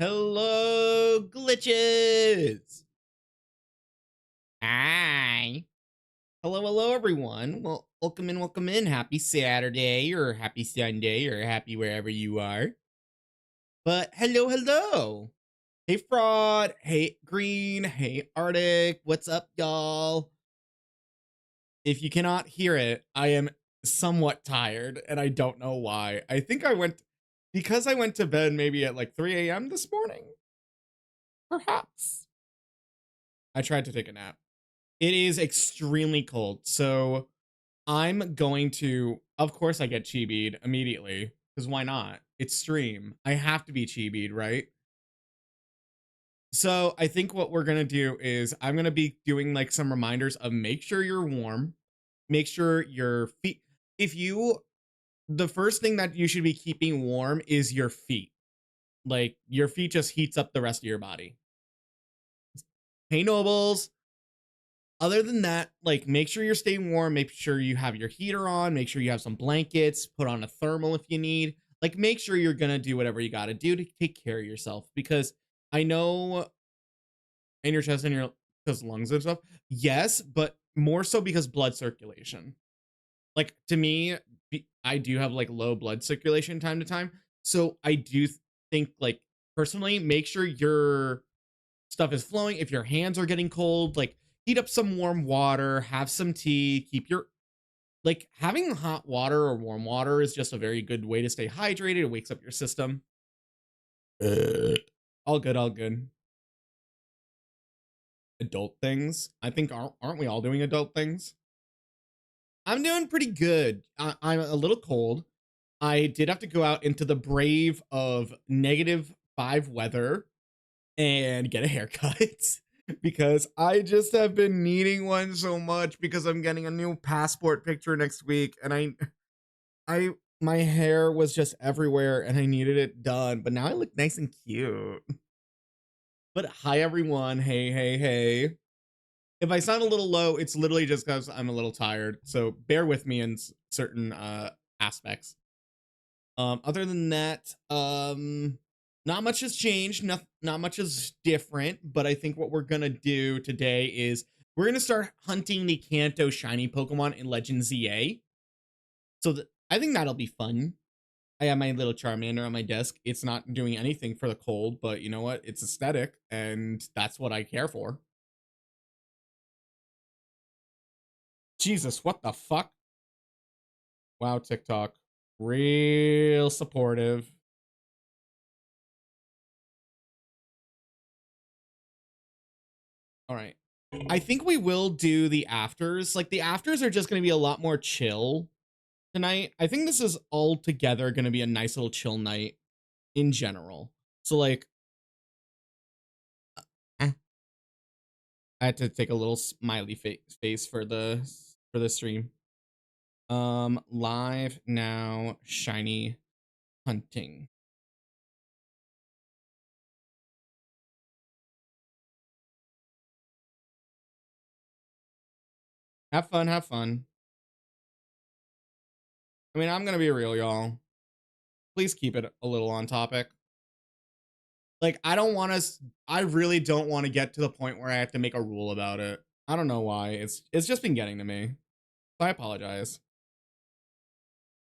Hello, glitches. Hi. Hello, everyone. Well, welcome in. Happy Saturday or happy Sunday or happy wherever you are. But hello. Hey, Fraud. Hey, Green. Hey, Arctic. What's up, y'all? If you cannot hear it, I am somewhat tired and I don't know why. I think because I went to bed maybe at like 3 a.m. this morning. Perhaps. I tried to take a nap. It is extremely cold. So I'm going to, of course, I get chibied immediately because why not? It's stream. I have to be chibied, right? So I think what we're going to do is I'm going to be doing like some reminders of make sure you're warm, make sure your feet, the first thing that you should be keeping warm is your feet. Like your feet just heats up the rest of your body. Hey, nobles. Other than that, like make sure you're staying warm, make sure you have your heater on, make sure you have some blankets, put on a thermal if you need. Like make sure you're going to do whatever you got to do to take care of yourself because I know in your chest and your because lungs and stuff. Yes, but more so because blood circulation. Like to me, I do have like low blood circulation time to time. So I do think like personally make sure your stuff is flowing. If your hands are getting cold, like heat up some warm water, have some tea, keep your like having hot water or warm water is just a very good way to stay hydrated. It wakes up your system. All good, all good. Adult things. I think aren't we all doing adult things? I'm doing pretty good. I'm a little cold. I did have to go out into the brave of -5 weather and get a haircut because I just have been needing one so much because I'm getting a new passport picture next week and I my hair was just everywhere and I needed it done, but now I look nice and cute. But hi everyone. Hey. If I sound a little low, it's literally just because I'm a little tired. So bear with me in certain aspects. Other than that, not much has changed. Not much is different. But I think what we're gonna do today is we're gonna start hunting the Kanto shiny Pokemon in Legend ZA. So I think that'll be fun. I have my little Charmander on my desk. It's not doing anything for the cold, but you know what? It's aesthetic, and that's what I care for. Jesus, what the fuck? Wow, TikTok. Real supportive. All right. I think we will do the afters. Like the afters are just going to be a lot more chill tonight. I think this is altogether going to be a nice little chill night in general. So like I had to take a little smiley face for the stream. Live now shiny hunting. Have fun, have fun. I mean, I'm going to be real, y'all. Please keep it a little on topic. Like, I really don't want to get to the point where I have to make a rule about it. I don't know why. It's just been getting to me. So I apologize.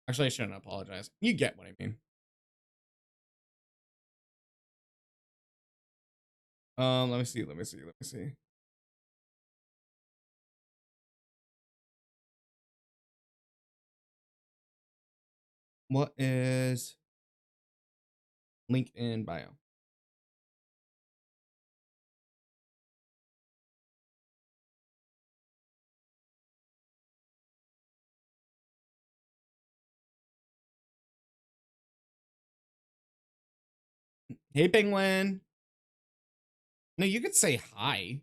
Actually, I shouldn't apologize. You get what I mean. Let me see. What is link in bio? Hey, Penguin. No, you could say hi.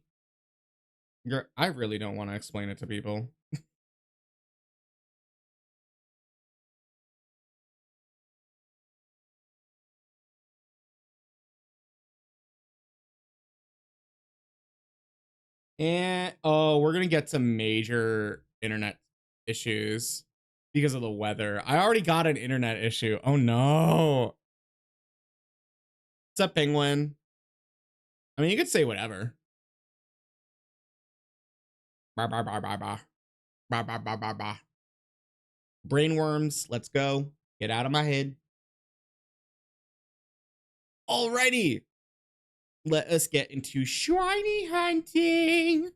I really don't want to explain it to people. And oh, we're gonna get some major internet issues because of the weather. I already got an internet issue. Oh no. What's up, Penguin? I mean, you could say whatever. Bah, bah, bah, bah, bah. Bah, bah, bah, bah, bah. Brainworms, let's go. Get out of my head. Alrighty. Let us get into shiny hunting.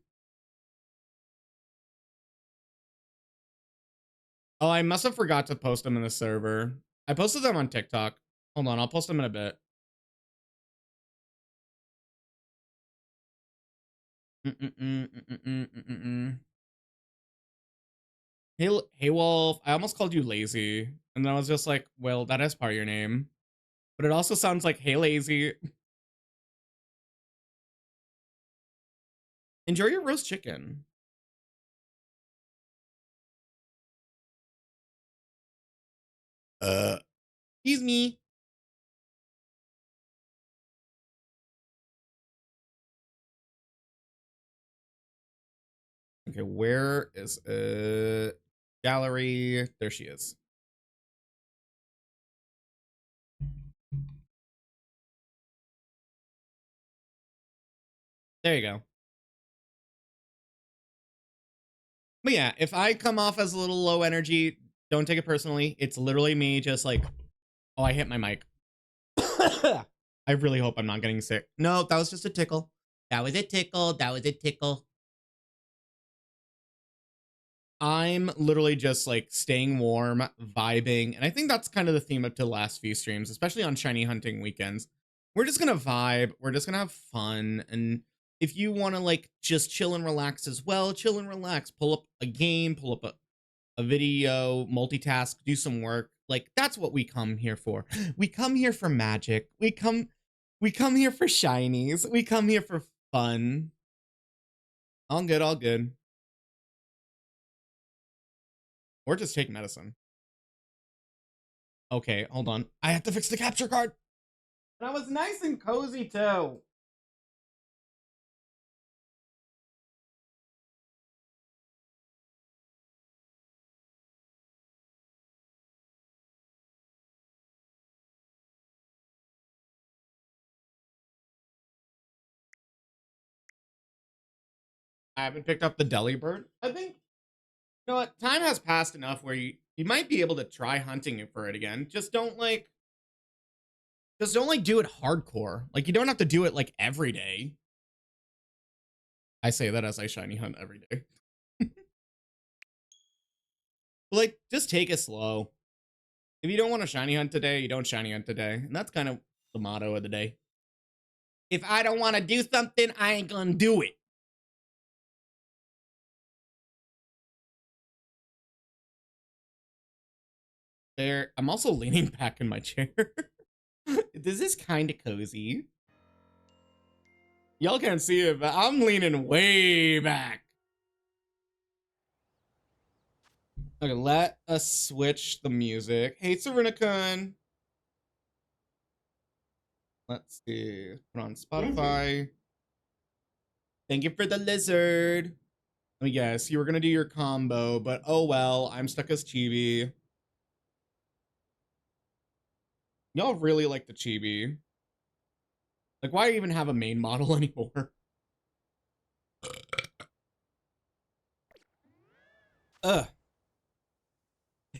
Oh, I must have forgot to post them in the server. I posted them on TikTok. Hold on, I'll post them in a bit. Hey, Wolf. I almost called you lazy. And then I was just like, well, that is part of your name. But it also sounds like, hey, lazy. Enjoy your roast chicken. Excuse me. Okay, where is gallery? There she is. There you go. But yeah, if I come off as a little low energy, don't take it personally. It's literally me just like, oh, I hit my mic. I really hope I'm not getting sick. No, that was just a tickle. That was a tickle. That was a tickle. I'm literally just like staying warm, vibing. And I think that's kind of the theme of the last few streams, especially on shiny hunting weekends. We're just going to vibe. We're just going to have fun. And if you want to like just chill and relax as well, chill and relax. Pull up a game, pull up a video, multitask, do some work. Like that's what we come here for. We come here for magic. We come here for shinies. We come here for fun. All good, all good. Or just take medicine. Okay, hold on. I have to fix the capture card. That was nice and cozy too. I haven't picked up the deli bird. I think, you know what, time has passed enough where you might be able to try hunting for it again. Just don't like do it hardcore. Like you don't have to do it like every day. I say that as I shiny hunt every day. But like just take it slow. If you don't want to shiny hunt today, you don't shiny hunt today. And that's kind of the motto of the day. If I don't want to do something, I ain't gonna do it. There, I'm also leaning back in my chair. This is kind of cozy. Y'all can't see it, but I'm leaning way back. Okay, let us switch the music. Hey, Serenicon. Let's see. Put on Spotify. Thank you for the lizard. Let me guess. You were going to do your combo, but oh well. I'm stuck as Chibi. Y'all really like the Chibi. Like, why even have a main model anymore? Ugh.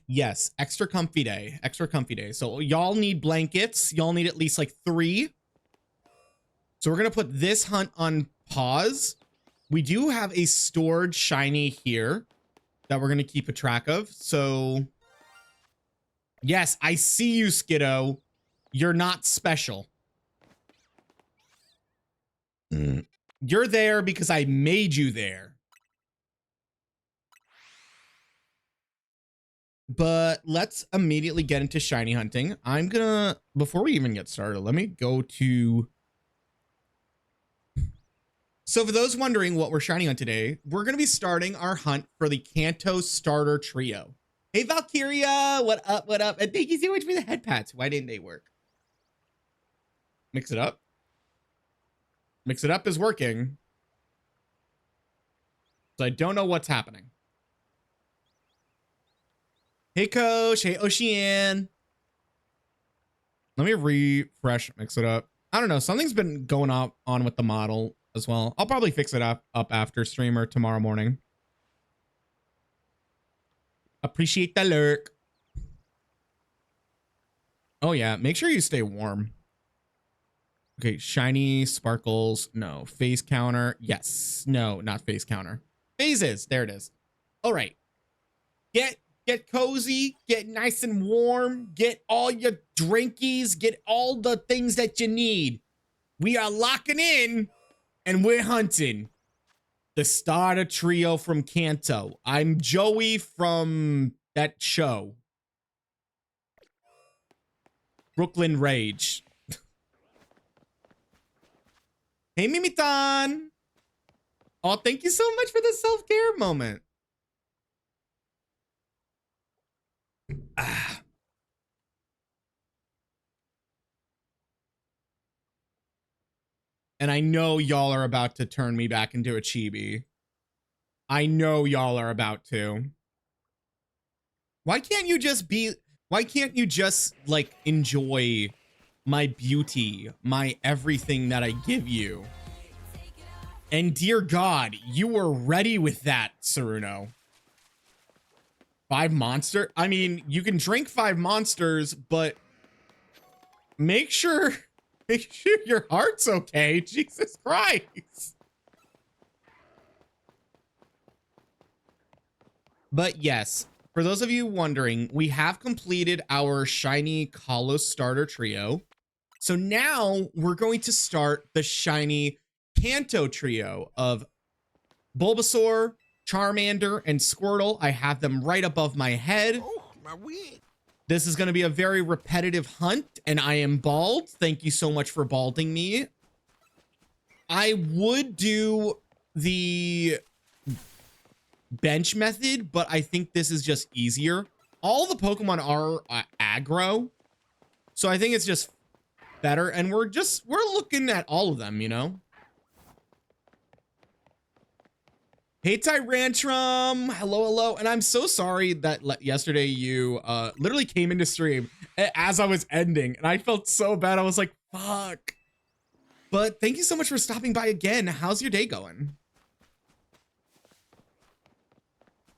Yes, extra comfy day. Extra comfy day. So y'all need blankets. Y'all need at least like 3. So we're going to put this hunt on pause. We do have a stored shiny here that we're going to keep a track of. So yes, I see you, Skiddo. You're not special. You're there because I made you there. But let's immediately get into shiny hunting. I'm gonna, before we even get started, let me go to... So for those wondering what we're shining on today, we're gonna be starting our hunt for the Kanto starter trio. Hey Valkyria, what up, what up? And thank you so much for the head pats. Why didn't they work? Mix it up. Mix it up is working. So I don't know what's happening. Hey Coach, hey Ocean. Let me refresh, mix it up. I don't know. Something's been going on with the model as well. I'll probably fix it up after stream or tomorrow morning. Appreciate the lurk. Oh yeah, make sure you stay warm. Okay, shiny sparkles. No. Phase counter. Yes. No, not phase counter. Phases. There it is. All right. Get cozy, get nice and warm, get all your drinkies, get all the things that you need. We are locking in and we're hunting the starter trio from Kanto. I'm Joey from that show, Brooklyn Rage. Hey, Mimitan. Oh, thank you so much for the self-care moment. Ah. And I know y'all are about to turn me back into a chibi. I know y'all are about to. Why can't you just like enjoy my beauty, my everything that I give you? And dear God, you were ready with that, Saruno. 5 monster? I mean, you can drink 5 monsters, but make sure your heart's okay. Jesus Christ. But yes, for those of you wondering, we have completed our shiny Kalos starter trio. So now we're going to start the shiny Kanto trio of Bulbasaur, Charmander, and Squirtle. I have them right above my head. Oh, my wig. This is going to be a very repetitive hunt, and I am bald. Thank you so much for balding me. I would do the bench method, but I think this is just easier. All the Pokemon are aggro, so I think it's just better, and we're looking at all of them, you know? Hey, Tyrantrum. Hello. And I'm so sorry that yesterday you literally came into stream as I was ending, and I felt so bad. I was like, fuck. But thank you so much for stopping by again. How's your day going?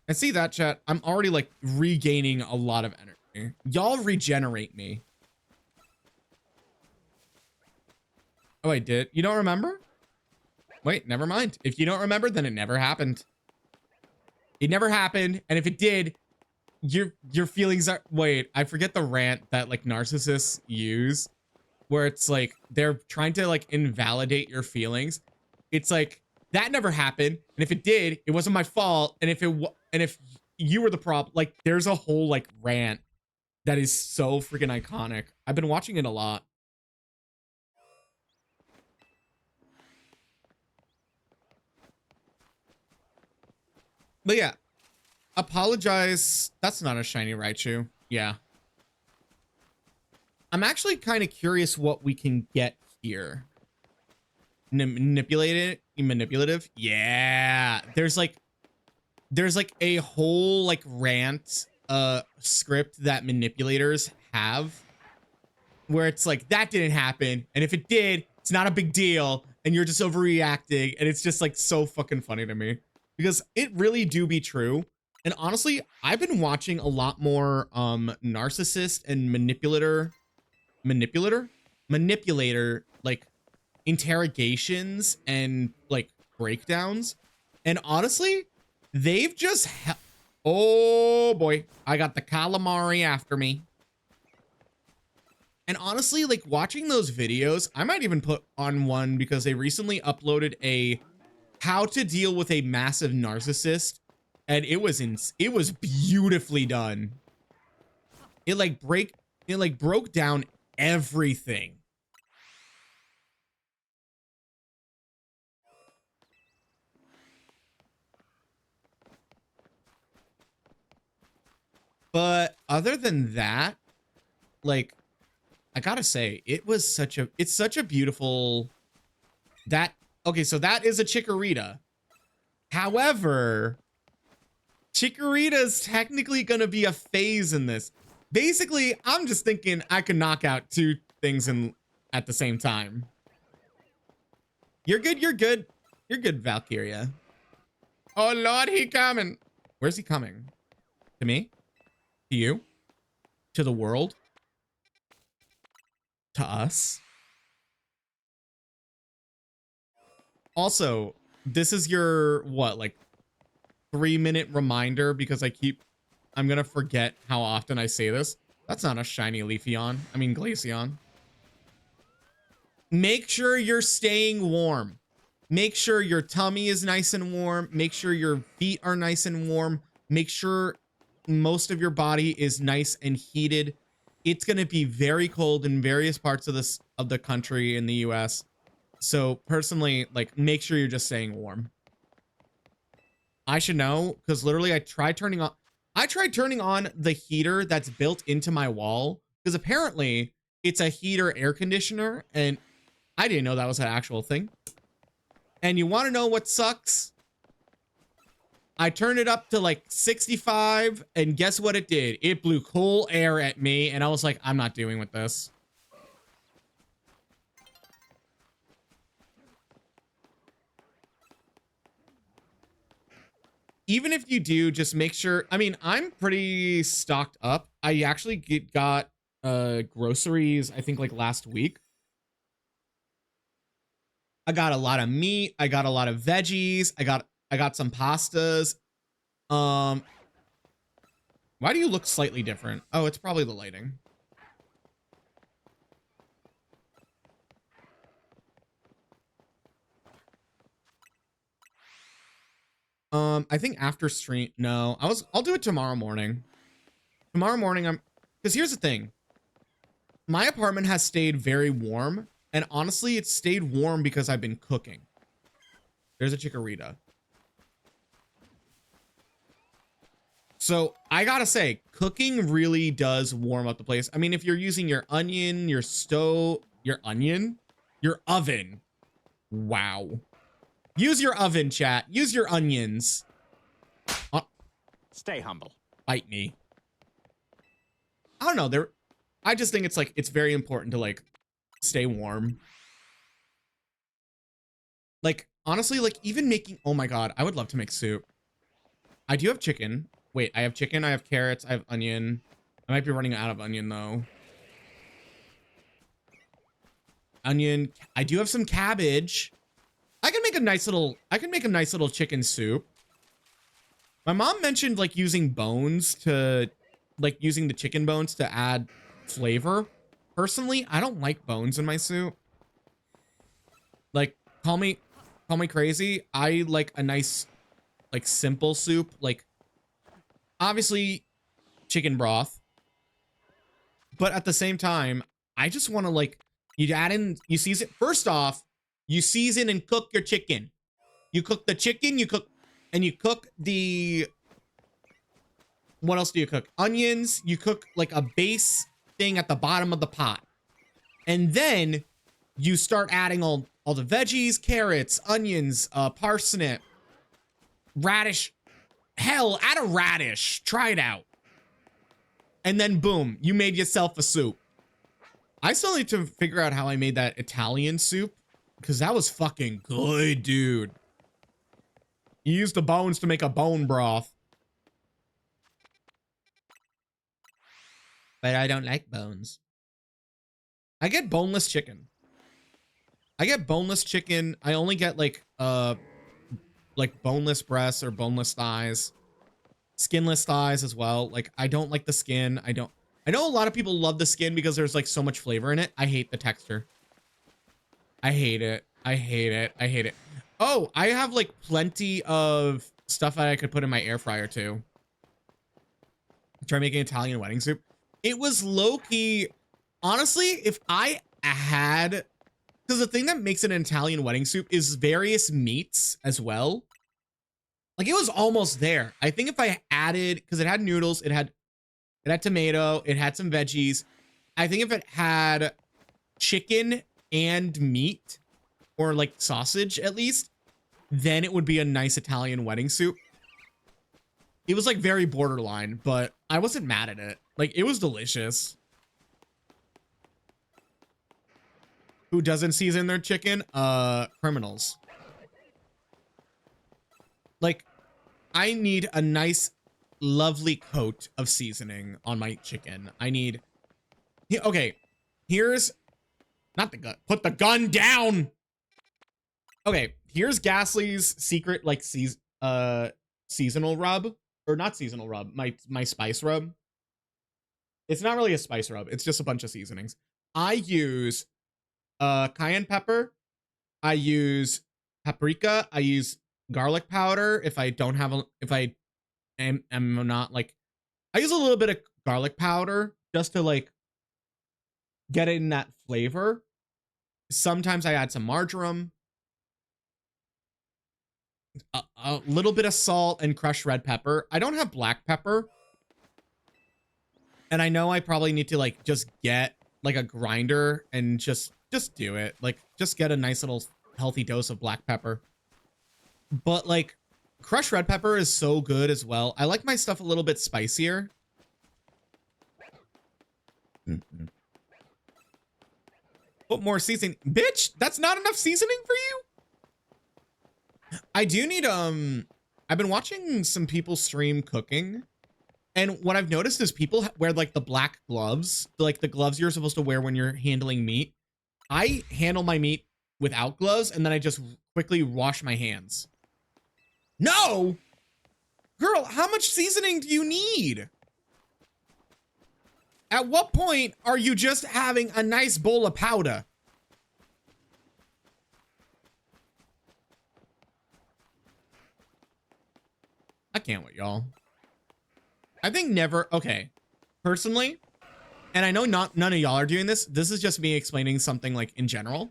I see that, chat. I'm already like regaining a lot of energy. Y'all regenerate me. Oh, I did. You don't remember? Wait, never mind. If you don't remember, then it never happened. It never happened. And if it did, your feelings are... Wait, I forget the rant that like narcissists use, where it's like they're trying to like invalidate your feelings. It's like, that never happened. And if it did, it wasn't my fault. And if you were the problem, like there's a whole like rant that is so freaking iconic. I've been watching it a lot. But yeah, apologize. That's not a shiny Raichu. Yeah. I'm actually kind of curious what we can get here. Manipulative? Yeah. There's like a whole like rant script that manipulators have where it's like, that didn't happen. And if it did, it's not a big deal. And you're just overreacting. And it's just like so fucking funny to me. Because it really do be true. And honestly, I've been watching a lot more narcissist and manipulator like interrogations and like breakdowns. And honestly, they've just oh boy, I got the calamari after me. And honestly, like watching those videos, I might even put on one because they recently uploaded a how to deal with a massive narcissist, and it was beautifully done. It broke down everything. But other than that, like I gotta say, it's such a beautiful okay, so that is a Chikorita. However, Chikorita's technically gonna be a phase in this. Basically, I'm just thinking I could knock out 2 things at the same time. You're good, you're good. You're good, Valkyria. Oh Lord, he coming. Where's he coming? To me? To you? To the world? To us? Also, this is your, what, like 3-minute reminder because I'm gonna forget how often I say this. That's not a shiny Leafeon. I mean Glaceon. Make sure you're staying warm. Make sure your tummy is nice and warm. Make sure your feet are nice and warm. Make sure most of your body is nice and heated. It's going to be very cold in various parts of the country in the US. So personally, like, make sure you're just staying warm. I should know because literally I tried turning on the heater that's built into my wall because apparently it's a heater air conditioner and I didn't know that was an actual thing. And you want to know what sucks? I turned it up to like 65 and guess what it did? It blew cool air at me and I was like, I'm not dealing with this. Even if you do, just make sure. I mean, I'm pretty stocked up. I actually got groceries, I think like last week. I got a lot of meat. I got a lot of veggies. I got some pastas. Why do you look slightly different? Oh, it's probably the lighting. I think after stream. No, I'll do it tomorrow morning. Tomorrow morning, because here's the thing. My apartment has stayed very warm, and honestly, it's stayed warm because I've been cooking. There's a Chikorita. So I gotta say, cooking really does warm up the place. I mean, if you're using your onion, your oven. Wow. Use your oven, chat. Use your onions. Stay humble. Bite me. I don't know. I just think it's very important to like stay warm. Like, honestly, like even making, oh my God, I would love to make soup. I do have chicken. Wait, I have chicken, I have carrots, I have onion. I might be running out of onion though. Onion, I do have some cabbage. I can make a nice little chicken soup. My mom mentioned like using the chicken bones to add flavor. Personally, I don't like bones in my soup. Like, call me crazy. I like a nice, like simple soup. Like, obviously chicken broth. But at the same time, I just want to like, you season, first off, you season and cook your chicken. You cook the chicken, you cook the, what else do you cook? Onions, you cook like a base thing at the bottom of the pot. And then you start adding all the veggies, carrots, onions, parsnip, radish. Hell, add a radish. Try it out. And then boom, you made yourself a soup. I still need to figure out how I made that Italian soup because that was fucking good, dude. You used the bones to make a bone broth. But I don't like bones. I get boneless chicken. I only get like boneless breasts or boneless thighs. Skinless thighs as well. Like, I don't like the skin. I know a lot of people love the skin because there's like so much flavor in it. I hate the texture. I hate it. Oh, I have like plenty of stuff that I could put in my air fryer too. Try making Italian wedding soup. It was low-key. Honestly, if I had, because the thing that makes an Italian wedding soup is various meats as well. Like, it was almost there. I think if I added, because it had noodles, it had tomato, it had some veggies. I think if it had chicken and meat, or like sausage at least, then it would be a nice Italian wedding soup. It was like very borderline, but I wasn't mad at it. Like, it was delicious. Who doesn't season their chicken? Criminals. Like, I need a nice, lovely coat of seasoning on my chicken. I need... Okay, here's... Not the gun. Put the gun down! Okay, here's Ghastly's secret, like, seasonal rub. Or not seasonal rub. My spice rub. It's not really a spice rub. It's just a bunch of seasonings. I use cayenne pepper. I use paprika. I use garlic powder if I don't have if I am not like, I use a little bit of garlic powder just to like get it in that flavor. Sometimes I add some marjoram, a little bit of salt and crushed red pepper. I don't have black pepper. And I know I probably need to like just get like a grinder and just do it. Like just get a nice little healthy dose of black pepper. But like crushed red pepper is so good as well. I like my stuff a little bit spicier. Put more seasoning. Bitch, that's not enough seasoning for you? I do need I've been watching some people stream cooking. And what I've noticed is people wear like the black gloves, like the gloves you're supposed to wear when you're handling meat. I handle my meat without gloves and then I just quickly wash my hands. No! Girl, how much seasoning do you need? At what point are you just having a nice bowl of powder? I can't wait, y'all. I think never, okay, personally, and I know none of y'all are doing this. This is just me explaining something like in general.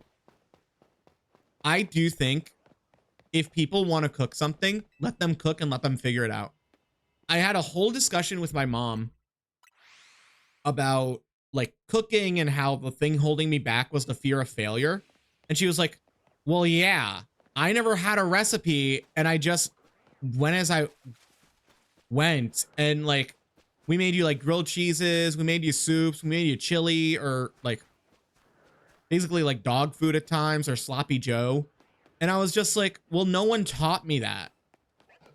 I do think if people want to cook something, let them cook and let them figure it out. I had a whole discussion with my mom about like cooking and how the thing holding me back was the fear of failure. And she was like, well, yeah, I never had a recipe and I just went as I went, and like we made you like grilled cheeses, we made you soups, we made you chili, or like basically like dog food at times, or sloppy joe. And I was just like, well, no one taught me that.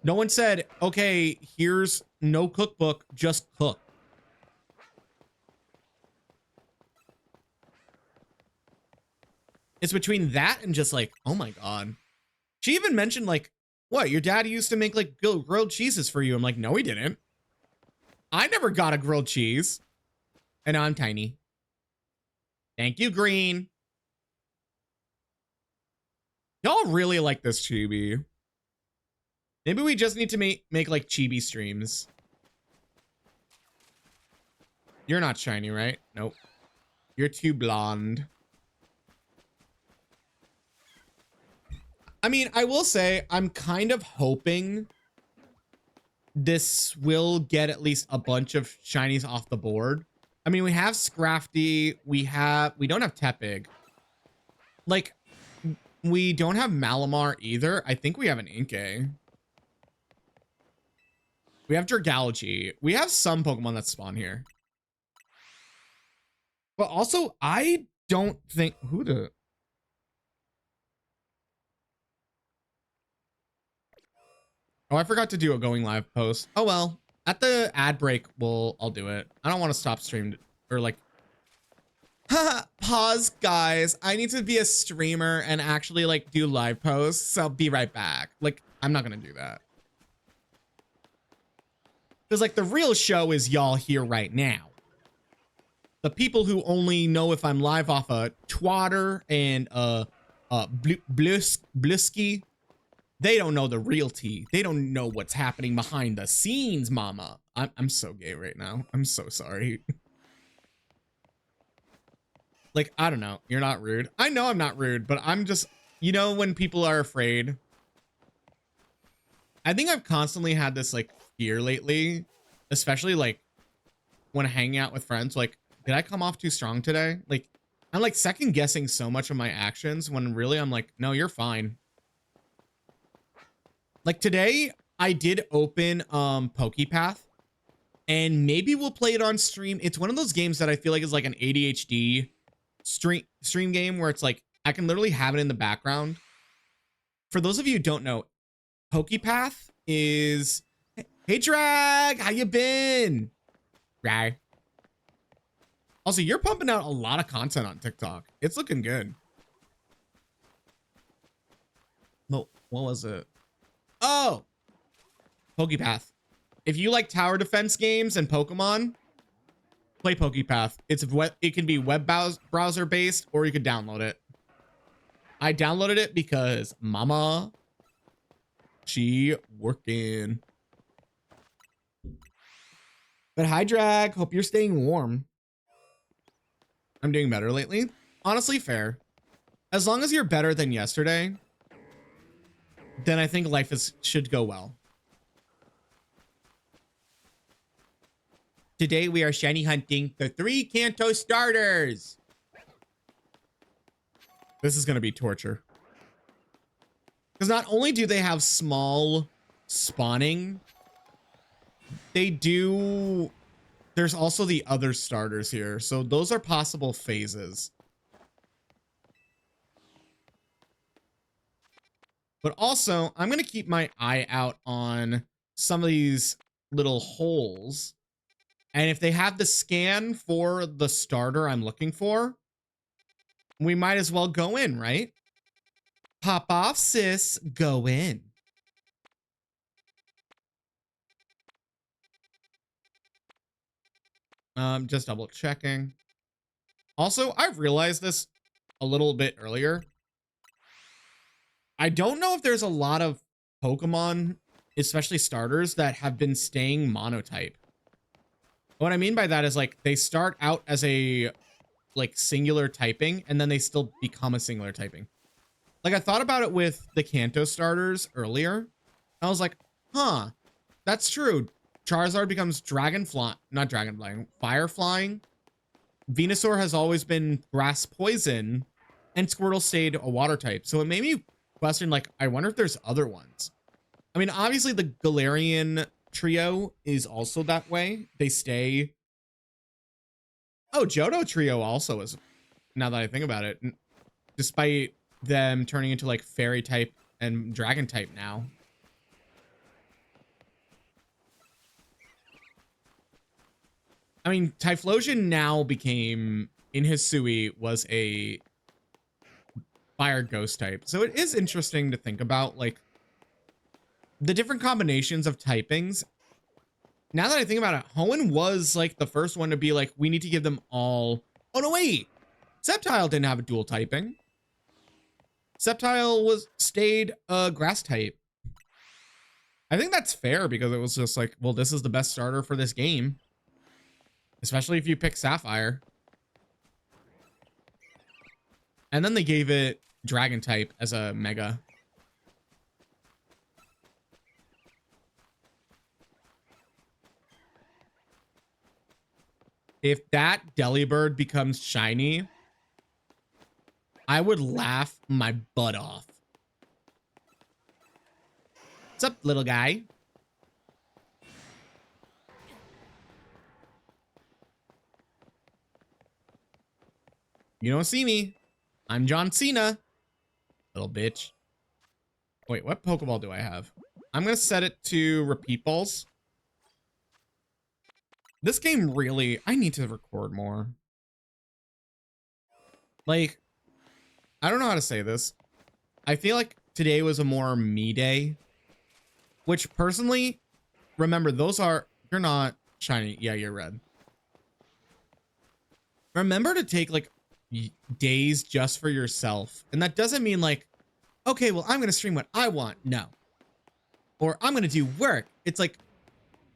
No one said, okay, here's no cookbook, just cook. It's between that and just like, oh my god. She even mentioned like, what, your dad used to make like grilled cheeses for you? I'm like, no, he didn't. I never got a grilled cheese. And now I'm tiny. Thank you, Green. Y'all really like this chibi. Maybe we just need to make like chibi streams. You're not shiny, right? Nope. You're too blonde. I mean, I will say I'm kind of hoping this will get at least a bunch of shinies off the board. I mean, we have Scrafty, we don't have Tepig. Like, we don't have Malamar either. I think we have an Inkay. We have Dragalge. We have some Pokemon that spawn here. But also, I don't think... Who the... Oh, I forgot to do a going live post. Oh, well. At the ad break, I'll do it. I don't want to stop stream or like... Pause, guys. I need to be a streamer and actually like do live posts. So I'll be right back. Like, I'm not going to do that. Because like the real show is y'all here right now. The people who only know if I'm live off a Twatter and Blusky, they don't know the real tea. They don't know what's happening behind the scenes, mama. I'm so gay right now. I'm so sorry. Like, I don't know. You're not rude. I know I'm not rude, but I'm just, you know, when people are afraid. I think I've constantly had this like fear lately, especially like when hanging out with friends. Like, did I come off too strong today? Like, I'm like second guessing so much of my actions when really I'm like, no, you're fine. Like today, I did open Pokepath, and maybe we'll play it on stream. It's one of those games that I feel like is like an ADHD stream game where it's like I can literally have it in the background. For those of you who don't know, PokePath is, hey Drag, how you been? Right. Also, you're pumping out a lot of content on TikTok. It's looking good. What was it? Oh, PokePath. If you like tower defense games and Pokemon, play PokePath. It can be web browser based, or you could download it. I downloaded it because mama, she working. But hi Drag, hope you're staying warm. I'm doing better lately. Honestly, fair. As long as you're better than yesterday, then I think life should go well. Today we are shiny hunting the 3 Kanto starters. This is going to be torture. Because not only do they have small spawning, there's also the other starters here. So those are possible phases. But also, I'm going to keep my eye out on some of these little holes. And if they have the scan for the starter I'm looking for, we might as well go in, right? Pop off, sis. Go in. Just double checking. Also, I've realized this a little bit earlier. I don't know if there's a lot of Pokemon, especially starters, that have been staying monotype. What I mean by that is like they start out as a like singular typing and then they still become a singular typing. Like I thought about it with the Kanto starters earlier. I was like, huh, that's true. Charizard becomes not dragon flying, fire flying. Venusaur has always been grass poison, and Squirtle stayed a water type. So it made me question, like, I wonder if there's other ones. I mean, obviously the Galarian trio is also that way. They stay. Oh, Johto trio also is, now that I think about it, despite them turning into like fairy type and dragon type now. I mean, Typhlosion now became, in Hisui, was a fire ghost type. So it is interesting to think about, like, the different combinations of typings. Now that I think about it, Hoenn was, like, the first one to be like, we need to give them all... Oh, no, wait! Sceptile didn't have a dual typing. Sceptile stayed a grass type. I think that's fair because it was just like, well, this is the best starter for this game. Especially if you pick Sapphire. And then they gave it Dragon type as a Mega. If that Delibird becomes shiny, I would laugh my butt off. What's up, little guy? You don't see me. I'm John Cena. Little bitch. Wait, what Pokeball do I have? I'm going to set it to repeat balls. This game really... I need to record more. Like, I don't know how to say this. I feel like today was a more me day. Which, personally, remember, those are... You're not shiny. Yeah, you're red. Remember to take, like, days just for yourself. And that doesn't mean, like, okay, well, I'm going to stream what I want. No. Or I'm going to do work. It's like,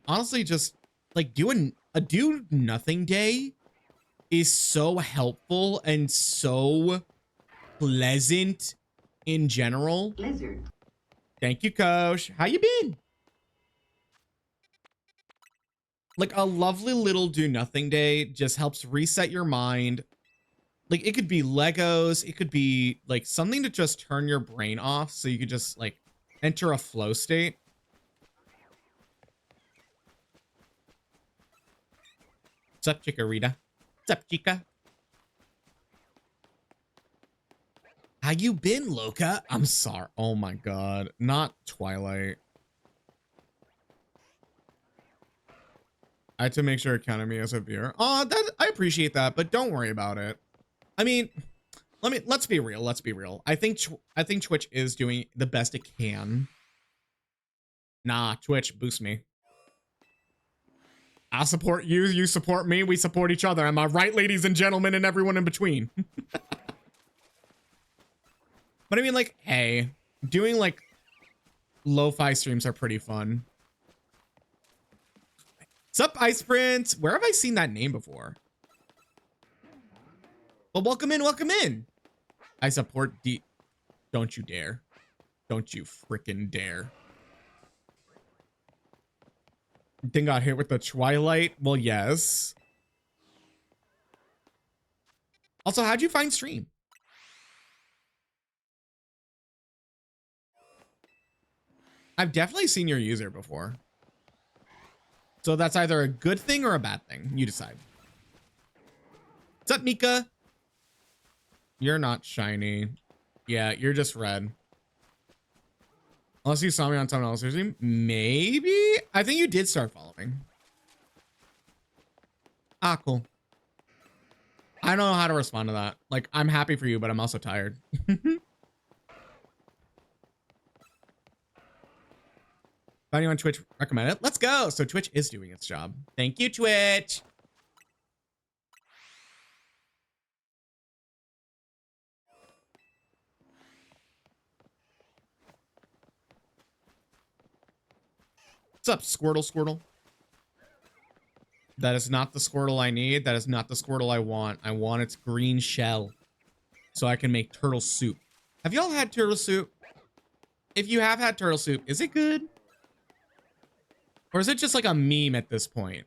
honestly, just, like, doing a do nothing day is so helpful and so pleasant in general. Blizzard. Thank you, Coach. How you been? Like, a lovely little do nothing day just helps reset your mind. Like, it could be Legos. It could be, like, something to just turn your brain off so you could just, like, enter a flow state. What's up, Chikorita? What's up, Chica? How you been, Loca? I'm sorry. Oh my god. Not Twilight. I had to make sure it counted me as a viewer. Oh, that I appreciate that, but don't worry about it. I mean, let's be real. Let's be real. I think Twitch is doing the best it can. Nah, Twitch, boost me. I'll support you, you support me, we support each other. Am I right, ladies and gentlemen, and everyone in between? But I mean, like, hey, doing like lo-fi streams are pretty fun. Sup, Ice Prince? Where have I seen that name before? Well, welcome in, welcome in. I support D. Don't you dare. Don't you frickin' dare. Then got hit with the Twilight? Well, yes. Also, how'd you find stream? I've definitely seen your user before. So that's either a good thing or a bad thing. You decide. What's up, Mika? You're not shiny. Yeah, you're just red. Unless you saw me on someone else's stream. Maybe? I think you did start following. Ah, cool. I don't know how to respond to that. Like, I'm happy for you, but I'm also tired. If anyone on Twitch recommend it, let's go. So Twitch is doing its job. Thank you, Twitch. What's up, Squirtle? That is not the Squirtle I need. That is not the Squirtle I want. I want its green shell so I can make turtle soup. Have y'all had turtle soup? If you have had turtle soup, is it good? Or is it just like a meme at this point?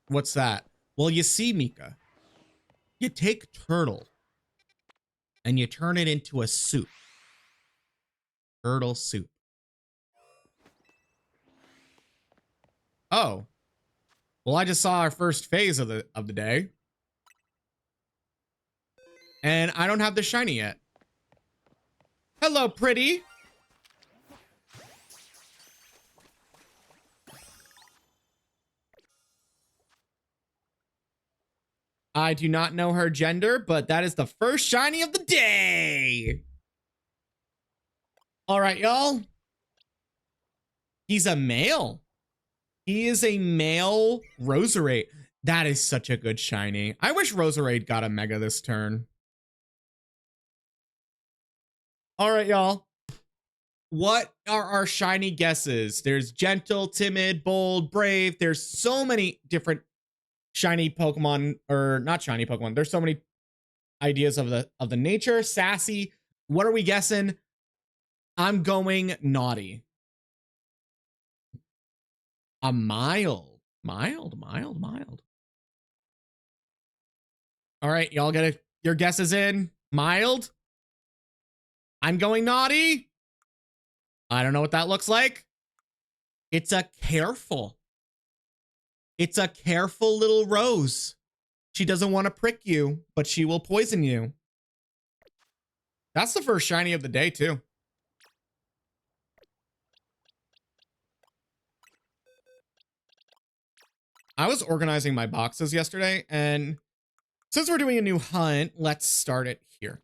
What's that? Well, you see, Mika, you take turtle and you turn it into a soup. Turtle soup. Oh. Well, I just saw our first phase of the day. And I don't have the shiny yet. Hello, pretty. I do not know her gender, but that is the first shiny of the day. All right, y'all. He's a male. He is a male Roserade. That is such a good shiny. I wish Roserade got a mega this turn. All right, y'all. What are our shiny guesses? There's gentle, timid, bold, brave. There's so many different shiny Pokemon, or not shiny Pokemon. There's so many ideas of the nature. Sassy. What are we guessing? I'm going naughty. A mild. All right, y'all get it. Your guesses in. Mild. I'm going naughty. I don't know what that looks like. It's a careful. It's a careful little rose. She doesn't want to prick you, but she will poison you. That's the first shiny of the day, too. I was organizing my boxes yesterday, and since we're doing a new hunt, let's start it here.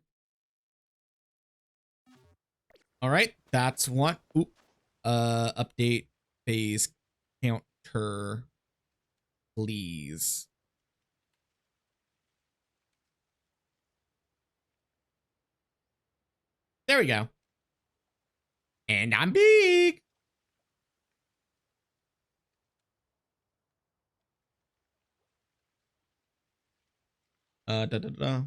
All right, that's one. Ooh, update phase counter, please. There we go. And I'm big. Da da da.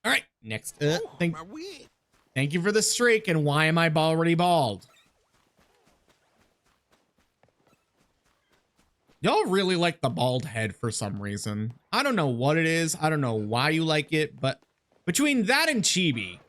All right, next. Thank you for the streak. And why am I already bald? Y'all really like the bald head for some reason. I don't know what it is. I don't know why you like it, but between that and Chibi,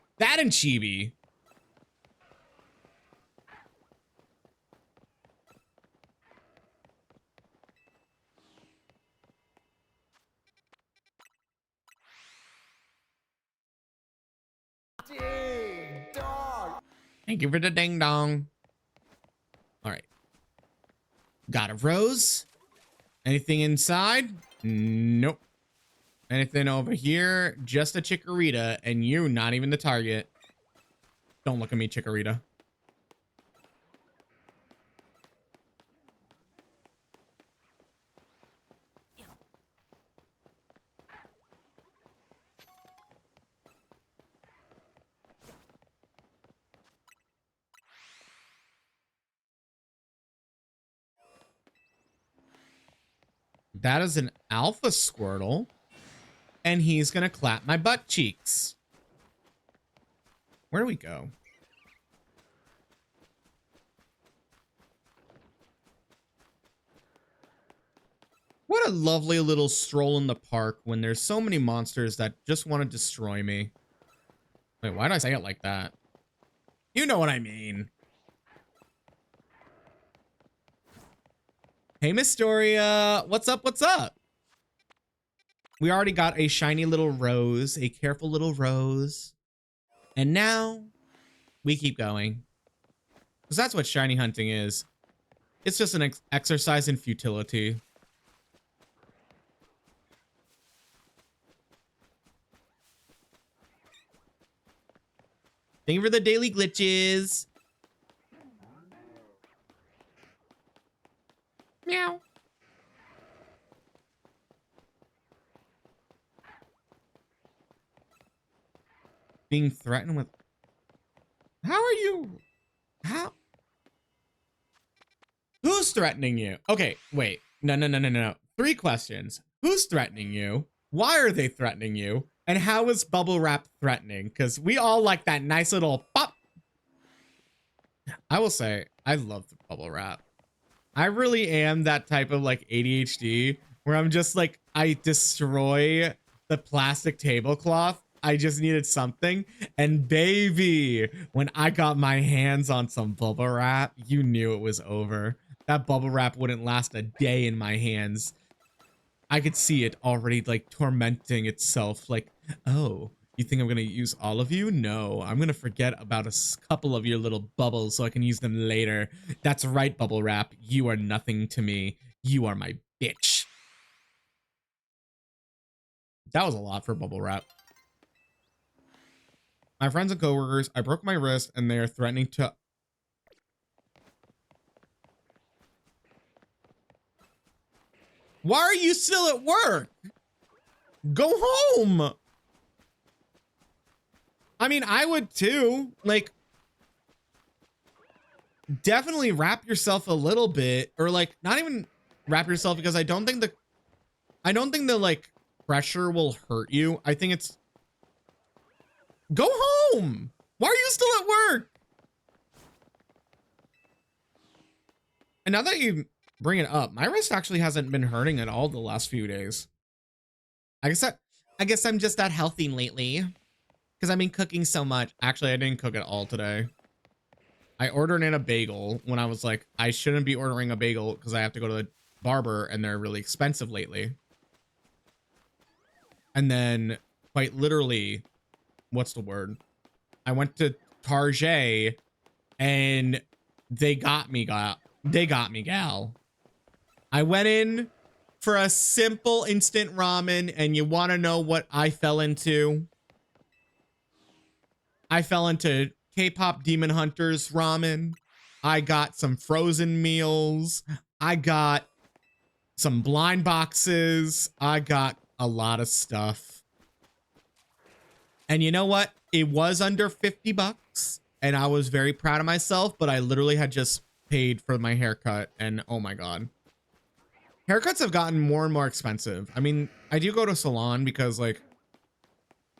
Ding dong. Thank you for the ding dong. All right. Got a rose. Anything inside? Nope. Anything over here? Just a chikorita, and you not even the target. Don't look at me, chikorita. That is an alpha Squirtle, and he's gonna clap my butt cheeks. Where do we go? What a lovely little stroll in the park when there's so many monsters that just want to destroy me. Wait, why did I say it like that? You know what I mean. Hey, Mystoria. What's up? What's up? We already got a shiny little rose, a careful little rose. And now we keep going. Because that's what shiny hunting is. It's just an exercise in futility. Thank you for the daily glitches. Meow. Being threatened with... How are you? How? Who's threatening you? Okay, wait. No. 3 questions. Who's threatening you? Why are they threatening you? And how is bubble wrap threatening? Because we all like that nice little pop. I will say, I love the bubble wrap. I really am that type of like ADHD where I'm just like, I destroy the plastic tablecloth. I just needed something. And baby, when I got my hands on some bubble wrap, you knew it was over. That bubble wrap wouldn't last a day in my hands. I could see it already like tormenting itself. Like, oh, you think I'm going to use all of you? No, I'm going to forget about a couple of your little bubbles so I can use them later. That's right, bubble wrap. You are nothing to me. You are my bitch. That was a lot for bubble wrap. My friends and coworkers, I broke my wrist and they are threatening to... Why are you still at work? Go home. I mean, I would too. Like, definitely wrap yourself a little bit, or like not even wrap yourself, because I don't think the like pressure will hurt you. I think it's go home. Why are you still at work? And now that you bring it up, my wrist actually hasn't been hurting at all the last few days. I guess I'm just that healthy lately because I've been cooking so much. Actually, I didn't cook at all today. I ordered in a bagel when I was like, I shouldn't be ordering a bagel because I have to go to the barber and they're really expensive lately. And then quite literally, what's the word? I went to Target and they got me, gal. I went in for a simple instant ramen, and you want to know what I fell into? I fell into K-pop Demon Hunters ramen. I got some frozen meals. I got some blind boxes. I got a lot of stuff. And you know what? It was under 50 bucks, and I was very proud of myself, but I literally had just paid for my haircut, and oh my god. Haircuts have gotten more and more expensive. I mean, I do go to salon because like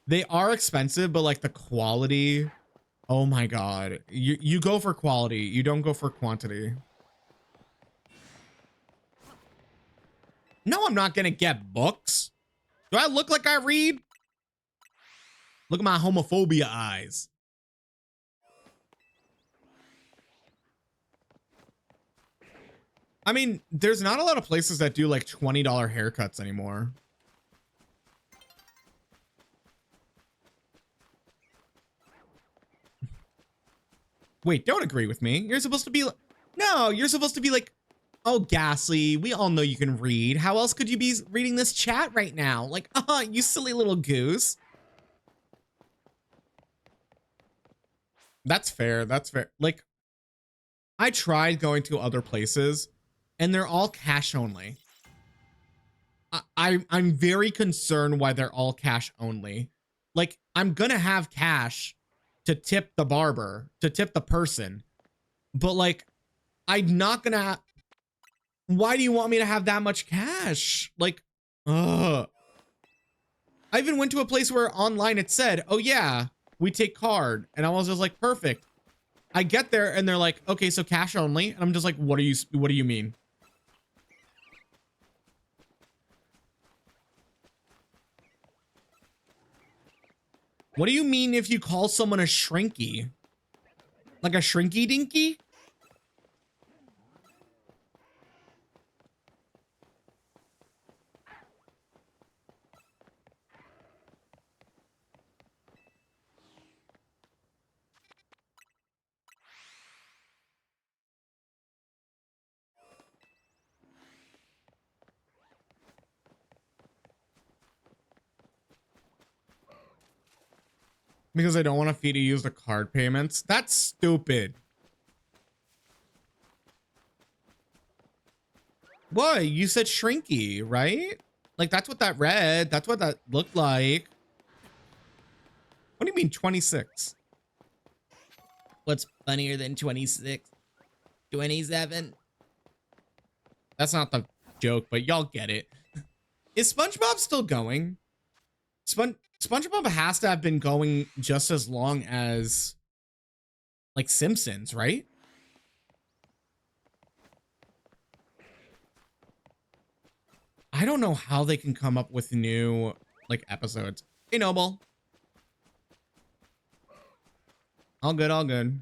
they are expensive, but like the quality, oh my god. You go for quality, you don't go for quantity. No, I'm not gonna get books. Do I look like I read? Look at my homophobia eyes. I mean, there's not a lot of places that do like $20 haircuts anymore. Wait, don't agree with me. You're supposed to be like, no, you're supposed to be like, oh, Ghastly, we all know you can read. How else could you be reading this chat right now? Like, you silly little goose. That's fair. That's fair. Like, I tried going to other places and they're all cash only. I'm very concerned why they're all cash only. Like, I'm gonna have cash to tip the barber, to tip the person, but like, I'm not gonna. Why do you want me to have that much cash? Like, I even went to a place where online it said, "Oh yeah, we take card," and I was just like, "Perfect." I get there and they're like, "Okay, so cash only," and I'm just like, "What do you mean?" What do you mean if you call someone a shrinky? Like a shrinky dinky? Because I don't want a fee to use the card payments? That's stupid. What? You said shrinky, right? Like, that's what that read. That's what that looked like. What do you mean 26? What's funnier than 26? 27? That's not the joke, but y'all get it. Is SpongeBob still going? SpongeBob has to have been going just as long as, like, Simpsons, right? I don't know how they can come up with new, like, episodes. Hey, Noble. All good, all good.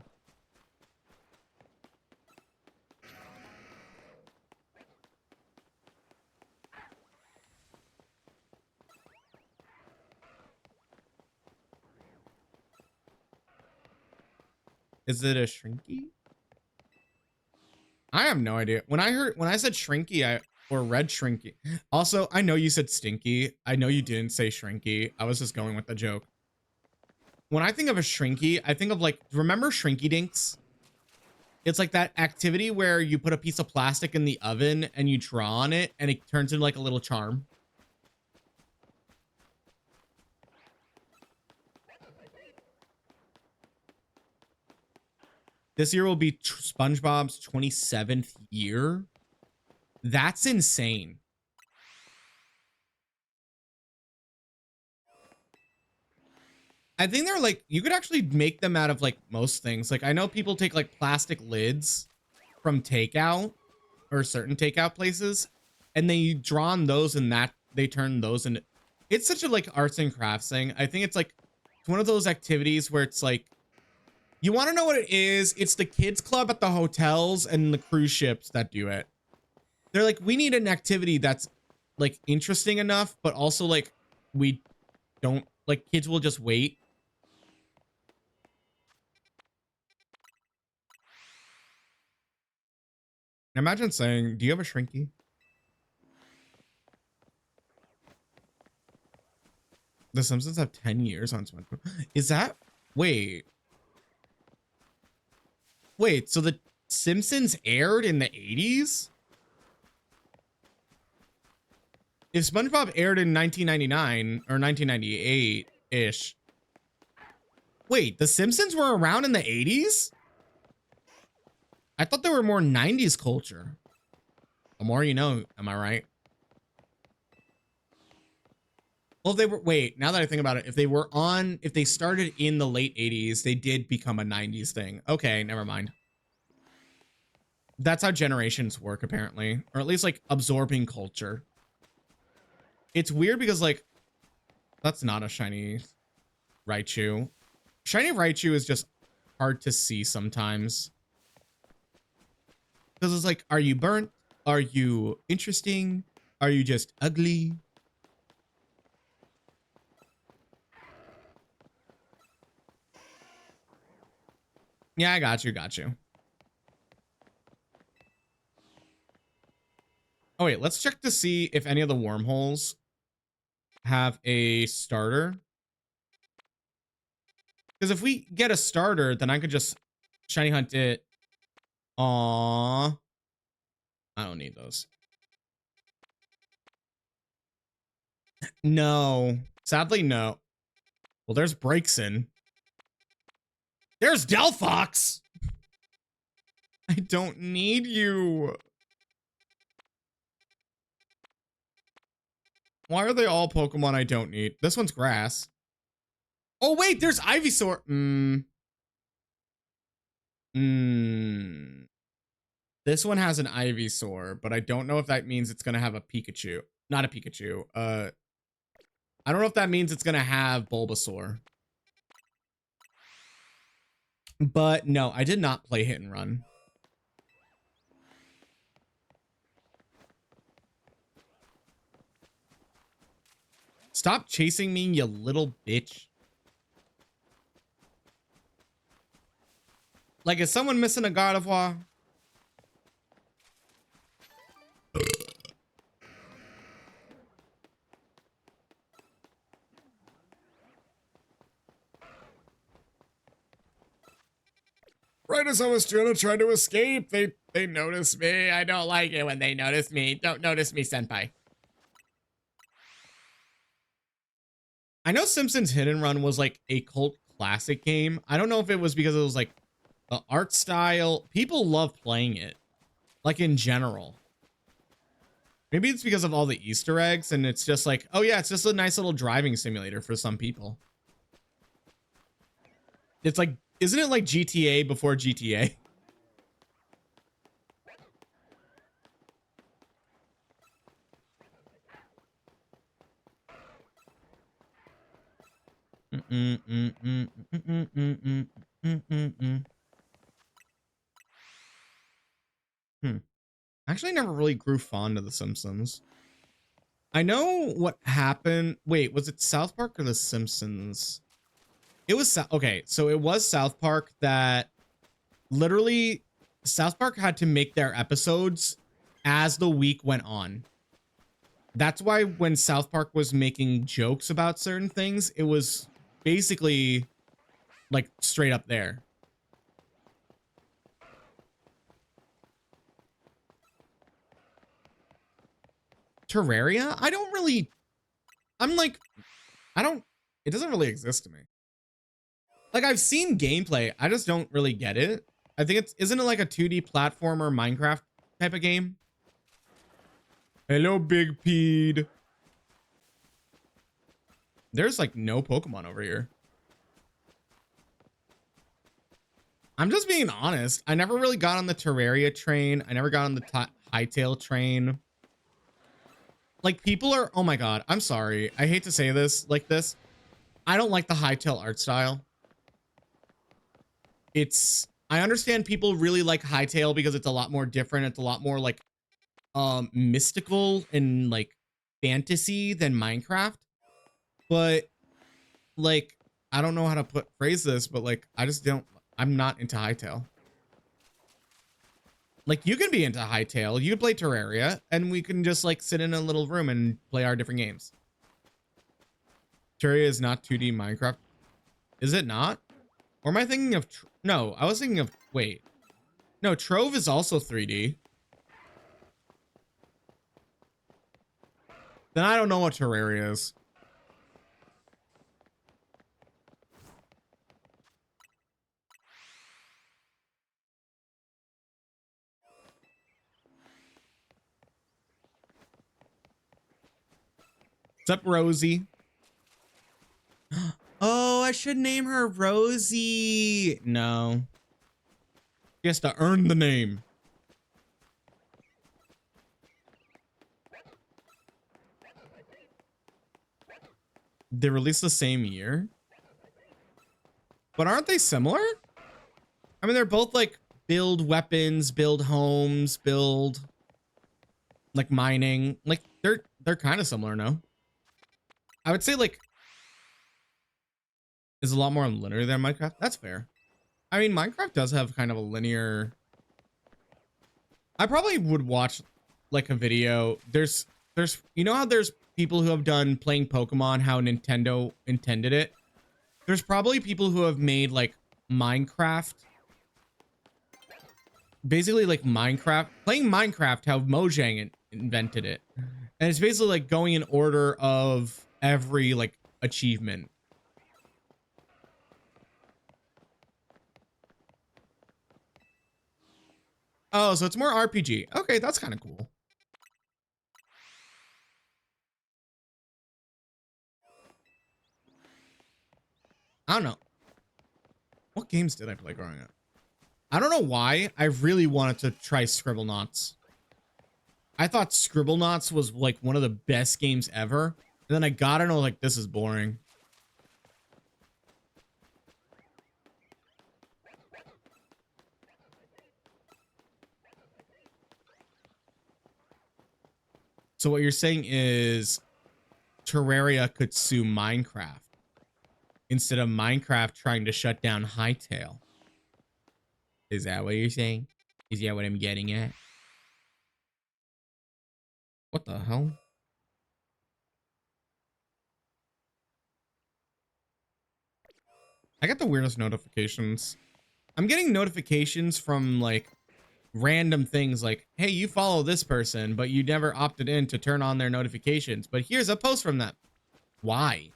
Is it a shrinky? I have no idea. When I said shrinky, or red shrinky. Also, I know you said stinky. I know you didn't say shrinky. I was just going with the joke. When I think of a shrinky, I think of, like, remember Shrinky Dinks? It's like that activity where you put a piece of plastic in the oven and you draw on it and it turns into like a little charm. This year will be SpongeBob's 27th year. That's insane. I think they're like, you could actually make them out of like most things. Like, I know people take like plastic lids from takeout or certain takeout places and they draw on those and that they turn those into, it's such a like arts and crafts thing. I think it's like, it's one of those activities where it's like, you want to know what it is? It's the kids club at the hotels and the cruise ships that do it. They're like, we need an activity that's like interesting enough, but also like we don't, like, kids will just wait. Imagine saying, do you have a shrinky? The Simpsons have 10 years on SpongeBob. Is that, wait, so the Simpsons aired in the 80s? If SpongeBob aired in 1999 or 1998-ish, wait, the Simpsons were around in the 80s? I thought they were more 90s culture. The more you know, am I right? Well, they were, wait, now that I think about it, if they started in the late 80s, they did become a 90s thing. Okay, never mind. That's how generations work, apparently. Or at least, like, absorbing culture. It's weird because, like, that's not a shiny Raichu. Shiny Raichu is just hard to see sometimes. Because it's like, are you burnt? Are you interesting? Are you just ugly? Yeah, I got you, got you. Oh wait, let's check to see if any of the wormholes have a starter. Because if we get a starter, then I could just shiny hunt it. Aww. I don't need those. No. Sadly, no. Well, there's Braixen. There's Delphox! I don't need you. Why are they all Pokemon I don't need? This one's grass. Oh, wait, there's Ivysaur. This one has an Ivysaur, but I don't know if that means it's going to have a Pikachu. Not a Pikachu. I don't know if that means it's going to have Bulbasaur. But no, I did not play Hit and Run. Stop chasing me, you little bitch. Like, is someone missing a Gardevoir? Right as I was trying to escape, they noticed me. I don't like it when they notice me. Don't notice me, senpai. I know Simpsons Hit and Run was like a cult classic game. I don't know if it was because it was like the art style. People love playing it, like in general. Maybe it's because of all the Easter eggs and it's just like, oh yeah, it's just a nice little driving simulator for some people. It's like, isn't it like GTA before GTA? Actually, I never really grew fond of The Simpsons. I know what happened. Wait, was it South Park or The Simpsons? It was okay. So it was South Park that literally South Park had to make their episodes as the week went on. That's why when South Park was making jokes about certain things, it was basically like straight up there. Terraria? I'm like, it doesn't really exist to me. Like, I've seen gameplay, I just don't really get it. I think isn't it like a 2D platformer Minecraft type of game? Hello, Big Peed. There's like no Pokemon over here. I'm just being honest. I never really got on the Terraria train. I never got on the Hytale train. Like, people are, oh my god, I'm sorry. I hate to say this like this. I don't like the Hytale art style. I understand people really like Hytale because it's a lot more different. It's a lot more like mystical and like fantasy than Minecraft. But like, I don't know how to phrase this, but like, I'm not into Hytale. Like, you can be into Hytale, you can play Terraria, and we can just like sit in a little room and play our different games. Terraria is not 2D Minecraft. Is it not? Or am I thinking of, no, I was thinking of, wait. No, Trove is also 3D. Then I don't know what Terraria is. What's up, Rosie? Oh, I should name her Rosie. No. She has to earn the name. They released the same year? But aren't they similar? I mean, they're both like build weapons, build homes, build like mining. Like they're kind of similar, no? I would say like is a lot more linear than Minecraft. That's fair. I mean, Minecraft does have kind of a linear. I probably would watch like a video. There's you know how there's people who have done playing Pokemon how Nintendo intended it. There's probably people who have made like Minecraft, basically like Minecraft, playing Minecraft how Mojang invented it. And it's basically like going in order of every like achievement. Oh, so it's more RPG. Okay, that's kind of cool. I don't know. What games did I play growing up? I don't know why. I really wanted to try Scribblenauts. I thought Scribblenauts was like one of the best games ever. And then I got it and I was like, this is boring. So what you're saying is Terraria could sue Minecraft instead of Minecraft trying to shut down Hytale. Is that what you're saying? Is that what I'm getting at? What the hell? I got the weirdest notifications. I'm getting notifications from like random things like, hey, you follow this person, but you never opted in to turn on their notifications. But here's a post from them. Why?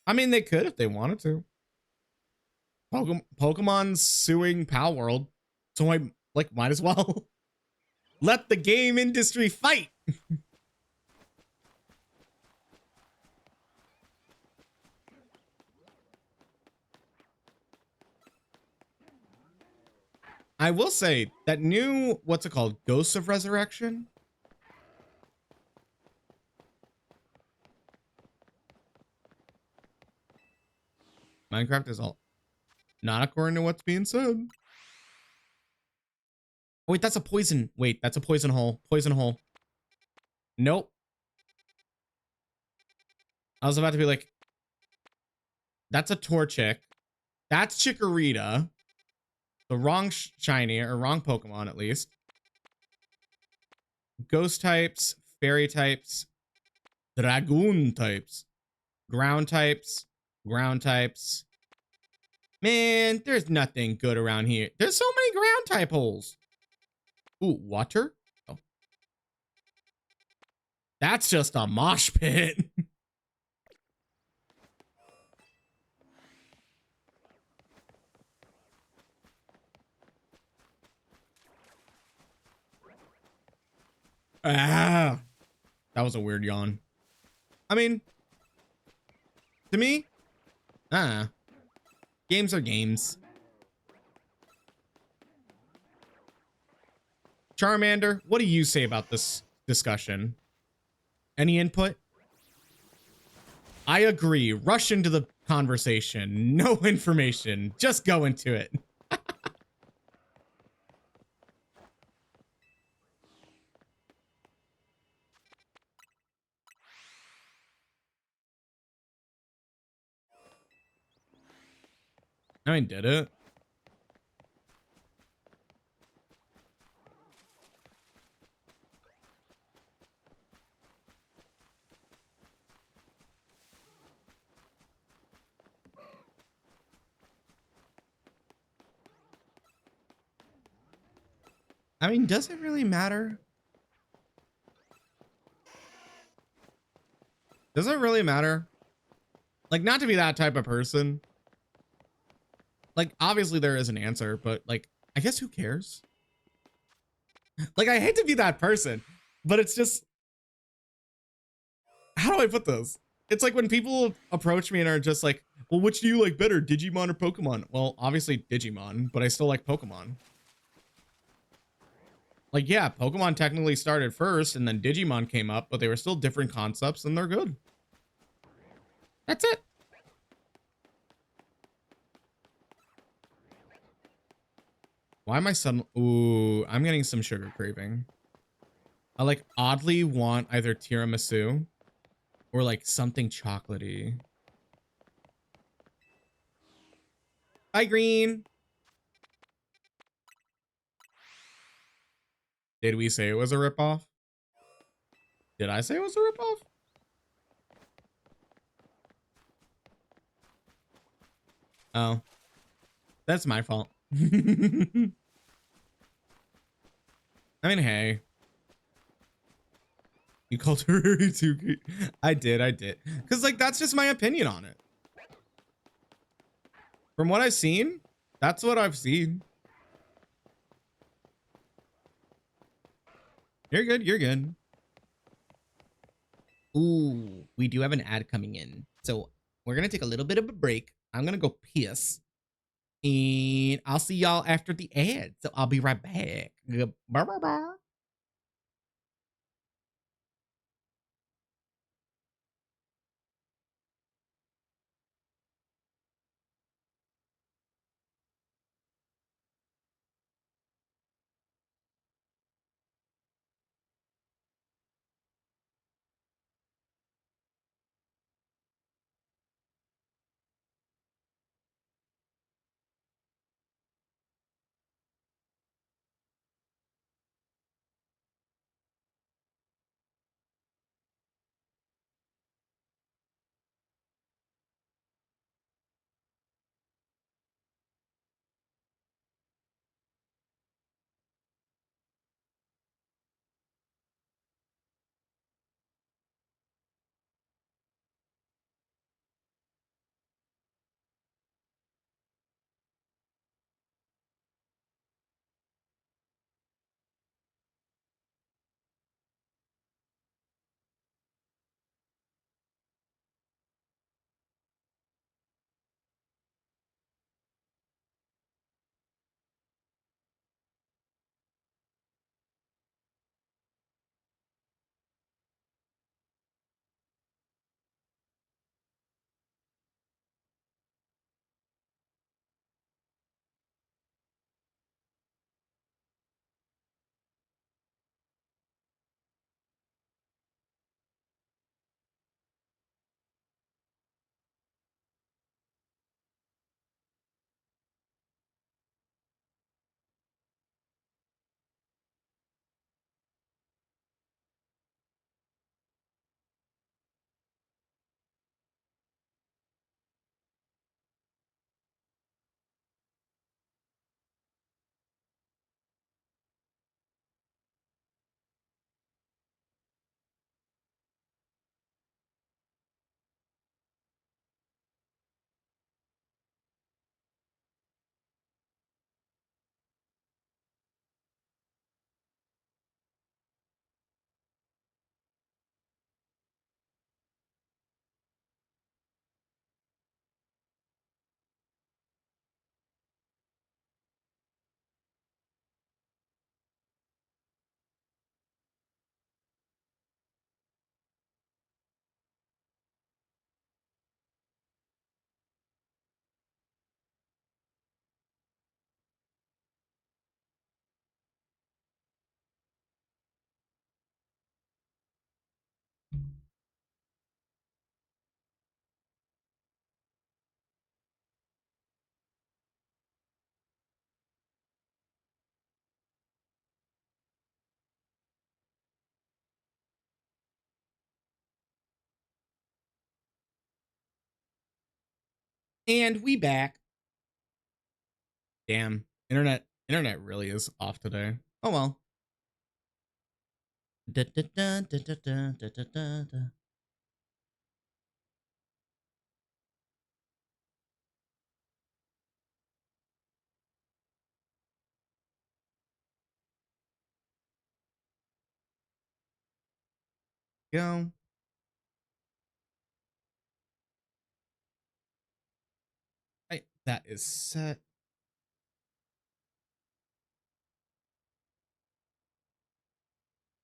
I mean, they could if they wanted to. Pokemon suing Pal World. So I like might as well let the game industry fight. I will say that new, what's it called? Ghosts of Resurrection? Minecraft is all not according to what's being said. Oh, wait, that's a poison. Wait, that's a poison hole. Poison hole. Nope. I was about to be like, that's a Torchic. That's Chikorita. The wrong shiny, or wrong Pokemon at least. Ghost types, fairy types, dragoon types, ground types, ground types. Man, there's nothing good around here. There's so many ground type holes. Ooh, water? Oh. That's just a mosh pit. Ah, that was a weird yawn. I mean, to me, games are games. Charmander, what do you say about this discussion? Any input? I agree. Rush into the conversation. No information. Just go into it. I mean, did it? I mean, does it really matter? Does it really matter? Like, not to be that type of person. Like, obviously there is an answer, but like, I guess who cares? Like, I hate to be that person, but it's just, how do I put this? It's like when people approach me and are just like, well, which do you like better, Digimon or Pokemon? Well, obviously Digimon, but I still like Pokemon. Like, yeah, Pokemon technically started first and then Digimon came up, but they were still different concepts and they're good. That's it. Why am I suddenly... Ooh, I'm getting some sugar craving. I like oddly want either tiramisu Or like something chocolatey. Hi, Green. Did we say it was a ripoff? Did I say it was a ripoff? Oh, that's my fault. I mean, hey, you called Terraria too. I did. Cause like, that's just my opinion on it. From what I've seen, that's what I've seen. You're good. You're good. Ooh, we do have an ad coming in. So we're going to take a little bit of a break. I'm going to go piss. And I'll see y'all after the ad. So I'll be right back. Bye, bye, bye. And we back. Damn. Internet really is off today. Oh well. Da, da, da, da, da, da, da, da, da. Go. That is set.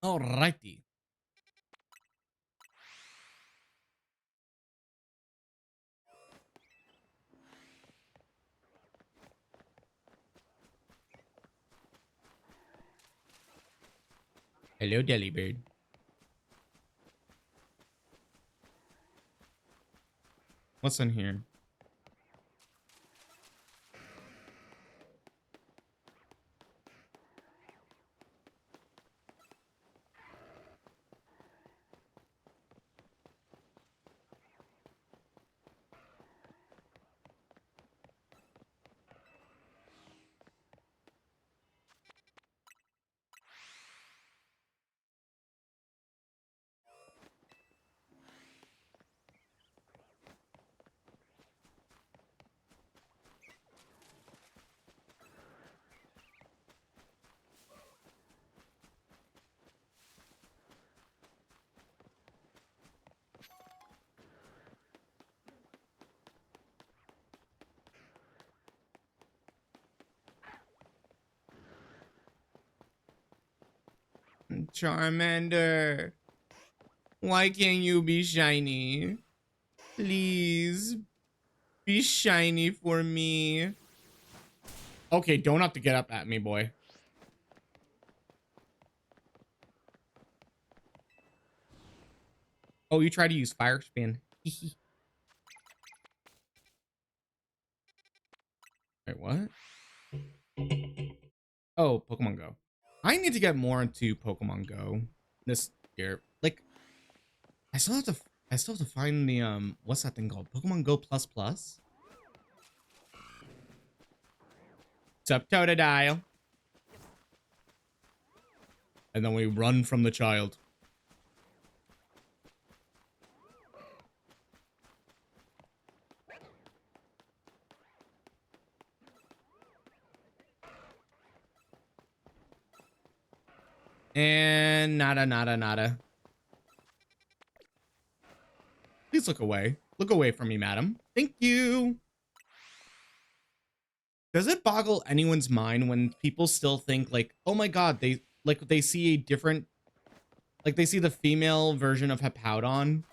Alrighty. Hello, Delibird. What's in here? Charmander, why can't you be shiny? Please be shiny for me. Okay, don't have to get up at me, boy. Oh, you try to use fire spin. Wait, what? Oh, Pokemon Go. I need to get more into Pokemon Go this year. Like, I still have to find the what's that thing called? Pokemon Go Plus Plus? What's up, Totodile? And then we run from the child. And nada. Please look away. Look away from me, madam. Thank you. Does it boggle anyone's mind when people still think like, oh my god, they see a different, like they see the female version of Hippowdon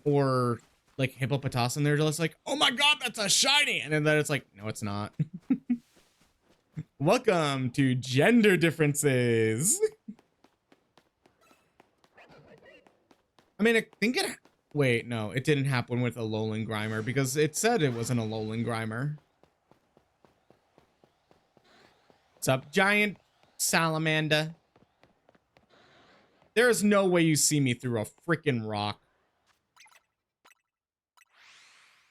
or like Hippopotas and they're just like, oh my god, that's a shiny, and then it's like, no, it's not. Welcome to gender differences. I mean, I think it, wait, no, it didn't happen with Alolan Grimer because it said it wasn't a Alolan Grimer. What's up, giant salamander? There is no way you see me through a freaking rock.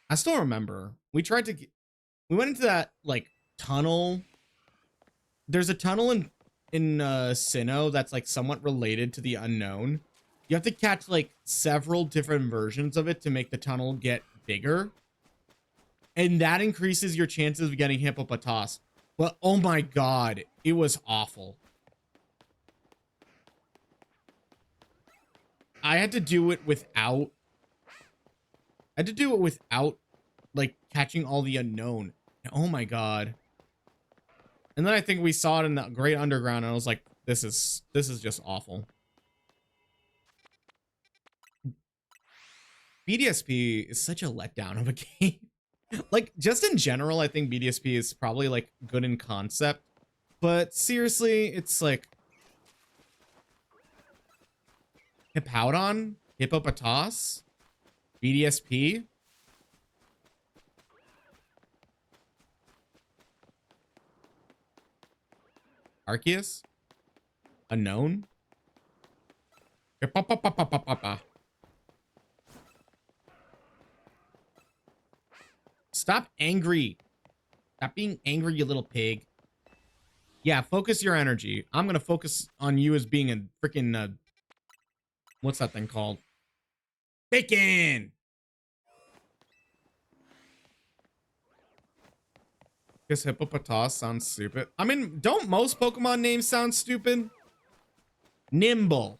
I still remember we tried to get, we went into that like tunnel. There's a tunnel in Sinnoh that's like somewhat related to the unknown. You have to catch like several different versions of it to make the tunnel get bigger. And that increases your chances of getting Hippopotas. Well, oh my god, it was awful. I had to do it without like catching all the unknown. Oh my god. And then I think we saw it in the Great Underground and I was like, this is just awful. BDSP is such a letdown of a game. Like, just in general, I think BDSP is probably like good in concept, but seriously, it's like Hippowdon, Hippopotas, BDSP. Arceus? Unknown? Stop angry. Stop being angry, you little pig. Yeah, focus your energy. I'm gonna focus on you as being a freaking, what's that thing called? Bacon! Guess Hippopotas sounds stupid. I mean, don't most Pokemon names sound stupid? Nimble.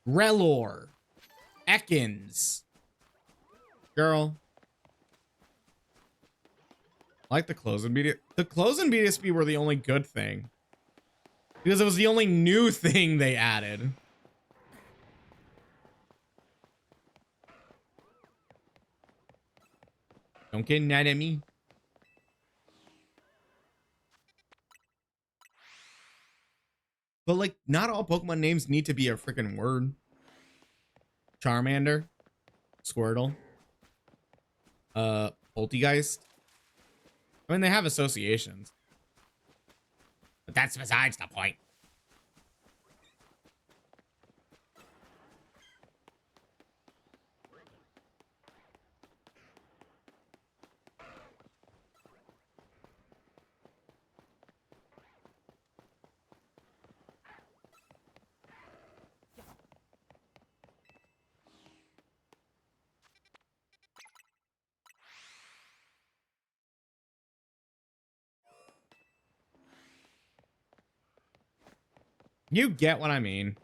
Relor. Ekans. Girl. I like the close and BDSP. The close and BDSP were the only good thing. Because it was the only new thing they added. Don't get mad at me. But like, not all Pokemon names need to be a freaking word. Charmander. Squirtle. Poltergeist. I mean, they have associations. But that's besides the point. You get what I mean.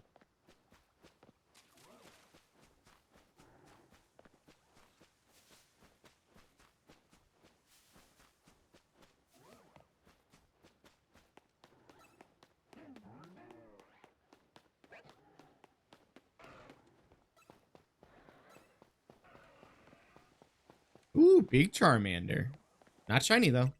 Ooh, big Charmander. Not shiny, though.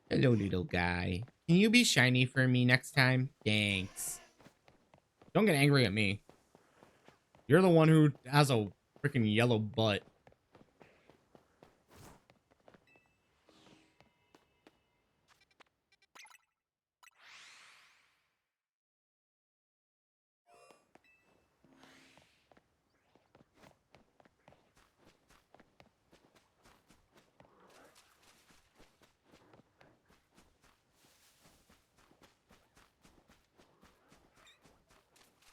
Hello, little guy. Can you be shiny for me next time? Thanks. Don't get angry at me. You're the one who has a freaking yellow butt.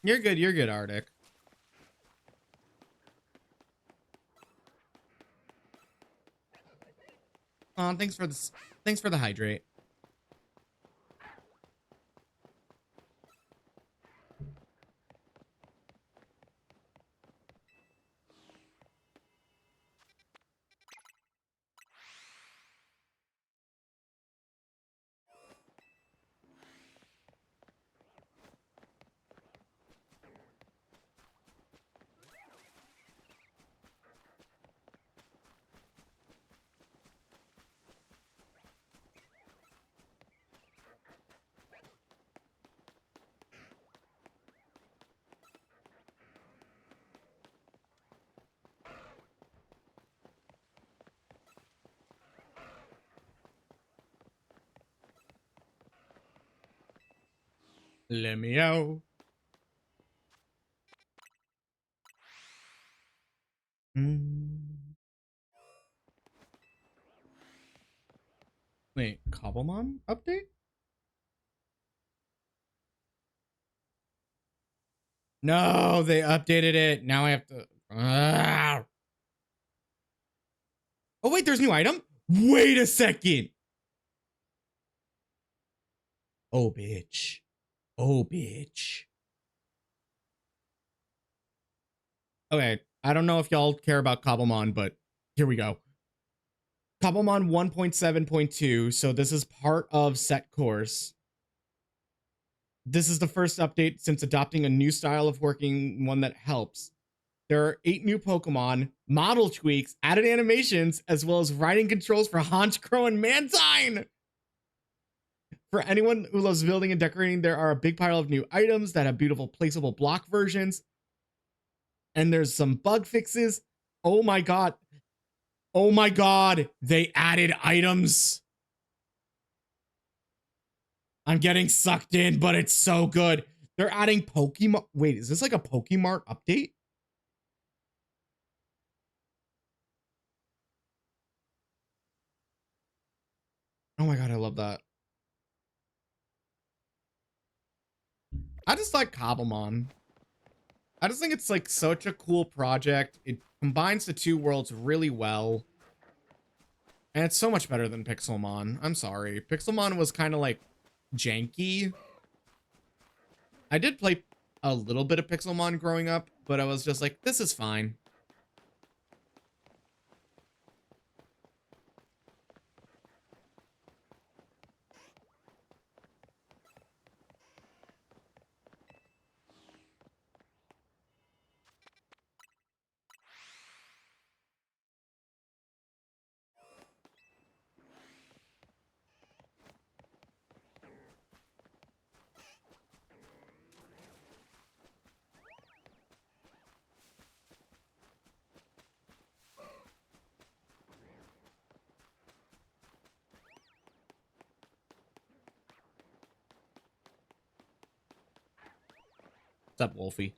You're good, Arctic. Oh, thanks for the hydrate. Let me out. Wait, Cobblemon update? No, they updated it. Now I have to. Oh, wait, there's new item? Wait a second. Oh, bitch. Oh, bitch. Okay, I don't know if y'all care about Cobblemon, but here we go. Cobblemon 1.7.2. So this is part of set course. This is the first update since adopting a new style of working, one that helps. There are 8 new Pokemon, model tweaks, added animations, as well as riding controls for Honchkrow and Mantine. For anyone who loves building and decorating, there are a big pile of new items that have beautiful placeable block versions. And there's some bug fixes. Oh my god. Oh my god. They added items. I'm getting sucked in, but it's so good. They're adding Pokemon. Wait, is this like a Pokemart update? Oh my god, I love that. I just like Cobblemon. I just think it's like such a cool project. It combines the two worlds really well. And it's so much better than Pixelmon. I'm sorry. Pixelmon was kind of like janky. I did play a little bit of Pixelmon growing up, but I was just like, this is fine. What's up, Wolfie?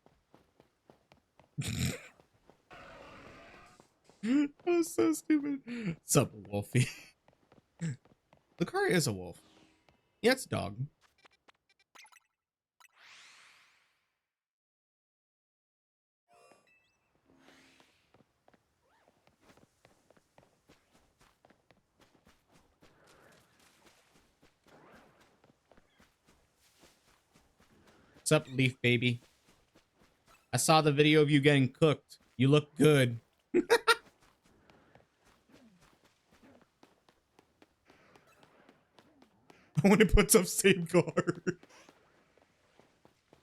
That was so stupid. What's up, Wolfie? The car is a wolf. Yeah, it's a dog. What's up, Leaf Baby? I saw the video of you getting cooked. You look good. I want to put some safeguard.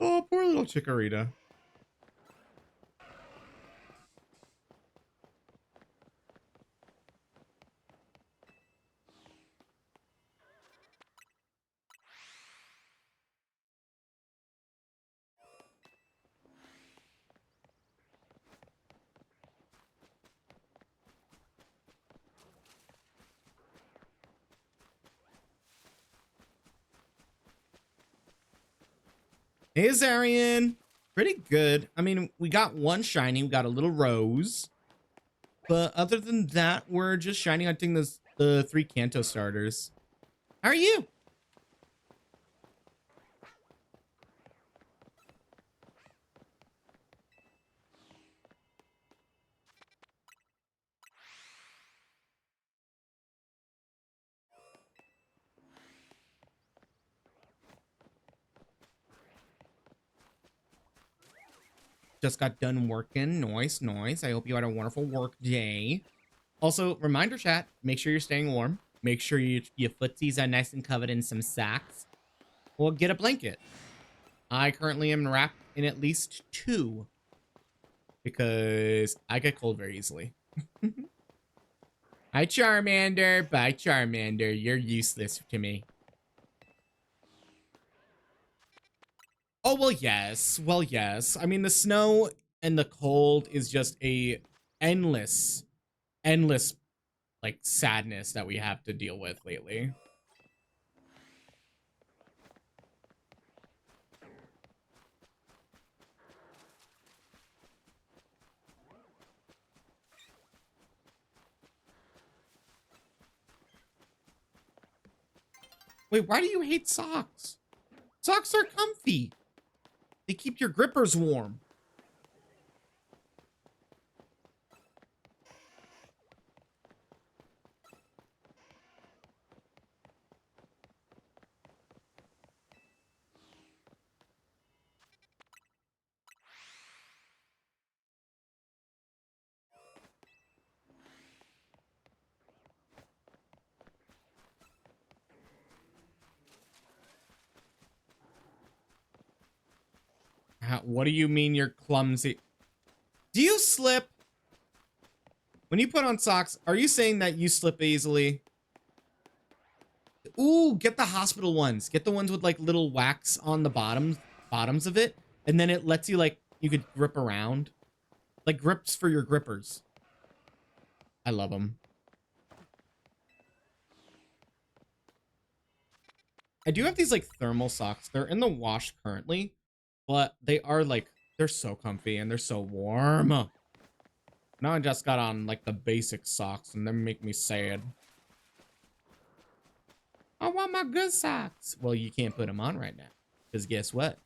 Oh, poor little Chikorita. Hey, Zarian. Pretty good. I mean, we got one shiny. We got a little rose. But other than that, we're just shiny hunting the 3 Kanto starters. How are you? Just got done working. Nice, nice. I hope you had a wonderful work day. Also, reminder chat, make sure you're staying warm. Make sure your footsies are nice and covered in some socks. Or get a blanket. I currently am wrapped in at least 2. Because I get cold very easily. Hi, Charmander. Bye, Charmander. You're useless to me. Oh, well, yes. Well, yes. I mean, the snow and the cold is just a endless, endless, like, sadness that we have to deal with lately. Wait, why do you hate socks? Socks are comfy. They keep your grippers warm. What do you mean you're clumsy? Do you slip? When you put on socks, are you saying that you slip easily? Ooh, get the hospital ones. Get the ones with like little wax on the bottoms of it. And then it lets you like, you could grip around. Like grips for your grippers. I love them. I do have these like thermal socks. They're in the wash currently, but they are like, they're so comfy and they're so warm. Now I just got on like the basic socks and they make me sad. I want my good socks. Well, you can't put them on right now. Because guess what?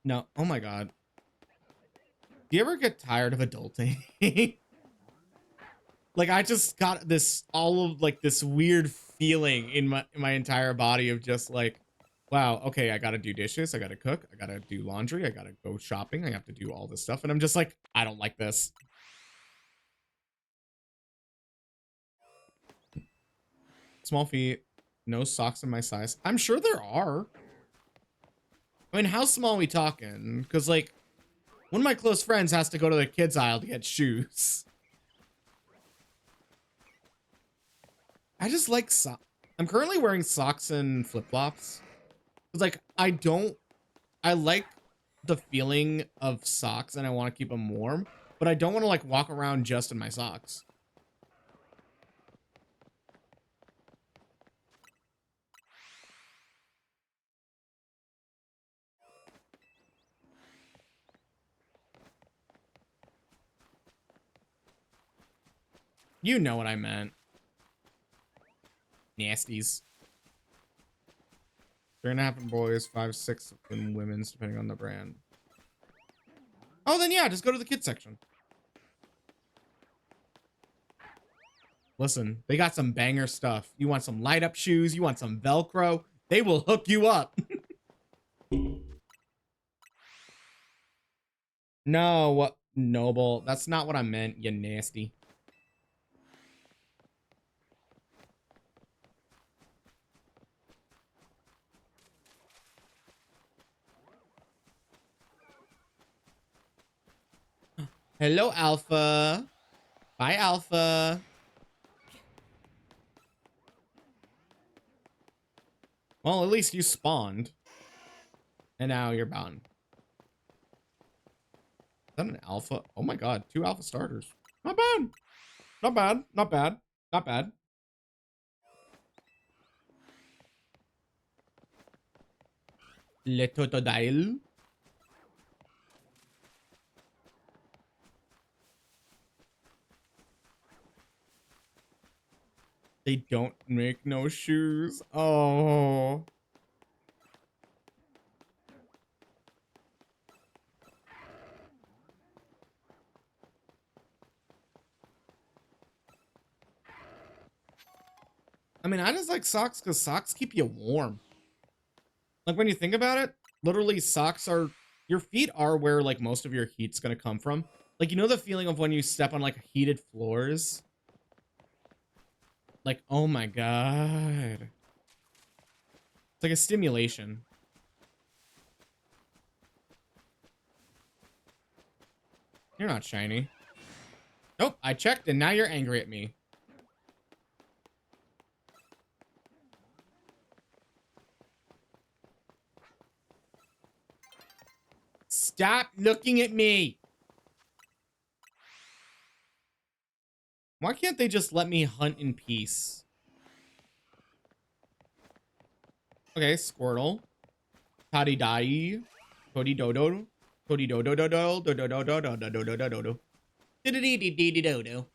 No. Oh my God. Do you ever get tired of adulting? Like I just got this all of like this weird feeling in my entire body of just like, wow, okay, I gotta do dishes, I gotta cook, I gotta do laundry, I gotta go shopping, I have to do all this stuff, and I'm just like, I don't like this. Small feet, no socks in my size. I'm sure there are. I mean, how small are we talking? Because like, one of my close friends has to go to the kids aisle to get shoes. I just like socks. I'm currently wearing socks and flip-flops. It's like, I like the feeling of socks and I want to keep them warm, but I don't want to like walk around just in my socks. You know what I meant. Nasties. 3.5 in boys, 5, 6 in women's, depending on the brand. Oh, then yeah, just go to the kids section. Listen, they got some banger stuff. You want some light up shoes? You want some Velcro? They will hook you up. No, what? Noble. That's not what I meant, you nasty. Hello, Alpha. Bye, Alpha. Well, at least you spawned. And now you're bound. Is that an alpha? Oh my god, 2 alpha starters. Not bad. Not bad. Not bad. Not bad. Le Totodile. They don't make no shoes. Oh. I mean, I just like socks because socks keep you warm. Like, when you think about it, literally socks are... Your feet are where, like, most of your heat's gonna come from. Like, you know the feeling of when you step on, like, heated floors? Like, oh my god. It's like a stimulation. You're not shiny. Nope, I checked and now you're angry at me. Stop looking at me. Why can't they just let me hunt in peace? Okay, Squirtle. Toddy Dai. Cody Dodo. Cody Dodo Dodo. Dodo Dodo Dodo Dodo Dodo Dodo. Diddy dee dee dodo.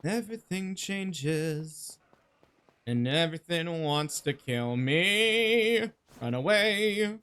Everything changes. And everything wants to kill me. Run away.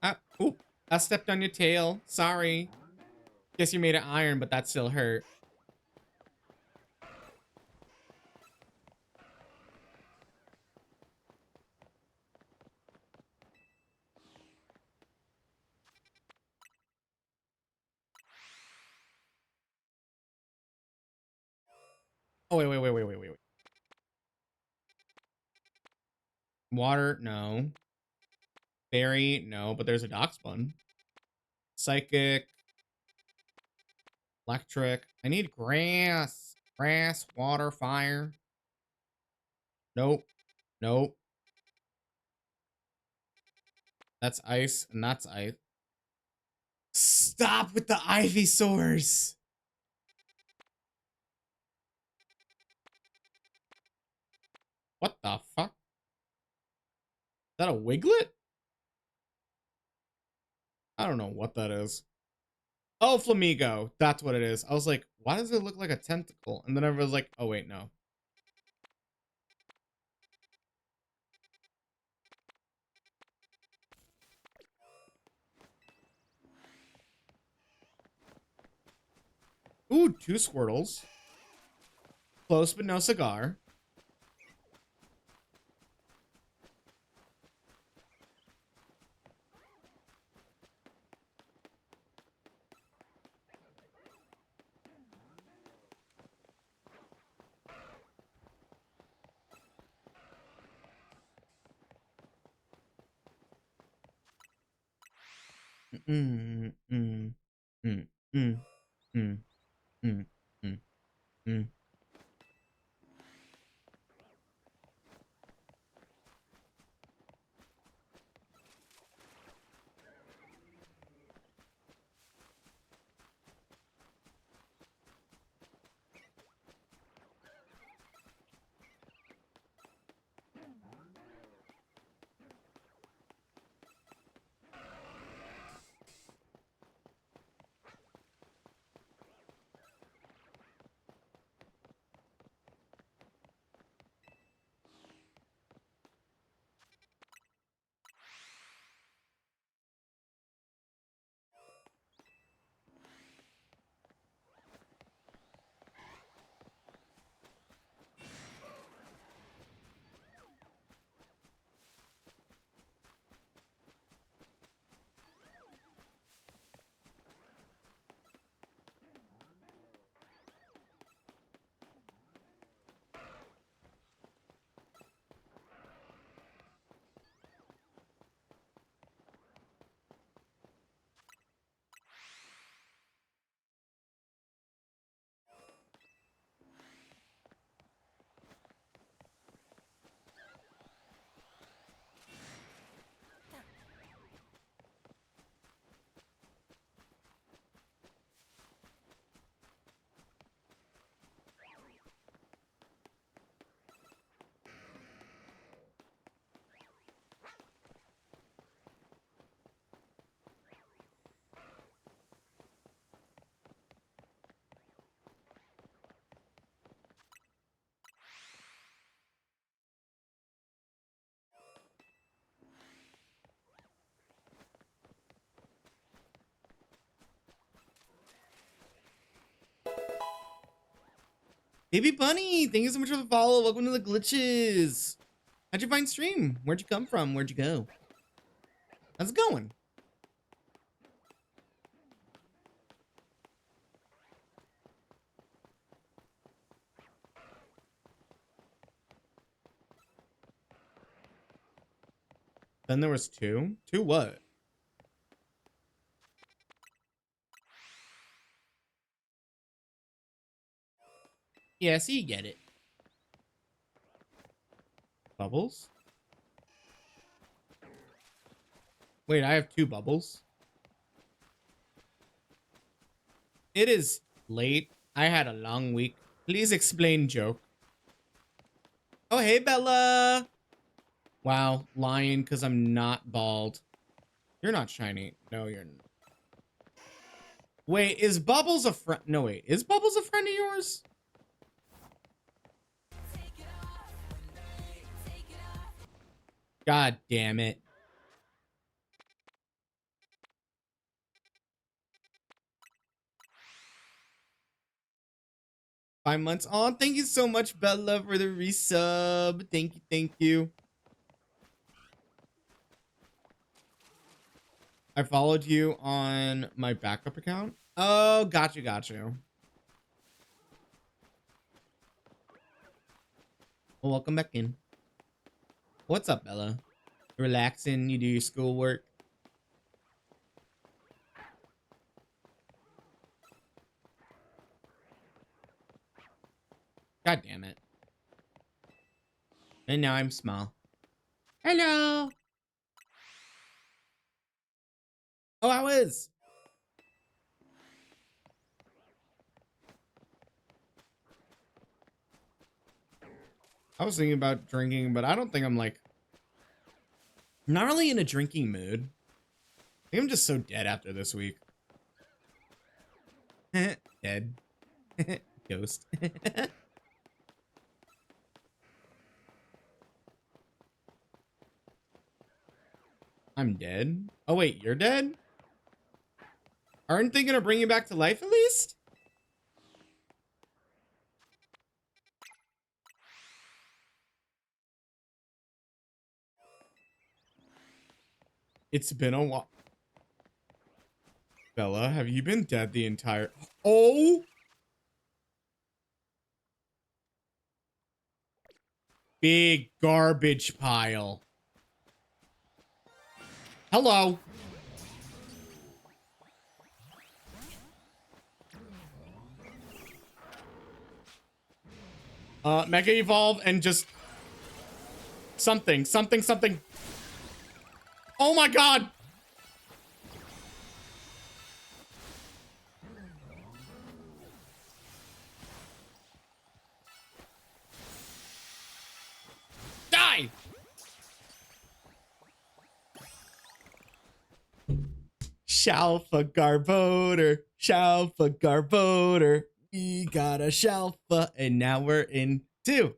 Ah, ooh, I stepped on your tail. Sorry. Guess you made it iron, but that still hurt. Oh, wait. Water, no. Fairy, no, but there's a Doxbun. Psychic. Electric. I need grass. Grass, water, fire. Nope. Nope. That's ice, and that's ice. Stop with the Ivysaurs! What the fuck? Is that a Wiglet? I don't know what that is. Oh, Flamigo. That's what it is. I was like, why does it look like a tentacle? And then I was like, oh wait, no. Ooh, 2 Squirtles. Close but no cigar. Mm, mm, mm, mm, mm, mm, mm, mm. Baby Bunny, thank you so much for the follow. Welcome to the glitches. How'd you find stream? Where'd you come from? Where'd you go? How's it going? Then there was two. Two what? Yeah, so you get it. Bubbles? Wait, I have two bubbles. It is late. I had a long week. Please explain joke. Oh, hey, Bella. Wow, lying because I'm not bald. You're not shiny. No, you're not. Wait, is Bubbles a friend? No, wait. Is Bubbles a friend of yours? God damn it. Five months. Oh, thank you so much, Bella, for the resub. Thank you, thank you. I followed you on my backup account. Oh, got you, got you. Well, welcome back in. What's up, Bella? Relaxing, you do your schoolwork. God damn it. And now I'm small. Hello. Oh, I was. I was thinking about drinking, but I don't think I'm like, not really in a drinking mood. I think I'm just so dead after this week. Dead. Ghost. I'm dead. Oh, wait, you're dead? Aren't they gonna bring you back to life at least? It's been a while. Bella, have you been dead the entire... Oh! Big garbage pile. Hello. Mega Evolve and just something. Oh my god! Die! Shalfa Garboder, Shalfa Garboder. We got a Shalfa, and now we're in 2.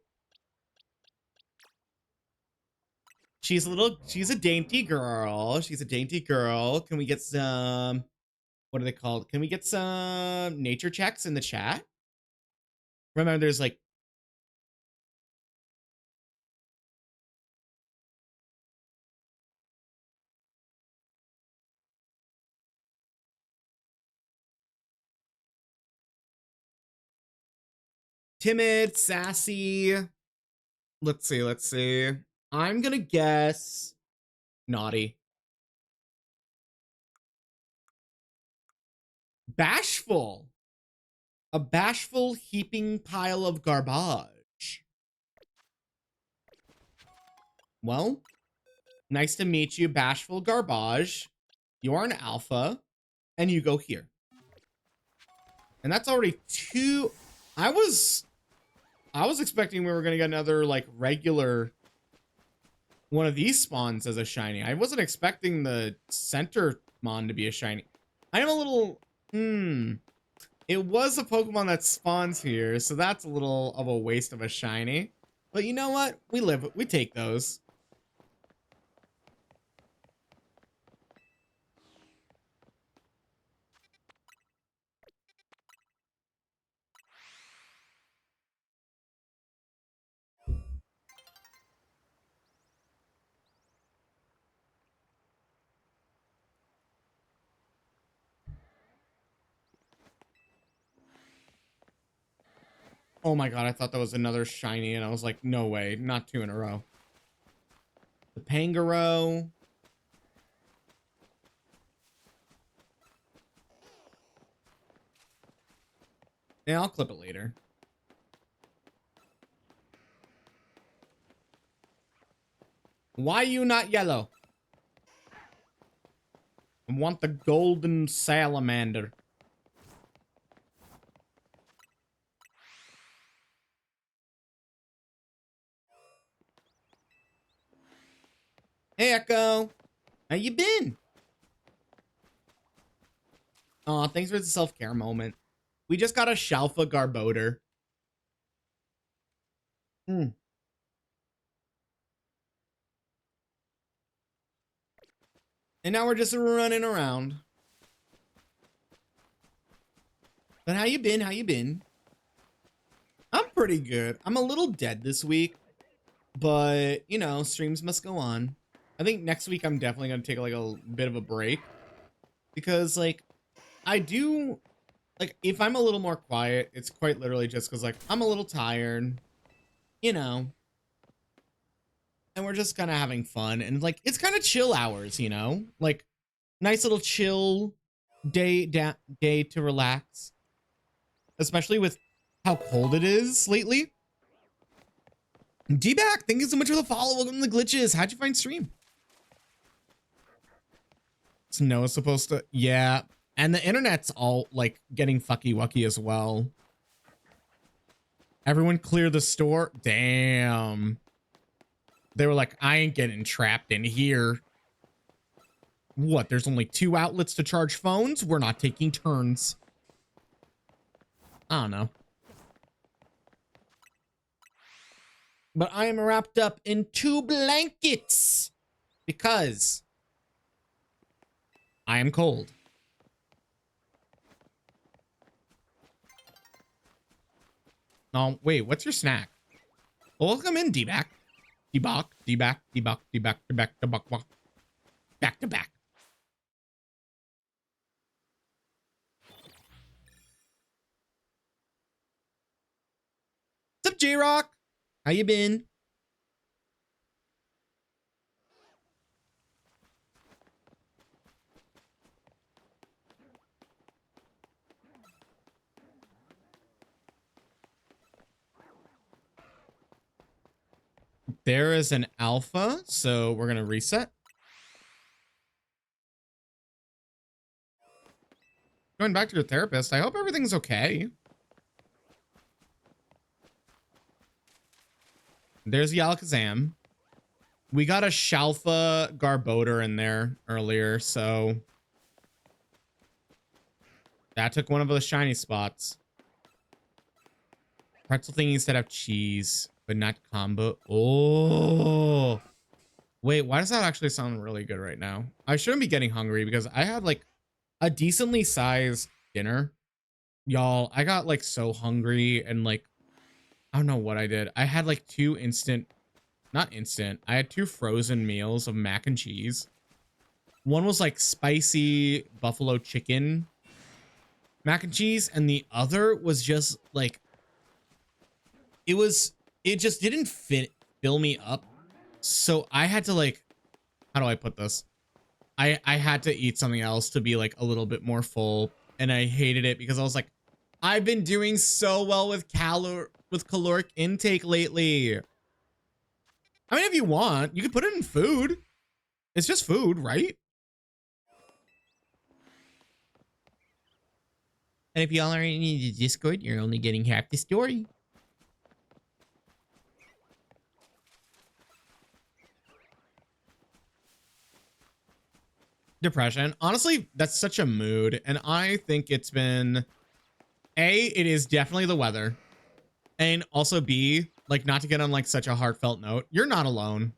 She's a dainty girl. She's a dainty girl. Can we get some, what are they called? Can we get some nature checks in the chat? Remember, there's like, timid, sassy. Let's see. I'm gonna guess naughty. Bashful. A bashful heaping pile of garbage. Well, nice to meet you, bashful garbage. You are an alpha, and you go here. And that's already 2. I was expecting we were gonna get another like regular one of these spawns as a shiny. I wasn't expecting the center mon to be a shiny. I am a little it was a Pokemon that spawns here, so that's a little of a waste of a shiny. But you know what? We take those. Oh my god, I thought that was another shiny, and I was like, no way, not 2 in a row. The Pangoro. Yeah, I'll clip it later. Why you not yellow? I want the golden salamander. Hey, Echo. How you been? Aw, thanks for the self-care moment. We just got a Shalfa Garboder. And now we're just running around. But how you been? How you been? I'm pretty good. I'm a little dead this week. But, you know, streams must go on. I think next week I'm definitely going to take like a bit of a break. Because, like, I do... Like, if I'm a little more quiet, it's quite literally just because, like, I'm a little tired. You know. And we're just kind of having fun. And, like, it's kind of chill hours, you know? Like, nice little chill day to relax. Especially with how cold it is lately. D-Back, thank you so much for the follow. Welcome to the glitches. How'd you find stream? Snow is supposed to... Yeah. And the internet's all, like, getting fucky-wucky as well. Everyone clear the store? Damn. They were like, I ain't getting trapped in here. What, there's only 2 outlets to charge phones? We're not taking turns. I don't know. But I am wrapped up in 2 blankets. Because I am cold. Oh, wait, what's your snack? Well, welcome in, D-Back. D-Back, D-Back, D-Back, D-Back, D-Back, D-Back, back to back. What's up, J-Rock? How you been? There is an alpha, so we're gonna reset. Going back to the therapist. I hope everything's okay. There's the Alakazam. We got a Shalfa Garbodor in there earlier, so that took one of the shiny spots. Pretzel thing instead of cheese, but not combo. Oh, wait, why does that actually sound really good right now? I shouldn't be getting hungry because I had like a decently sized dinner. Y'all, I got like so hungry and like, I don't know what I did. I had like I had two frozen meals of mac and cheese. One was like spicy buffalo chicken mac and cheese, and the other was just like, it just didn't fill me up. So I had to like, how do I put this? I had to eat something else to be like a little bit more full, and I hated it because I was like, I've been doing so well with caloric intake lately. I mean, if you want, you could put it in food. It's just food, right? And if y'all aren't in the Discord, you're only getting half the story. Depression. Honestly, that's such a mood. And I think it's been, A, it is definitely the weather. And also B, like, not to get on like such a heartfelt note, you're not alone.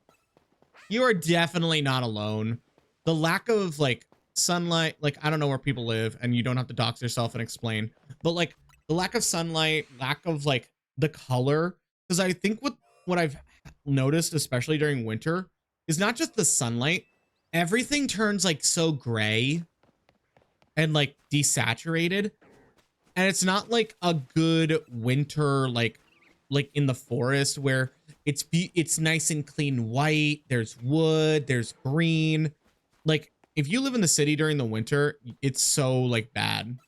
You are definitely not alone. The lack of like sunlight, like, I don't know where people live and you don't have to dox yourself and explain, but like the lack of sunlight, lack of like the color. Because I think what I've noticed, especially during winter, is not just the sunlight. Everything turns like so gray and like desaturated. And it's not like a good winter, like in the forest where it's nice and clean white. There's wood, there's green. Like if you live in the city during the winter, it's so like bad.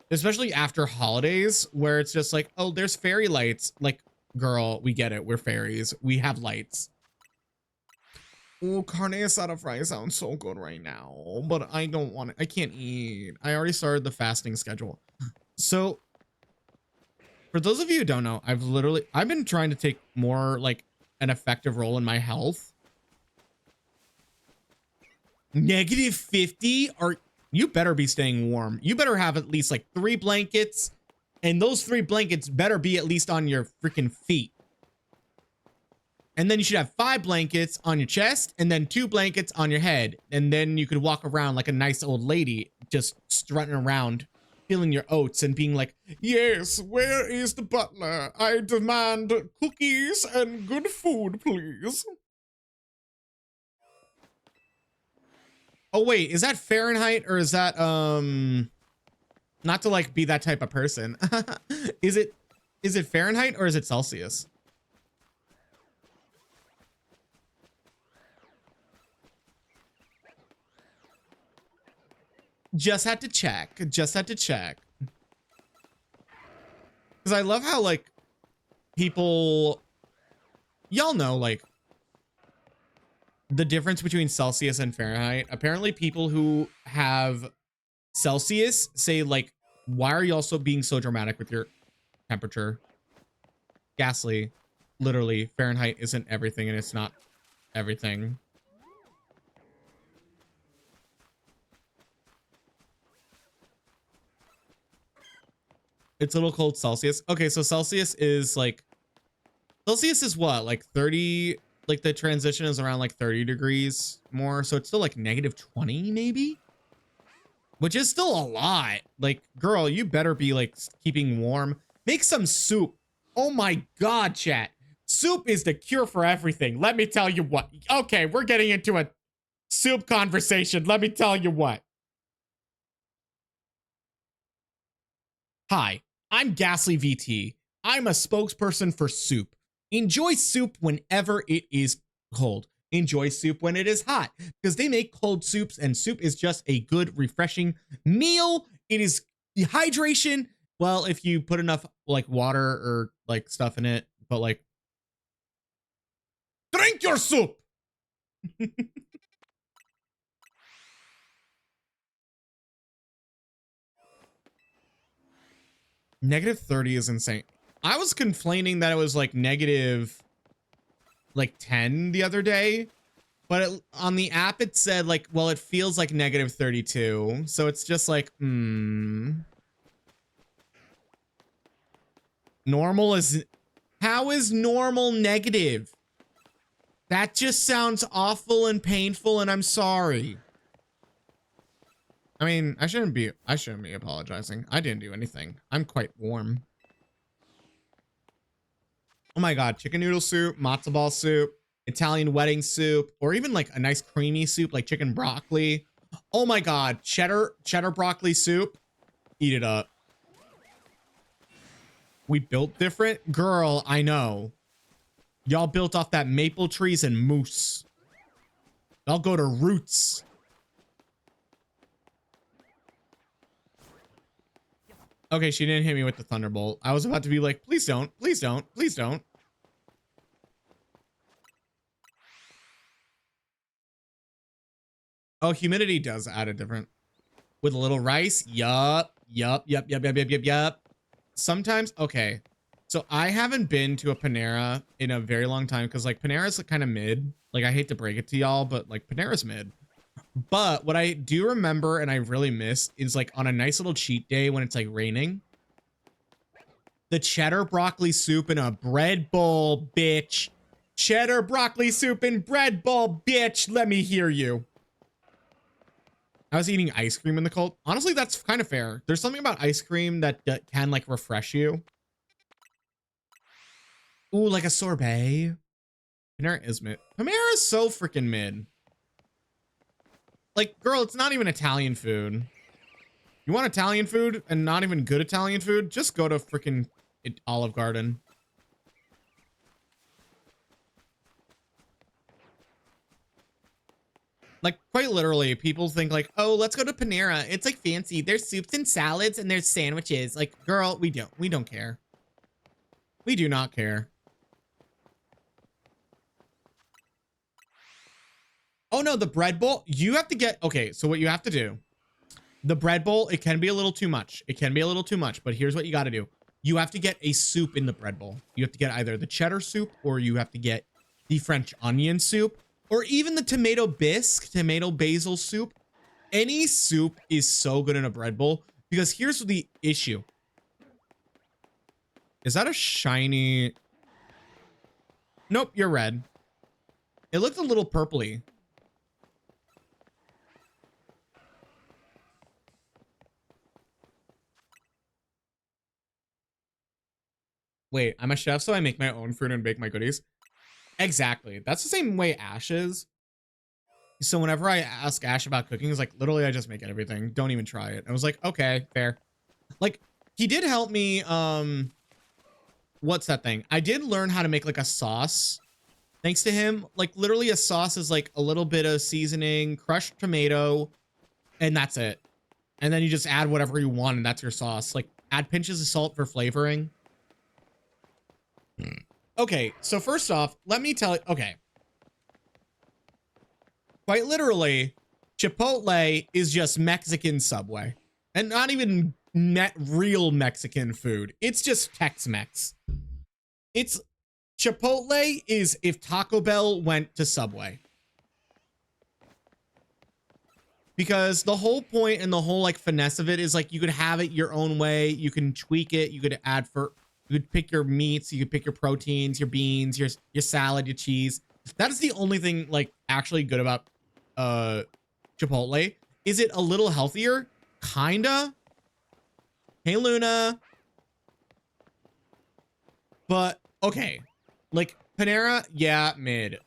Especially after holidays where it's just like, oh, there's fairy lights. Like, girl, we get it. We're fairies. We have lights. Oh, carne asada fries sounds so good right now, but I don't want it. I can't eat. I already started the fasting schedule. So for those of you who don't know, I've been trying to take more like an effective role in my health. -50? Or you better be staying warm. You better have at least like 3 blankets, and those 3 blankets better be at least on your freaking feet. And then you should have 5 blankets on your chest and then 2 blankets on your head. And then you could walk around like a nice old lady, just strutting around, feeling your oats and being like, yes, where is the butler? I demand cookies and good food, please. Oh, wait, is that Fahrenheit or is that, not to like be that type of person. Is it Fahrenheit or is it Celsius? Just had to check. Just had to check. Because I love how, like, people... Y'all know, like, the difference between Celsius and Fahrenheit. Apparently, people who have Celsius say, like, why are y'all so being so dramatic with your temperature? Ghastly. Literally, Fahrenheit isn't everything, and it's not everything. It's a little cold Celsius. Okay, so Celsius is what? Like 30, like the transition is around like 30 degrees more. So it's still like -20 maybe? Which is still a lot. Like, girl, you better be like keeping warm. Make some soup. Oh my God, chat. Soup is the cure for everything. Let me tell you what. Okay, we're getting into a soup conversation. Let me tell you what. Hi, I'm GhastlyVT. I'm a spokesperson for soup. Enjoy soup whenever it is cold. Enjoy soup when it is hot because they make cold soups, and soup is just a good, refreshing meal. It is hydration. Well, if you put enough like water or like stuff in it, but like Drink your soup. Negative 30 is insane. I was complaining that it was like negative like 10 the other day, but on the app it said like, well, it feels like negative 32. So it's just like, normal is, how is normal negative? That just sounds awful and painful, and I'm sorry. I mean, I shouldn't be apologizing. I didn't do anything. I'm quite warm. Oh my God, chicken noodle soup, matzo ball soup, Italian wedding soup, or even like a nice creamy soup like chicken broccoli. Oh my God, cheddar broccoli soup. Eat it up. We built different? Girl, I know. Y'all built off that maple trees and moose. Y'all go to roots. Okay, she didn't hit me with the thunderbolt. I was about to be like, please don't, please don't, please don't. Oh, humidity does add a different. With a little rice? Yup. Sometimes, okay. So I haven't been to a Panera in a very long time because like Panera's kind of mid. Like I hate to break it to y'all, but like Panera's mid. But what I do remember and I really miss is like on a nice little cheat day when it's like raining. The cheddar broccoli soup in a bread bowl, bitch. Cheddar broccoli soup in bread bowl, bitch. Let me hear you. I was eating ice cream in the cult. Honestly, that's kind of fair. There's something about ice cream that can like refresh you. Ooh, like a sorbet. Panera is mid. Panera is so freaking mid. Like, girl, it's not even Italian food. You want Italian food and not even good Italian food? Just go to freaking Olive Garden. Like, quite literally, people think like, oh, let's go to Panera. It's like fancy. There's soups and salads and there's sandwiches. Like, girl, we don't care. We do not care. Oh no, the bread bowl, you have to get, okay, so what you have to do, the bread bowl, it can be a little too much. It can be a little too much, but here's what you got to do. You have to get a soup in the bread bowl. You have to get either the cheddar soup or you have to get the French onion soup or even the tomato bisque, tomato basil soup. Any soup is so good in a bread bowl because here's the issue. Is that a shiny? Nope, you're red. It looked a little purpley. Wait, I'm a chef, so I make my own food and bake my goodies. Exactly. That's the same way Ash is. So whenever I ask Ash about cooking, it's like, literally, I just make everything. Don't even try it. I was like, okay, fair. Like, he did help me, what's that thing? I did learn how to make, like, a sauce. Thanks to him. Like, literally, a sauce is, like, a little bit of seasoning, crushed tomato, and that's it. And then you just add whatever you want, and that's your sauce. Like, add pinches of salt for flavoring. Okay, so first off, let me tell you, okay. Quite literally, Chipotle is just Mexican Subway. And not even real Mexican food. It's just Tex-Mex. It's, Chipotle is if Taco Bell went to Subway. Because the whole point and the whole like finesse of it is like you could have it your own way. You can tweak it. You could add you could pick your meats, you could pick your proteins, your beans, your salad, your cheese. That is the only thing like actually good about Chipotle. Is it a little healthier? Kinda. Hey Luna. But okay. Like Panera, yeah, mid.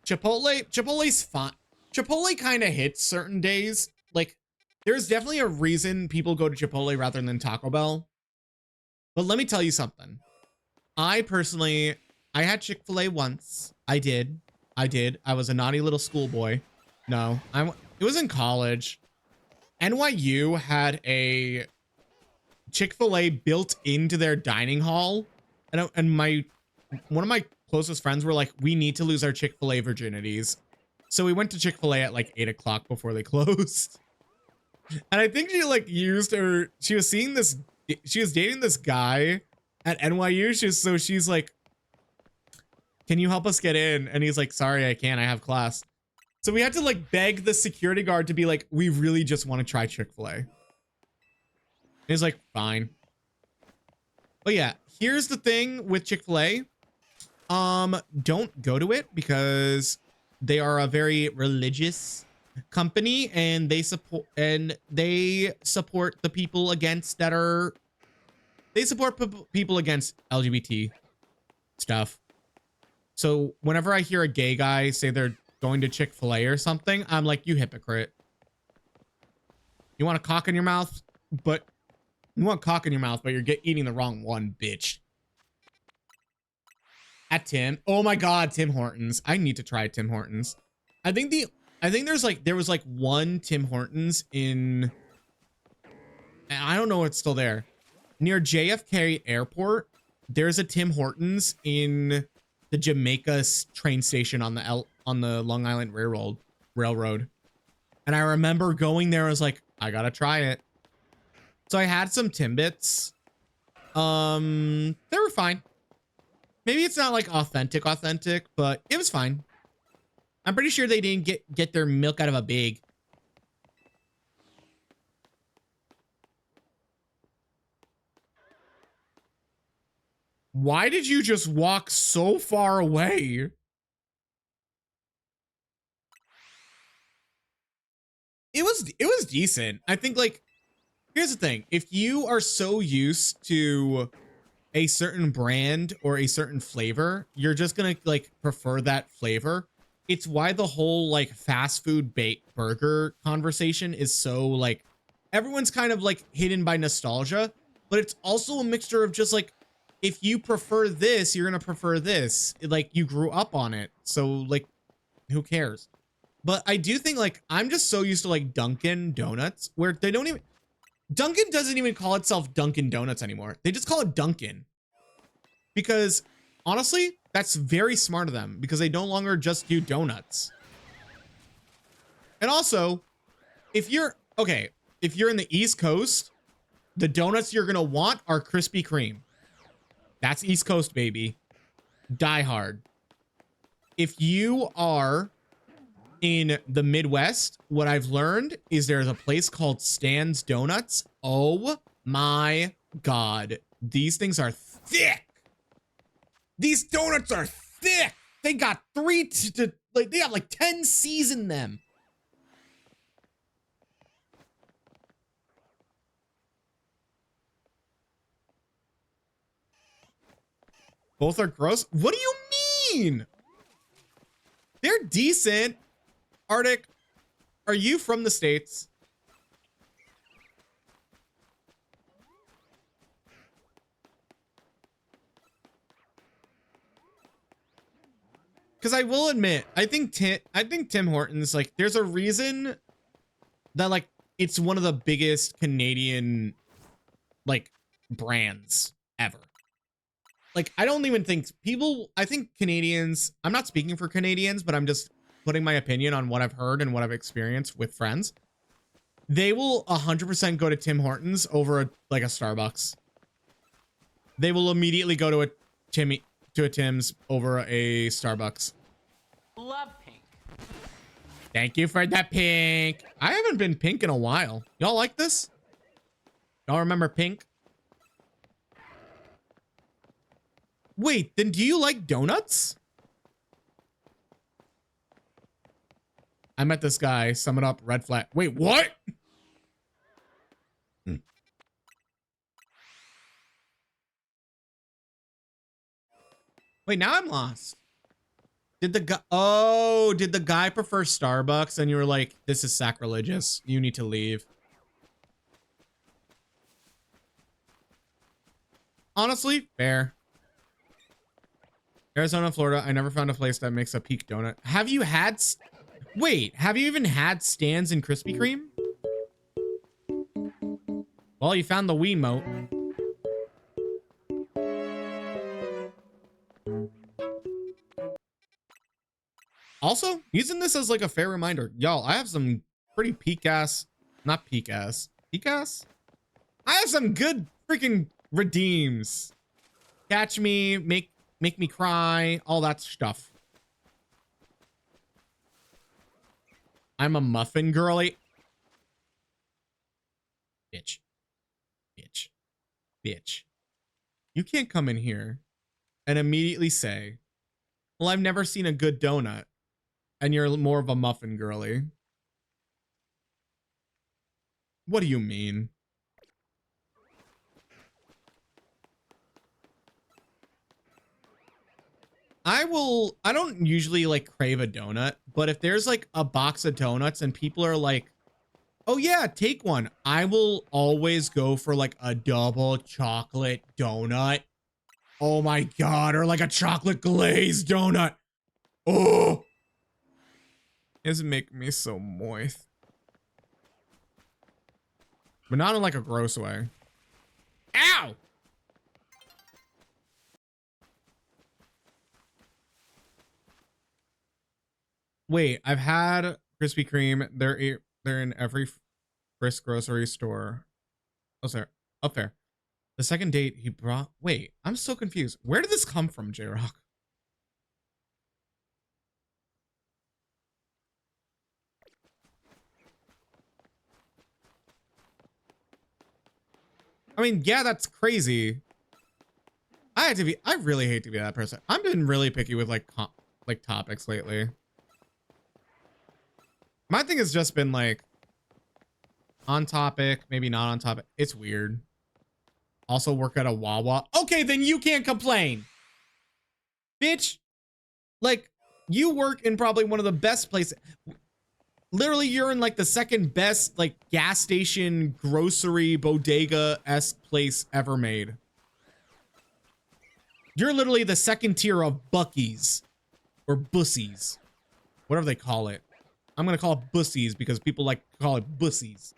Chipotle's fine. Chipotle kind of hits certain days. Like there's definitely a reason people go to Chipotle rather than Taco Bell. But let me tell you something. I had Chick-fil-A once. I did. I was a naughty little schoolboy. No, it was in college. NYU had a Chick-fil-A built into their dining hall. And one of my closest friends were like, we need to lose our Chick-fil-A virginities. So we went to Chick-fil-A at like 8 o'clock before they closed. And I think she like used her, she was dating this guy at NYU. So she's like, can you help us get in? And he's like, sorry, I can't, I have class. So we had to like beg the security guard to be like, we really just want to try Chick-fil-A. He's like, fine. But yeah, here's the thing with Chick-fil-A. Don't go to it because they are a very religious company and they support the people against people against LGBT stuff. So whenever I hear a gay guy say they're going to Chick-fil-A or something, I'm like, you hypocrite. You want a cock in your mouth, but you're eating the wrong one, bitch. At Tim. Oh my god, Tim Hortons. I need to try Tim Hortons. I think there was like one Tim Hortons in, I don't know if it's still there. Near JFK Airport, there's a Tim Hortons in the Jamaica train station on the Long Island Railroad. And I remember going there, I was like, I gotta try it. So I had some Timbits. They were fine. Maybe it's not like authentic, but it was fine. I'm pretty sure they didn't get their milk out of a big. Why did you just walk so far away? It was decent. I think like, here's the thing. If you are so used to a certain brand or a certain flavor, you're just gonna like prefer that flavor. It's why the whole like fast food burger conversation is so like, everyone's kind of like hidden by nostalgia, but it's also a mixture of just like, if you prefer this, you're gonna prefer this. Like you grew up on it, so like, who cares? But I do think like, I'm just so used to like Dunkin' Donuts where they don't even, Dunkin' doesn't even call itself Dunkin' Donuts anymore. They just call it Dunkin'. Because honestly, that's very smart of them because they no longer just do donuts. And also, if you're in the East Coast, the donuts you're gonna want are Krispy Kreme. That's East Coast, baby. Die hard. If you are in the Midwest, what I've learned is there's a place called Stan's Donuts. Oh my God. These things are thick. These donuts are thick. They got they have like 10 C's in them. Both are gross. What do you mean? They're decent. Arctic, are you from the States? Because I will admit, I think Tim Hortons, like, there's a reason that like it's one of the biggest Canadian like brands ever. Like, I don't even think I think Canadians, I'm not speaking for Canadians, but I'm just putting my opinion on what I've heard and what I've experienced with friends. They will 100% go to Tim Hortons over a Starbucks. They will immediately go to a Tim's over a Starbucks. Love pink. Thank you for the pink. I haven't been pink in a while. Y'all like this? Y'all remember pink? Wait, then do you like donuts? I met this guy. Sum it up. Red flag. Wait, what? Wait, now I'm lost. Did the guy prefer Starbucks and you were like, this is sacrilegious. You need to leave. Honestly, fair. Arizona, Florida, I never found a place that makes a peak donut. Have you had... Wait, have you even had Stan's in Krispy Kreme? Well, you found the Wiimote. Also, using this as like a fair reminder, y'all, I have some pretty not peak ass. I have some good freaking redeems. Catch me, make me cry, all that stuff. I'm a muffin girly. Bitch. Bitch. Bitch. You can't come in here and immediately say, well, I've never seen a good donut, and you're more of a muffin girly. What do you mean? I don't usually like crave a donut, but if there's like a box of donuts and people are like, oh yeah, take one, I will always go for like a double chocolate donut. Oh my God, or like a chocolate glazed donut. Oh, it's making me so moist. But not in like a gross way. Ow! Wait, I've had Krispy Kreme. They're in every Frisk grocery store. Oh, sorry. Up there. The second date he brought. Wait, I'm so confused. Where did this come from, J-Rock? I mean, yeah, that's crazy. I really hate to be that person. I've been really picky with like topics lately. My thing has just been like on topic, maybe not on topic. It's weird. Also work at a Wawa. Okay, then you can't complain. Bitch, like you work in probably one of the best places. Literally, you're in like the second best like gas station, grocery, bodega-esque place ever made. You're literally the second tier of Buc-ee's or Bussies, whatever they call it. I'm gonna call it Bussies because people like to call it Bussies.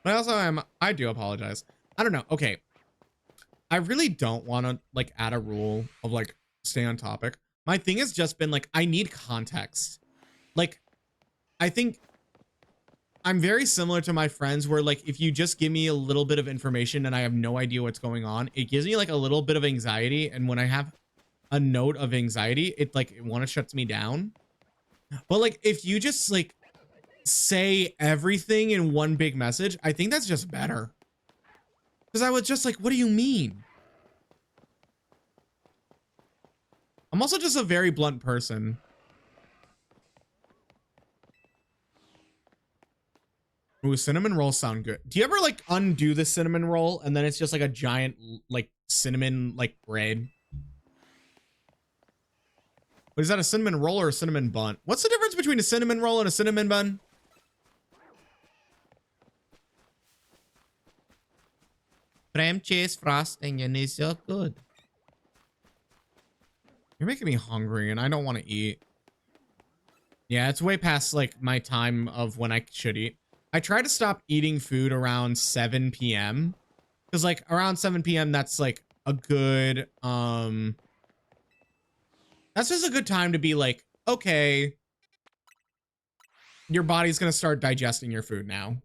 But I do apologize. I don't know. Okay. I really don't want to like add a rule of like stay on topic. My thing has just been like, I need context. Like, I think I'm very similar to my friends where like, if you just give me a little bit of information and I have no idea what's going on, it gives me like a little bit of anxiety. And when I have a note of anxiety, it like, it shuts me down. But like, if you just like say everything in one big message, I think that's just better. Because I was just like, what do you mean? I'm also just a very blunt person. Ooh, cinnamon rolls sound good. Do you ever like undo the cinnamon roll and then it's just like a giant like cinnamon like bread? But is that a cinnamon roll or a cinnamon bun? What's the difference between a cinnamon roll and a cinnamon bun? Cream cheese frosting and it's so good. You're making me hungry and I don't want to eat. Yeah, it's way past like my time of when I should eat. I try to stop eating food around 7 p.m. Because like around 7 p.m. that's like a good that's just a good time to be like, okay, your body's gonna start digesting your food now.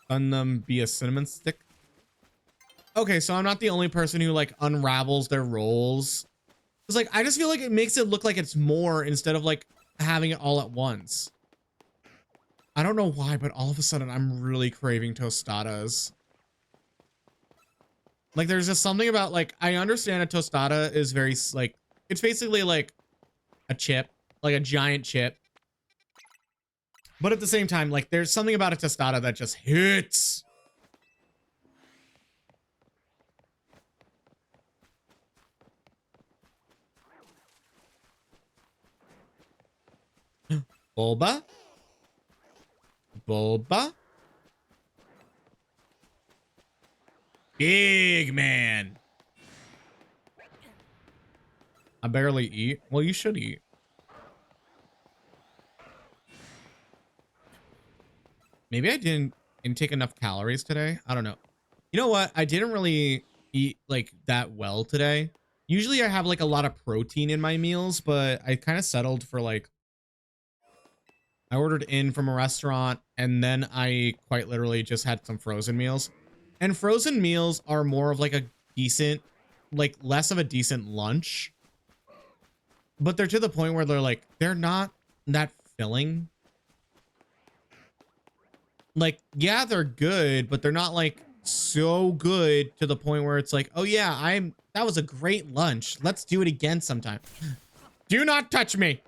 And be a cinnamon stick. Okay, so I'm not the only person who like unravels their rolls. It's like I just feel like it makes it look like it's more instead of like having it all at once. I don't know why, but all of a sudden I'm really craving tostadas. Like there's just something about like I understand a tostada is very like it's basically like a chip, like a giant chip. But at the same time, like there's something about a tostada that just hits. Bulba? Bulba? Big man. I barely eat. Well, you should eat. Maybe I didn't intake enough calories today. I don't know. You know what? I didn't really eat like that well today. Usually I have like a lot of protein in my meals, but I kind of settled for like, I ordered in from a restaurant and then I quite literally just had some frozen meals. And frozen meals are more of like a decent, like less of a decent lunch. But they're to the point where they're like, they're not that filling. Like, yeah, they're good, but they're not like so good to the point where it's like, oh yeah, that was a great lunch. Let's do it again sometime. Do not touch me.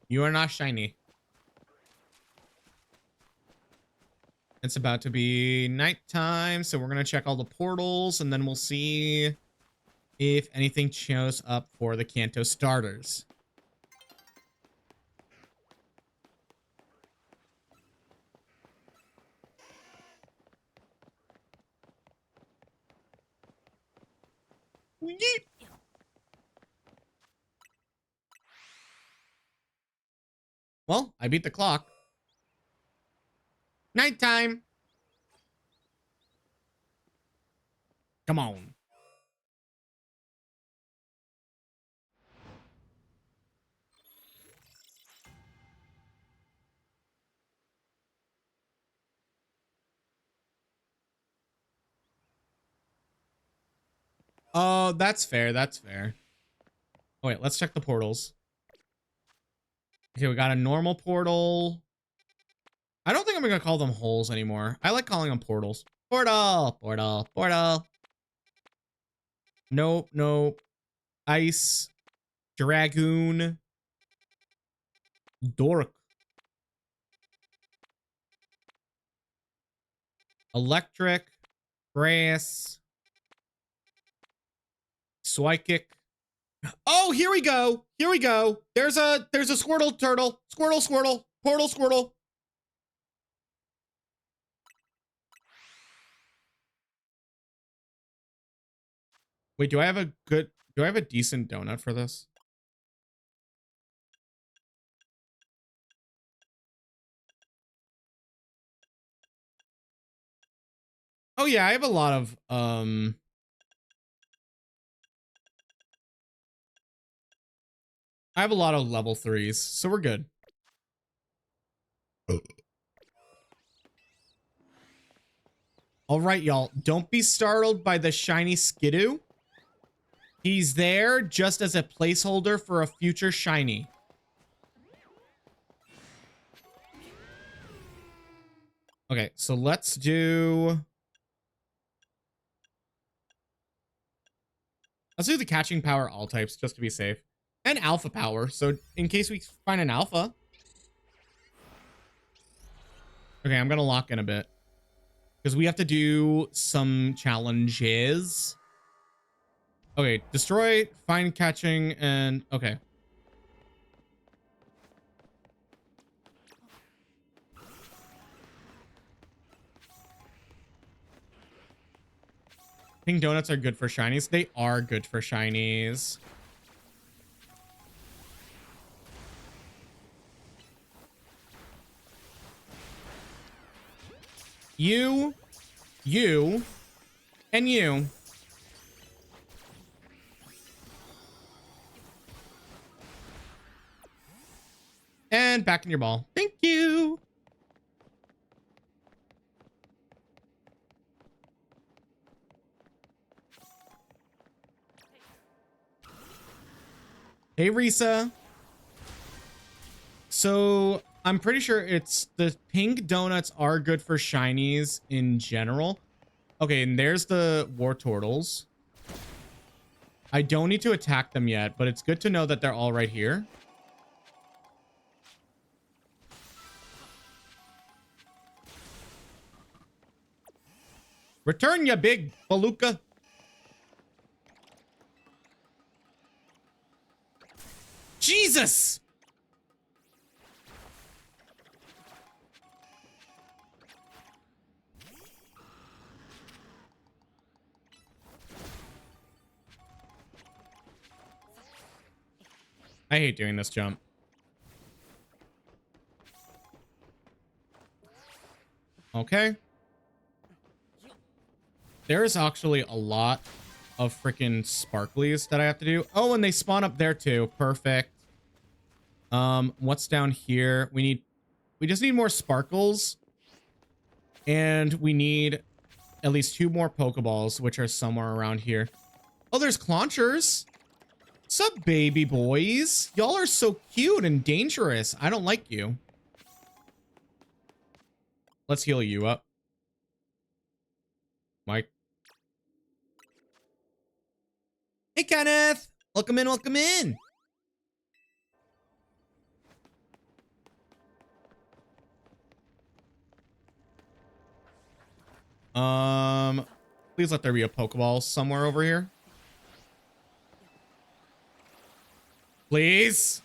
You are not shiny. It's about to be nighttime, so we're gonna check all the portals and then we'll see if anything shows up for the Kanto starters. Yeet. Well, I beat the clock. Nighttime. Come on. Oh, that's fair. That's fair. Oh, wait, let's check the portals. Okay, we got a normal portal. I don't think I'm gonna call them holes anymore. I like calling them portals. Portal, portal, portal. Nope, nope. Ice, dragoon, dork, electric, grass, psychic. Oh, here we go. Here we go. There's a Squirtle turtle. Squirtle, Squirtle. Portal, Squirtle. Wait, do I have a decent donut for this? Oh yeah, I have a lot of I have a lot of level 3s, so we're good. All right, y'all. Don't be startled by the shiny Skidoo. He's there just as a placeholder for a future shiny. Okay, so let's do the catching power all types just to be safe. And alpha power, so in case we find an alpha. Okay, I'm gonna lock in a bit. Because we have to do some challenges. Okay, destroy, find catching, and okay. Pink donuts are good for shinies. They are good for shinies. You, and you. And back in your ball. Thank you. Hey, Risa. So I'm pretty sure it's the pink donuts are good for shinies in general. Okay, and there's the war turtles. I don't need to attack them yet, but it's good to know that they're all right here. Return, ya big Baluka. Jesus! I hate doing this jump. Okay. There's actually a lot of freaking sparklies that I have to do. Oh, and they spawn up there too. Perfect. What's down here? We just need more sparkles. And we need at least 2 more Pokeballs, which are somewhere around here. Oh, there's Claunchers. What's up, baby boys? Y'all are so cute and dangerous. I don't like you. Let's heal you up. Mike. Hey, Kenneth. Welcome in, welcome in. Please let there be a Pokeball somewhere over here. Please.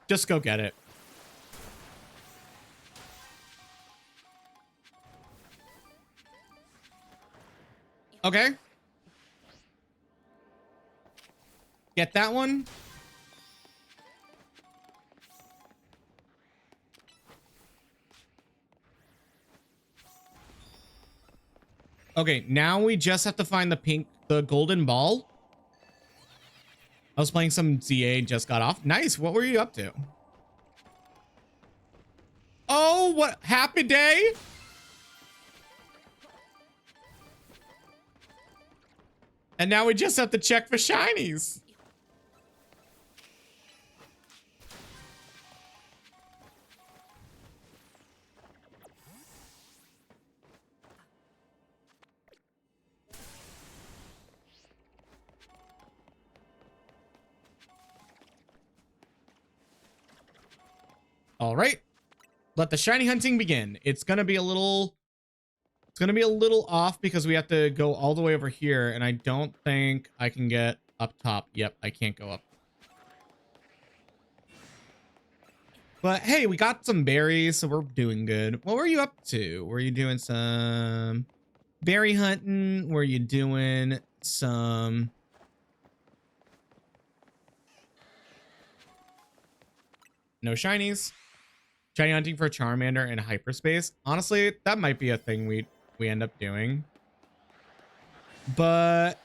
Just go get it. Okay. Get that one. Okay, now we just have to find the golden ball. I was playing some ZA, just got off. Nice. What were you up to? Oh, what? Happy day? And now we just have to check for shinies. All right. Let the shiny hunting begin. It's going to be a little off because we have to go all the way over here, and I don't think I can get up top. Yep, I can't go up. But hey, we got some berries, so we're doing good. What were you up to? Were you doing some berry hunting? Were you doing some... No shinies? Shiny hunting for Charmander in hyperspace? Honestly, that might be a thing we end up doing. But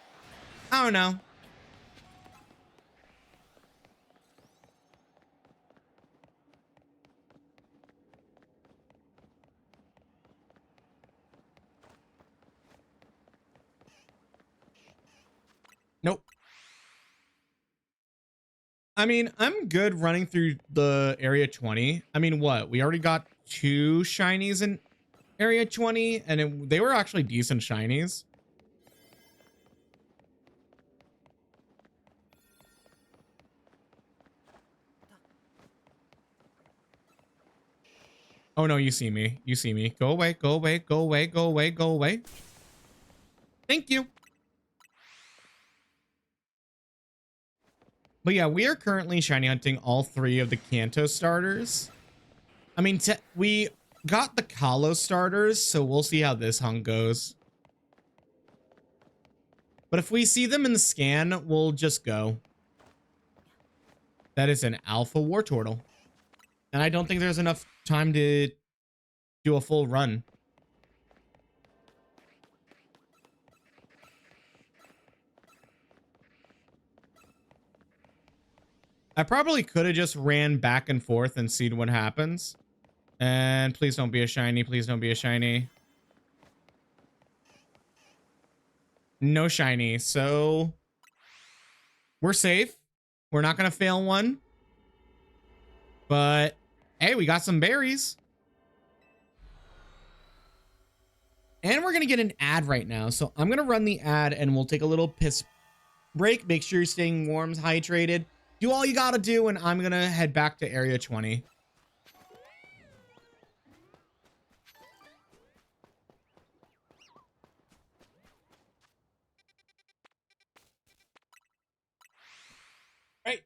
I don't know. Nope. I mean, I'm good running through the area 20. I mean, what? We already got 2 shinies in area 20, and they were actually decent shinies. Oh no, you see me. You see me. Go away, go away, go away, go away, go away. Thank you. But yeah, we are currently shiny hunting all 3 of the Kanto starters. I mean, we got the Kalos starters, so we'll see how this hunt goes. But if we see them in the scan, we'll just go. That is an alpha war turtle. And I don't think there's enough time to do a full run. I probably could have just ran back and forth and seen what happens. And please don't be a shiny. Please don't be a shiny. No shiny. So we're safe. We're not going to fail one. But hey, we got some berries. And we're going to get an ad right now. So I'm going to run the ad and we'll take a little piss break. Make sure you're staying warm, hydrated. Do all you got to do. And I'm going to head back to area 20. Right.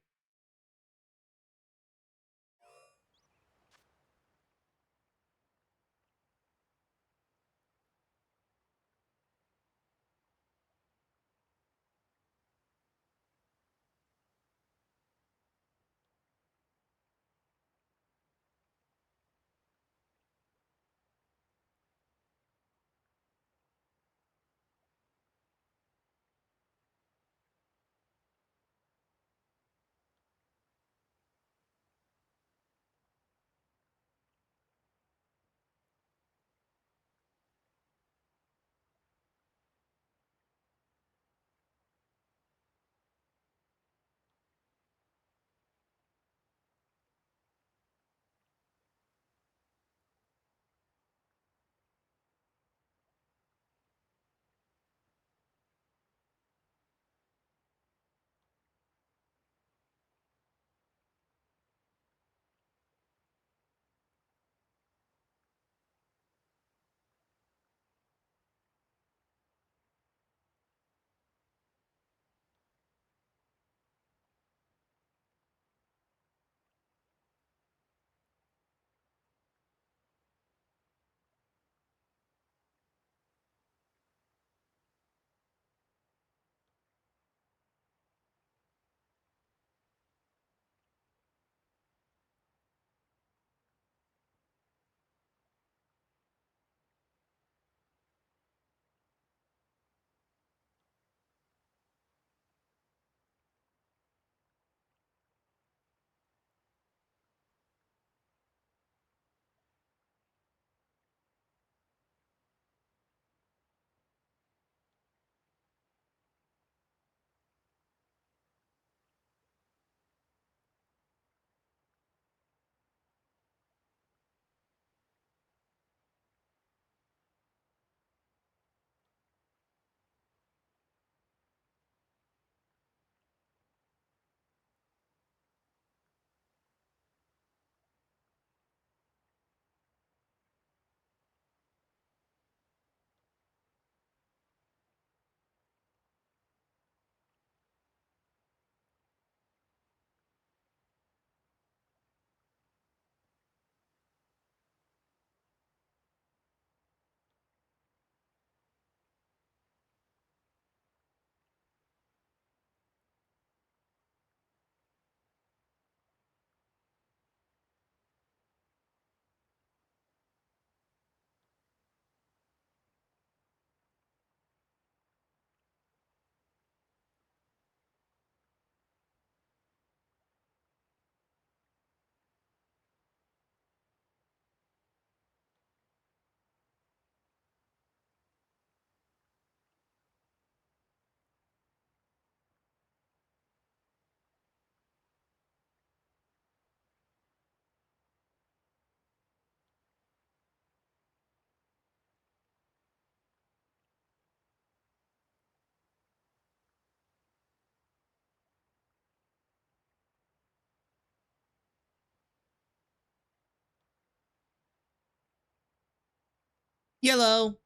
Yellow.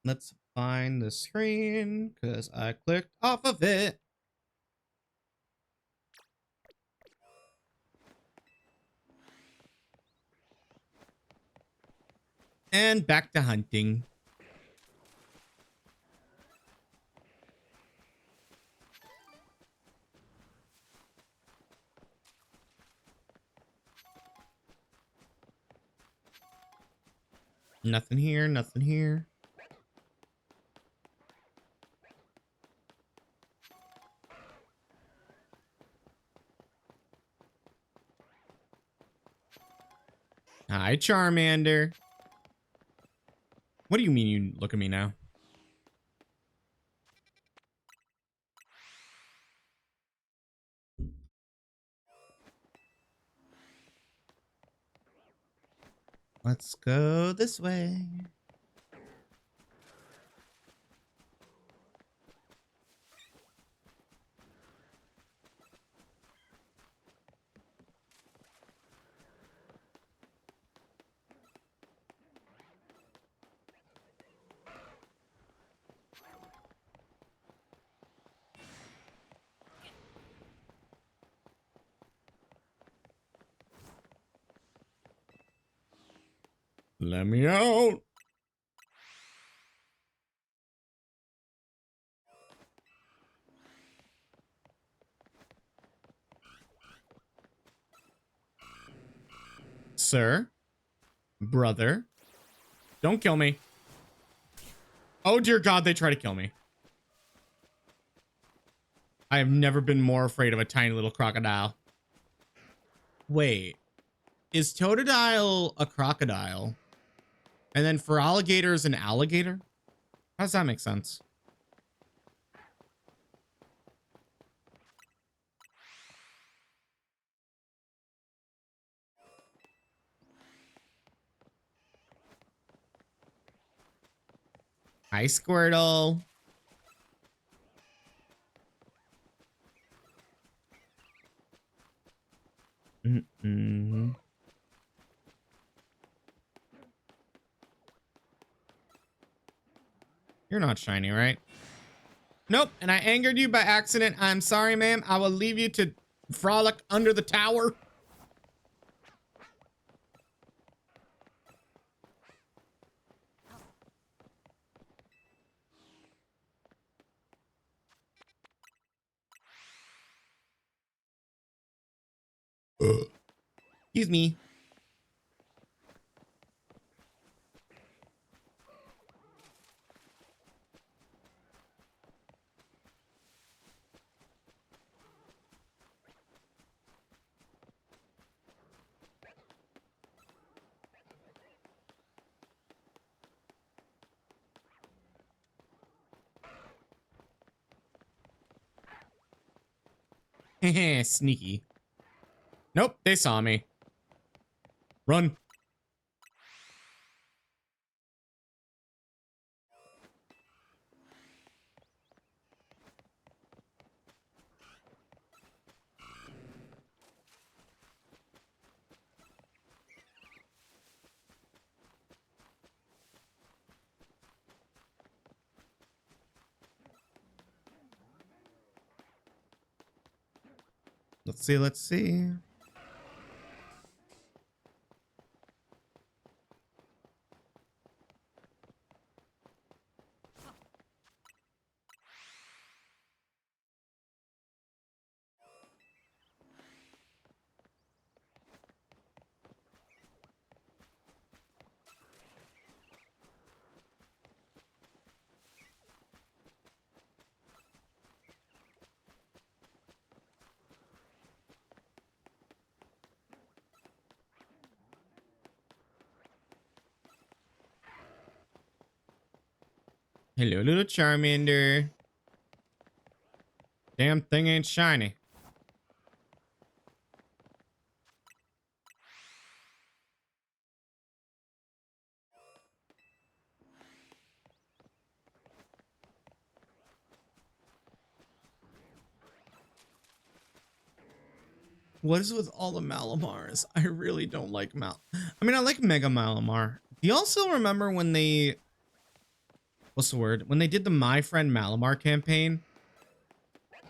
Let's find the screen because I clicked off of it. And back to hunting. Nothing here, nothing here. Hi, Charmander. What do you mean you look at me now? Let's go this way. Let me out. Sir, brother, don't kill me. Oh dear God, they try to kill me. I have never been more afraid of a tiny little crocodile. Wait, is Totodile a crocodile? And then for alligators, an alligator? How does that make sense? Hi, Squirtle. You're not shiny, right? Nope, and I angered you by accident. I'm sorry, ma'am. I will leave you to frolic under the tower. Excuse me. Sneaky. Nope, they saw me. Run. Let's see, let's see. Hello, little Charmander. Damn thing ain't shiny. What is with all the Malamars? I really don't like I mean, I like Mega Malamar. Do you also remember when they... What's the word? When they did the My Friend Malamar campaign?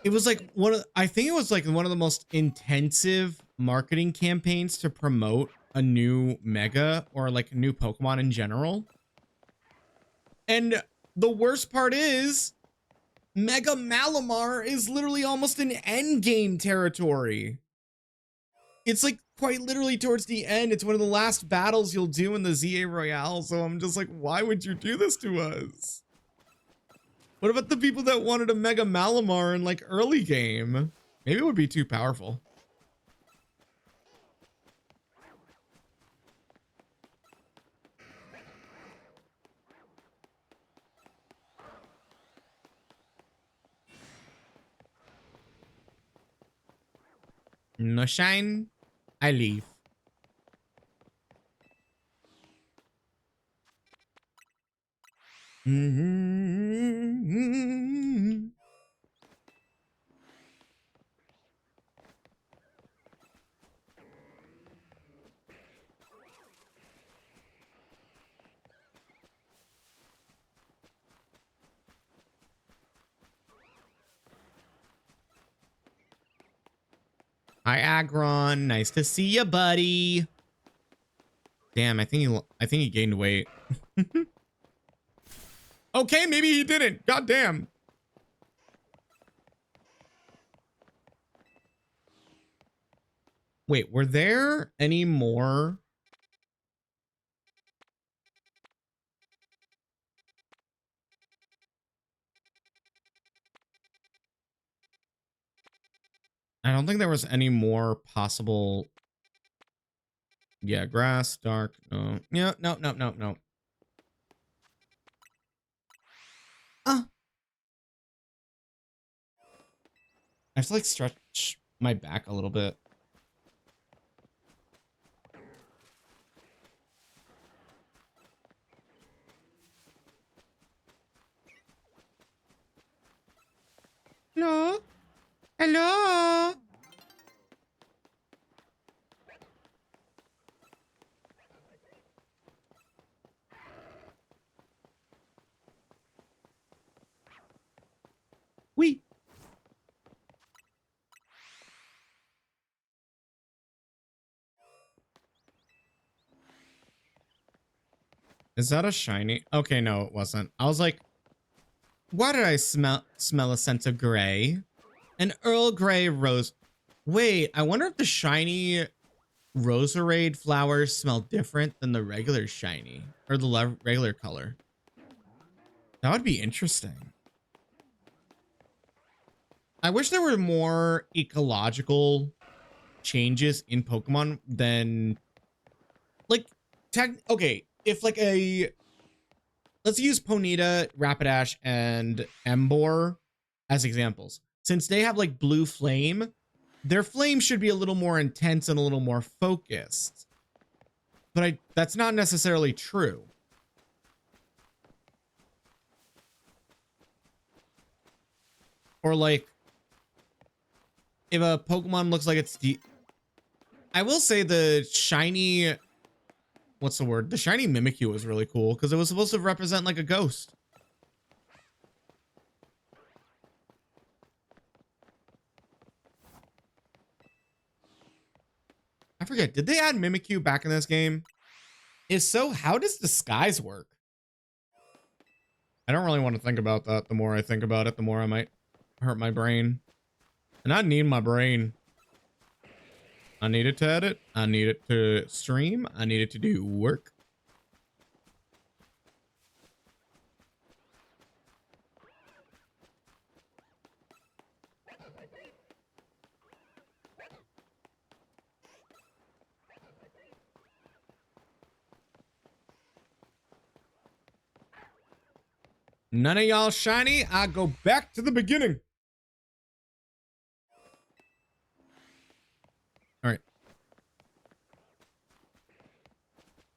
It was like I think it was like one of the most intensive marketing campaigns to promote a new Mega or like a new Pokemon in general. And the worst part is Mega Malamar is literally almost in endgame territory. It's like quite literally towards the end. It's one of the last battles you'll do in the ZA Royale. So I'm just like, why would you do this to us? What about the people that wanted a Mega Malamar in like early game? Maybe it would be too powerful. No shine, I leave. Mm-hmm. Hi, Agron. Nice to see you, buddy. Damn, I think he gained weight. Okay, maybe he didn't. God damn. Wait, were there any more? I don't think there was any more possible. Yeah, grass, dark. No. Yeah, no. I have to like stretch my back a little bit. Hello? Hello? Wee. Is that a shiny? Okay, no, it wasn't. I was like, why did I smell a scent of gray? An Earl Grey rose. Wait, I wonder if the shiny Roserade flowers smell different than the regular shiny or the regular color. That would be interesting. I wish there were more ecological changes in Pokemon than like okay, if like let's use Ponyta, Rapidash, and Emboar as examples. Since they have like blue flame, their flame should be a little more intense and a little more focused. But that's not necessarily true. Or like, if a Pokemon looks like it's I will say the shiny, what's the word? The shiny Mimikyu was really cool because it was supposed to represent like a ghost. I forget, did they add Mimikyu back in this game? If so, how does disguise work? I don't really want to think about that. The more I think about it, the more I might hurt my brain. And I need my brain. I need it to edit. I need it to stream. I need it to do work. None of y'all shiny. I go back to the beginning. All right.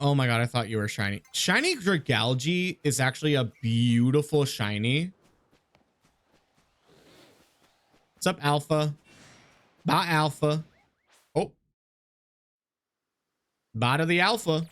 Oh my god, I thought you were shiny. Shiny Dragalge is actually a beautiful shiny. What's up, Alpha? Bye, Alpha. Bye to the alpha.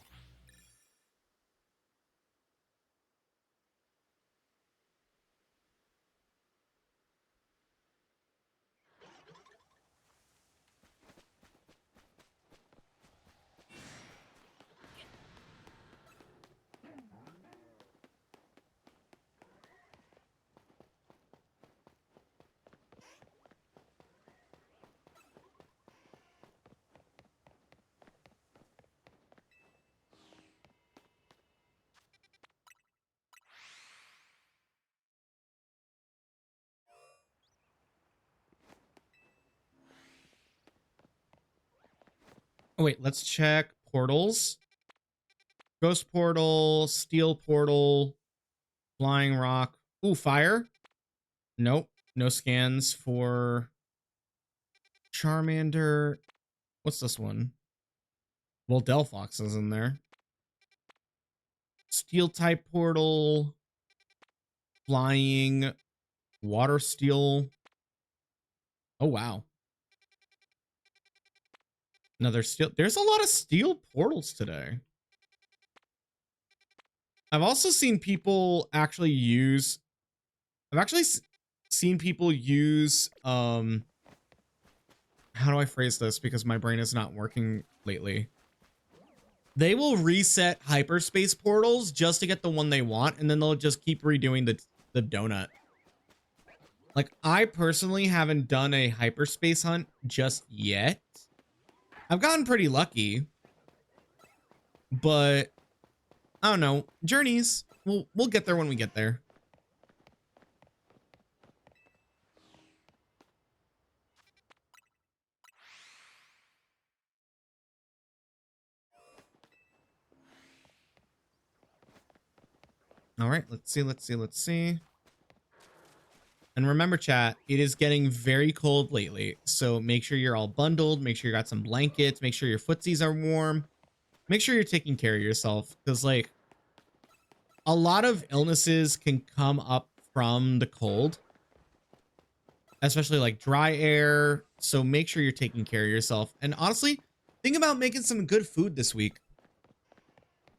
Oh, wait, let's check portals. Ghost portal, steel portal, flying rock. Ooh, fire. Nope. No scans for Charmander. What's this one? Well, Delphox is in there. Steel type portal. Flying. Water steel. Oh, wow. Another steel. There's a lot of steel portals today. I've also seen people actually use. I've actually seen people use. How do I phrase this? Because my brain is not working lately. They will reset hyperspace portals just to get the one they want, and then they'll just keep redoing the donut. Like, I personally haven't done a hyperspace hunt just yet. I've gotten pretty lucky, but I don't know. Journeys. We'll get there when we get there. All right, let's see. And remember, chat, it is getting very cold lately, so make sure you're all bundled. Make sure you got some blankets. Make sure your footsies are warm. Make sure you're taking care of yourself, because, like, a lot of illnesses can come up from the cold, especially like dry air. So make sure you're taking care of yourself. And honestly, think about making some good food this week.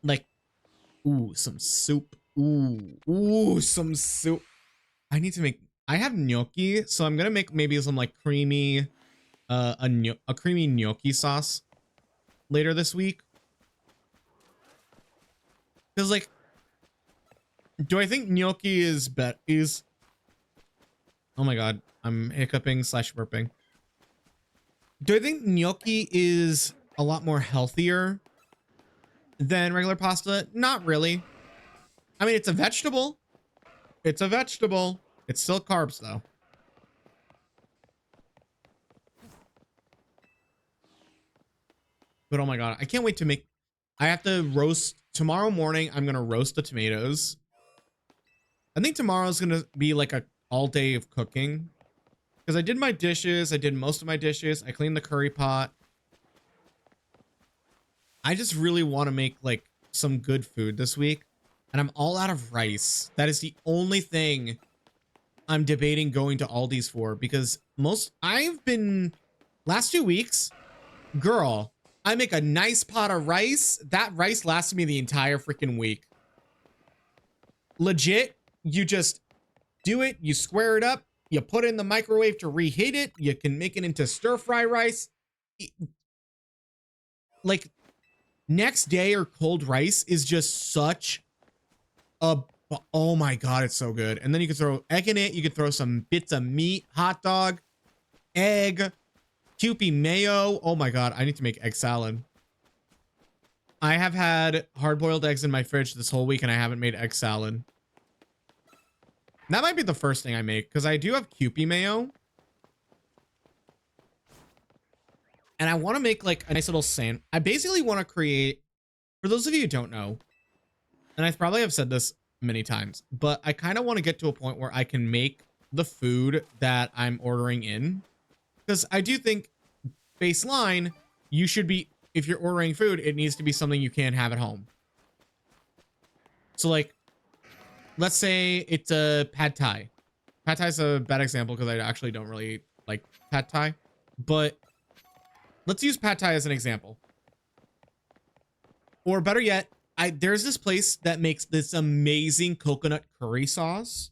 Like, ooh, some soup. Ooh, some soup. I have gnocchi, so I'm gonna make maybe some like creamy, a creamy gnocchi sauce later this week. Because, like, do I think gnocchi is oh my god, I'm hiccuping / burping. Do I think gnocchi is a lot more healthier than regular pasta? Not really. I mean, it's a vegetable. It's a vegetable. It's still carbs, though. But oh my god, I can't wait to make... I have to roast... Tomorrow morning, I'm going to roast the tomatoes. I think tomorrow's going to be like a all day of cooking. Because I did my dishes. I did most of my dishes. I cleaned the curry pot. I just really want to make like some good food this week. And I'm all out of rice. That is the only thing I'm debating going to Aldi's for. Because I've been... Last 2 weeks, girl, I make a nice pot of rice. That rice lasted me the entire freaking week. Legit, you just do it. You square it up. You put it in the microwave to reheat it. You can make it into stir-fry rice. Like, next day or cold rice is just such a... Oh my god, it's so good. And then you can throw egg in it. You can throw some bits of meat, hot dog, egg, Kewpie mayo. Oh my god, I need to make egg salad. I have had hard-boiled eggs in my fridge this whole week and I haven't made egg salad. That might be the first thing I make, because I do have Kewpie mayo. And I want to make like a nice little sand. I basically want to create, for those of you who don't know, and I probably have said this many times, but I kind of want to get to a point where I can make the food that I'm ordering in. Because I do think, baseline, you should be, if you're ordering food, it needs to be something you can have at home. So like, let's say it's a pad thai. Pad thai is a bad example because I actually don't really like pad thai. But let's use pad thai as an example. Or better yet, there's this place that makes this amazing coconut curry sauce.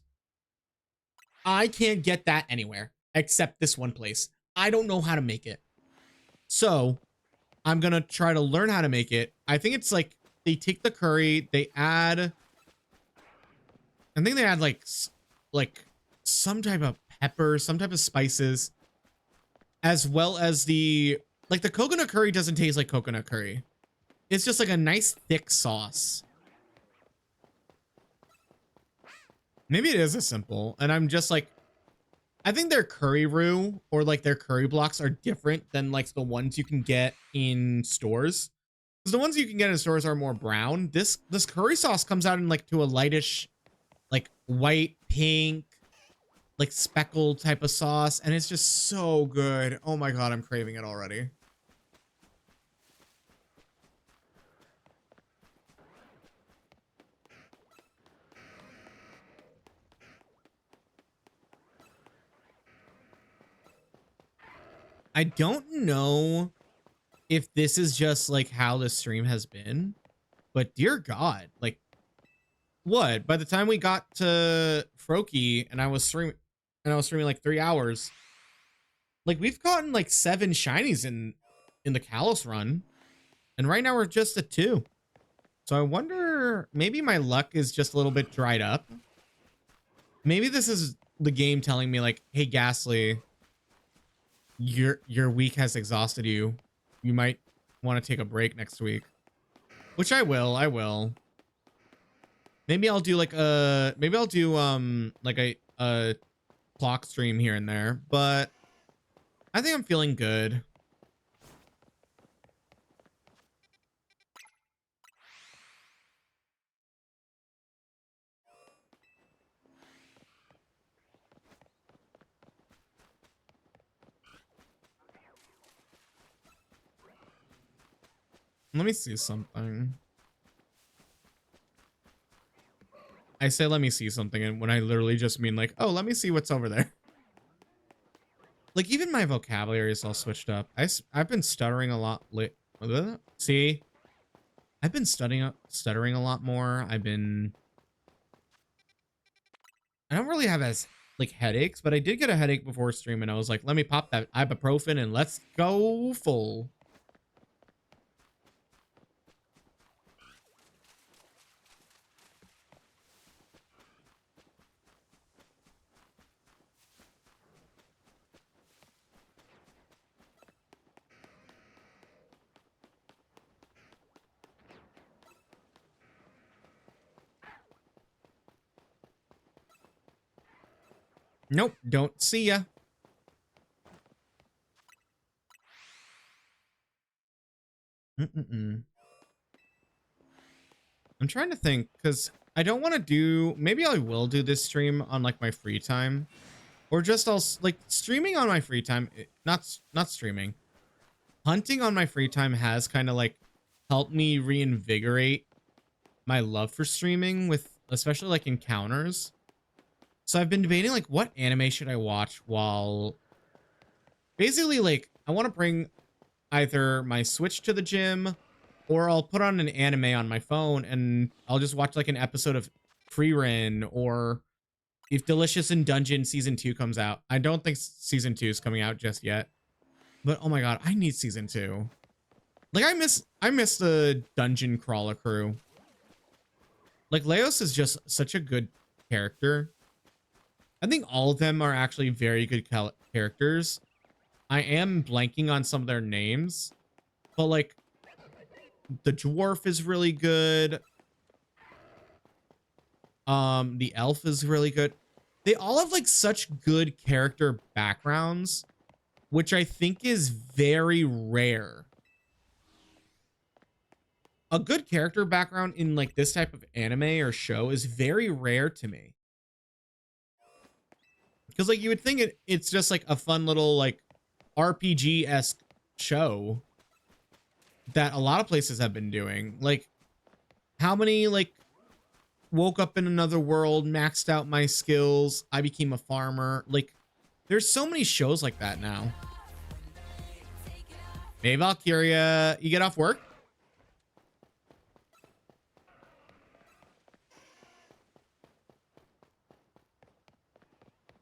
I can't get that anywhere except this one place. I don't know how to make it. So I'm going to try to learn how to make it. I think it's like they take the curry, they add, I think they add like some type of pepper, some type of spices, as well as the coconut curry doesn't taste like coconut curry. It's just like a nice thick sauce. Maybe it is as simple. And I'm just like, I think their curry roux or like their curry blocks are different than like the ones you can get in stores. Because the ones you can get in stores are more brown. This curry sauce comes out in like to a lightish, like white, pink, like speckled type of sauce. And it's just so good. Oh my God, I'm craving it already. I don't know if this is just like how the stream has been, but dear God, like what? By the time we got to Froki and I was streaming like 3 hours, like we've gotten like 7 shinies in the Kalos run, and right now we're just at 2. So I wonder, maybe my luck is just a little bit dried up. Maybe this is the game telling me like, hey Ghastly, your week has exhausted you. You might want to take a break next week. Which I will. Maybe I'll do like a clock stream here and there, but I think I'm feeling good. Let me see something. I say let me see something, and when I literally just mean like, oh, let me see what's over there. Like even my vocabulary is all switched up. I've been stuttering a lot See? I've been stuttering a lot more. I don't really have as like headaches, but I did get a headache before stream and I was like, let me pop that ibuprofen and let's go full. Nope, don't see ya. I'm trying to think, because I don't want to do, maybe I will do this stream on like my free time, or just I'll like streaming on my free time, not streaming. Hunting on my free time has kind of like helped me reinvigorate my love for streaming with especially like encounters. So I've been debating like what anime should I watch while basically like I want to bring either my Switch to the gym or I'll put on an anime on my phone and I'll just watch like an episode of Frieren, or if Delicious in Dungeon season 2 comes out. I don't think season 2 is coming out just yet, but oh my God, I need season 2. Like I miss the dungeon crawler crew. Like Leos is just such a good character. I think all of them are actually very good characters. I am blanking on some of their names, but like the dwarf is really good. The elf is really good. They all have like such good character backgrounds, which I think is very rare. A good character background in like this type of anime or show is very rare to me. Because like you would think it's just like a fun little like RPG-esque show that a lot of places have been doing. Like how many like woke up in another world, maxed out my skills, I became a farmer. Like there's so many shows like that now. Hey Valkyria, you get off work?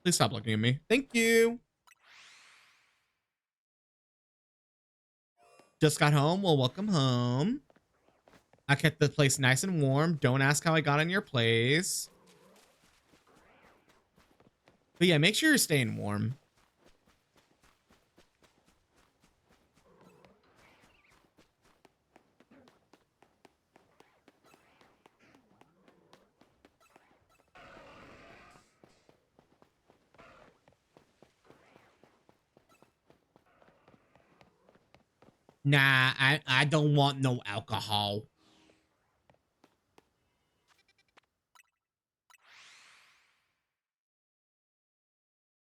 Please stop looking at me. Thank you. Just got home. Well, welcome home. I kept the place nice and warm. Don't ask how I got in your place. But yeah, make sure you're staying warm. Nah, I don't want no alcohol.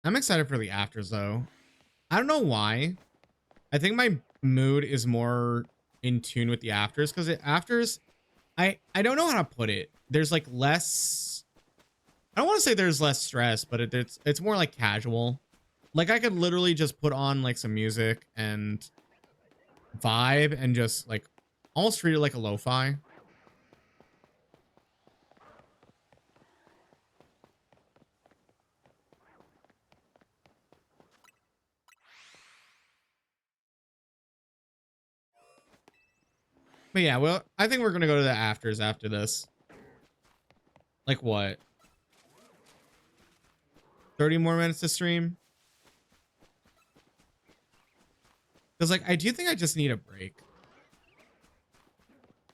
I'm excited for the afters though. I don't know why. I think my mood is more in tune with the afters because the afters, I don't know how to put it. There's like less. I don't want to say there's less stress, but it's more like casual. Like I could literally just put on like some music and vibe and just like almost treat it like a lo-fi. But yeah, well, I think we're gonna go to the afters after this. Like what? 30 more minutes to stream? Because like I do think I just need a break.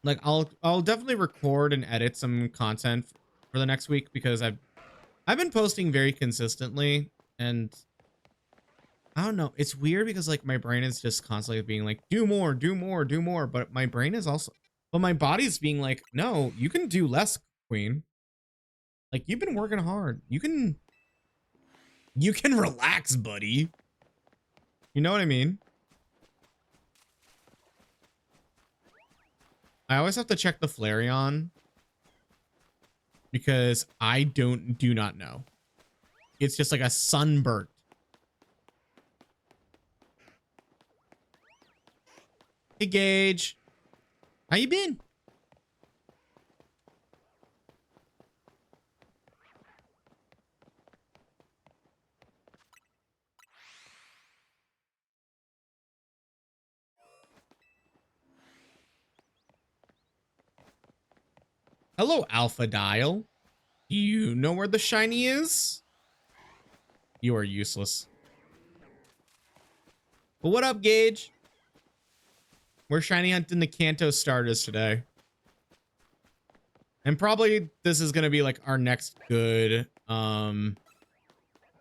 Like I'll definitely record and edit some content for the next week because I've been posting very consistently and I don't know. It's weird because like my brain is just constantly being like, do more, do more, do more. But my brain is also, but my body's being like, no, you can do less, queen. Like you've been working hard. You can relax, buddy. You know what I mean? I always have to check the Flareon because I do not know. It's just like a sunburnt. Hey, Gage. How you been? Hello, Alpha Dial. Do you know where the shiny is? You are useless. But what up, Gage? We're shiny hunting the Kanto starters today. And probably this is going to be like our next good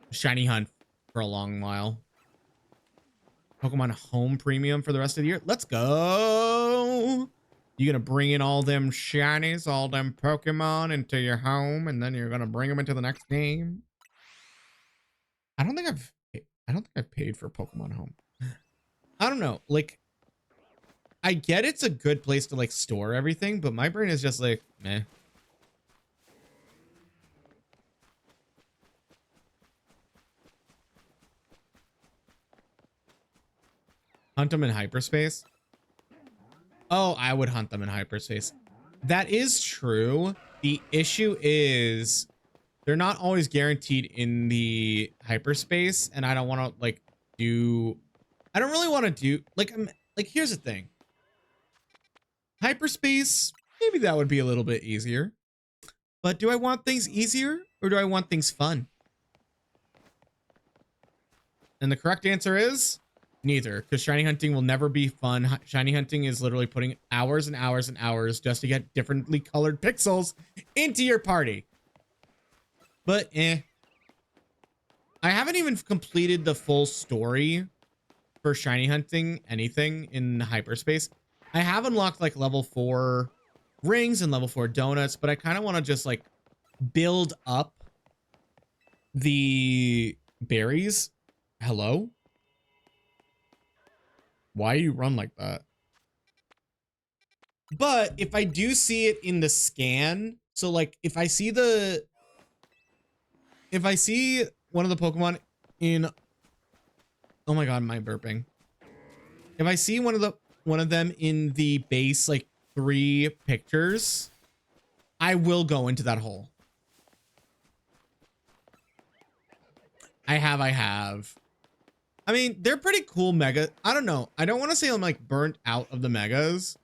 shiny hunt for a long while. Pokemon Home Premium for the rest of the year. Let's go. You're going to bring in all them shinies, all them Pokemon into your home, and then you're going to bring them into the next game. I don't think I've paid for Pokemon Home. I don't know. Like, I get it's a good place to like store everything, but my brain is just like, meh. Hunt them in hyperspace. Oh, I would hunt them in hyperspace. That is true. The issue is they're not always guaranteed in the hyperspace, and I don't want to like do. I don't really want to do like here's the thing. Hyperspace, maybe that would be a little bit easier. But do I want things easier or do I want things fun? And the correct answer is neither, because shiny hunting will never be fun. Shiny hunting is literally putting hours and hours and hours just to get differently colored pixels into your party. But I haven't even completed the full story for shiny hunting anything in hyperspace. I have unlocked like level 4 rings and level 4 donuts, but I kind of want to just like build up the berries. Hello? Why you run like that? But if I do see it in the scan, so like if I see one of the Pokemon in, oh my god, my burping. If I see one of them in the base like 3 pictures, I will go into that hole. I have. I mean, they're pretty cool mega. I don't know. I don't want to say I'm like burnt out of the megas.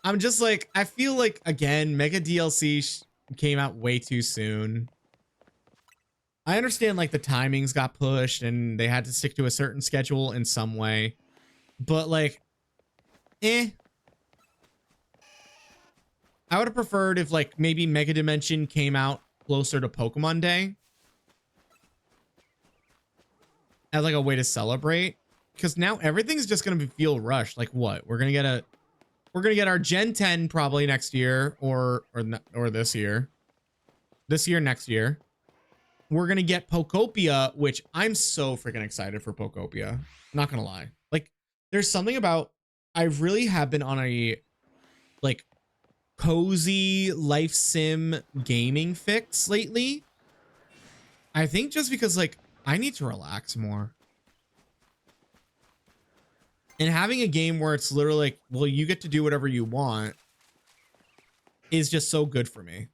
I'm just like, I feel like, again, mega DLC came out way too soon. I understand like the timings got pushed and they had to stick to a certain schedule in some way. But like, eh. I would have preferred if like maybe Mega Dimension came out closer to Pokemon Day as like a way to celebrate. Because now everything's just gonna feel rushed. Like what? We're gonna get our Gen 10 probably next year or this year. This year, next year. We're gonna get Pokopia, which I'm so freaking excited for Pokopia. Not gonna lie. Like, there's something about I really have been on a like cozy life sim gaming fix lately. I think just because like I need to relax more. And having a game where it's literally like, well, you get to do whatever you want is just so good for me.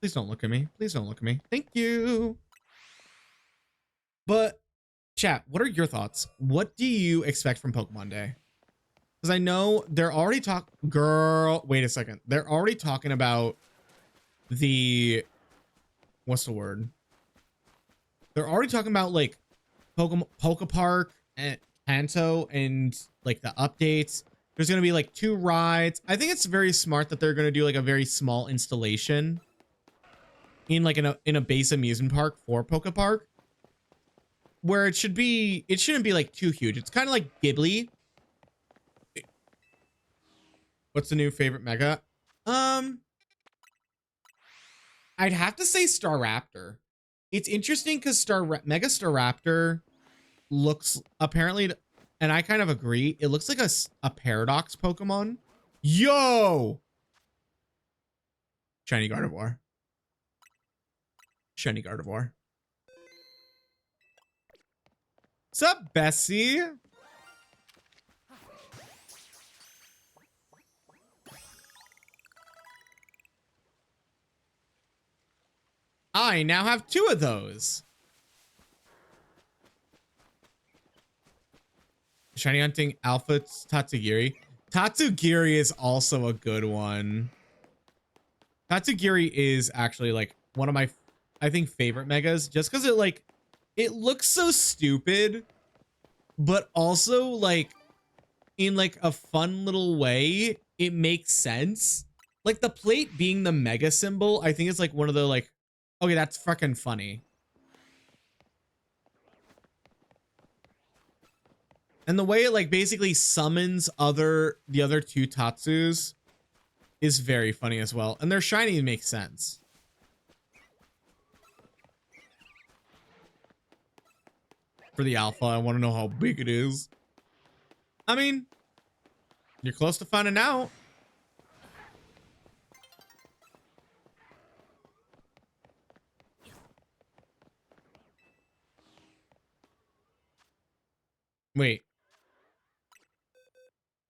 Please don't look at me. Please don't look at me. Thank you. But chat, what are your thoughts? What do you expect from Pokemon Day? Because I know they're already wait a second. They're already talking about the, what's the word? They're already talking about like Poke Park and Kanto and like the updates. There's going to be like 2 rides. I think it's very smart that they're going to do like a very small installation in like in a base amusement park for Poke Park, where it shouldn't be like too huge. It's kind of like Ghibli. What's the new favorite mega? I'd have to say Staraptor. It's interesting because Mega Staraptor looks apparently, and I kind of agree, it looks like a Paradox Pokemon. Yo! Shiny Gardevoir. Shiny Gardevoir. What's up, Bessie? I now have 2 of those. Shiny hunting Alpha Tatsugiri. Tatsugiri is also a good one. Tatsugiri is actually like one of my, I think, favorite megas, just because it looks so stupid, but also like in like a fun little way, it makes sense. Like the plate being the mega symbol, I think it's like one of the like, okay, that's fucking funny. And the way it like basically summons the other 2 Tatsus is very funny as well. And their shiny makes sense. For the alpha, I want to know how big it is. I mean, you're close to finding out. Wait.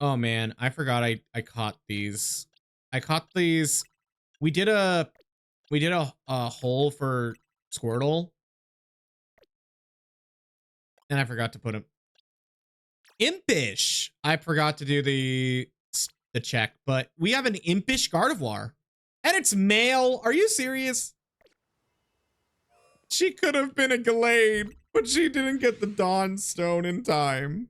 Oh man, I forgot I caught these. I caught these. We did a hole for Squirtle. And I forgot to put him. Impish. I forgot to do the check, but we have an Impish Gardevoir. And it's male. Are you serious? She could have been a Gallade, but she didn't get the Dawn Stone in time.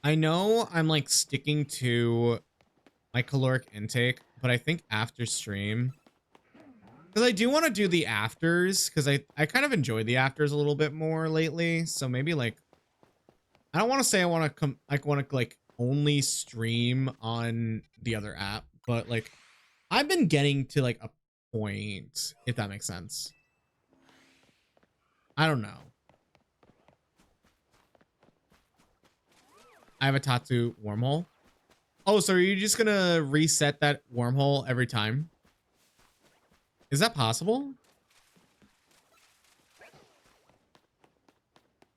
I know I'm like sticking to my caloric intake, but I think after stream, because I do want to do the afters, because I kind of enjoy the afters a little bit more lately. So maybe like, I don't want to say I want to like only stream on the other app, but like I've been getting to like a point, if that makes sense. I don't know. I have a Tatsu wormhole. Oh, so are you just gonna reset that wormhole every time? Is that possible?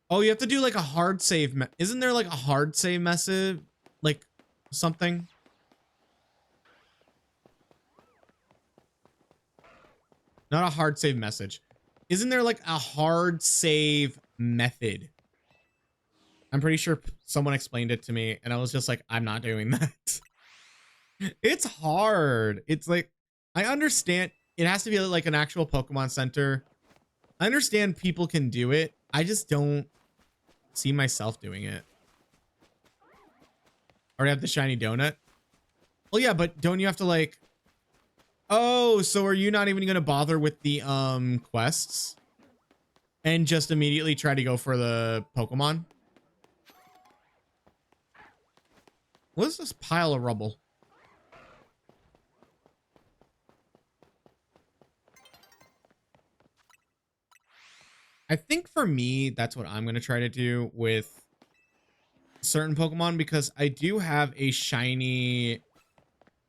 Oh, you have to do like a hard save. Isn't there like a hard save message? Like something? Not a hard save message. Isn't there like a hard save method? I'm pretty sure someone explained it to me and I was just like, I'm not doing that. It's hard. It's like, I understand it has to be like an actual Pokemon Center. I understand people can do it. I just don't see myself doing it. Already have the shiny donut. Well, yeah, but don't you have to like, oh, so are you not even going to bother with the quests and just immediately try to go for the Pokemon? What is this pile of rubble? I think for me, that's what I'm going to try to do with certain Pokemon because I do have a shiny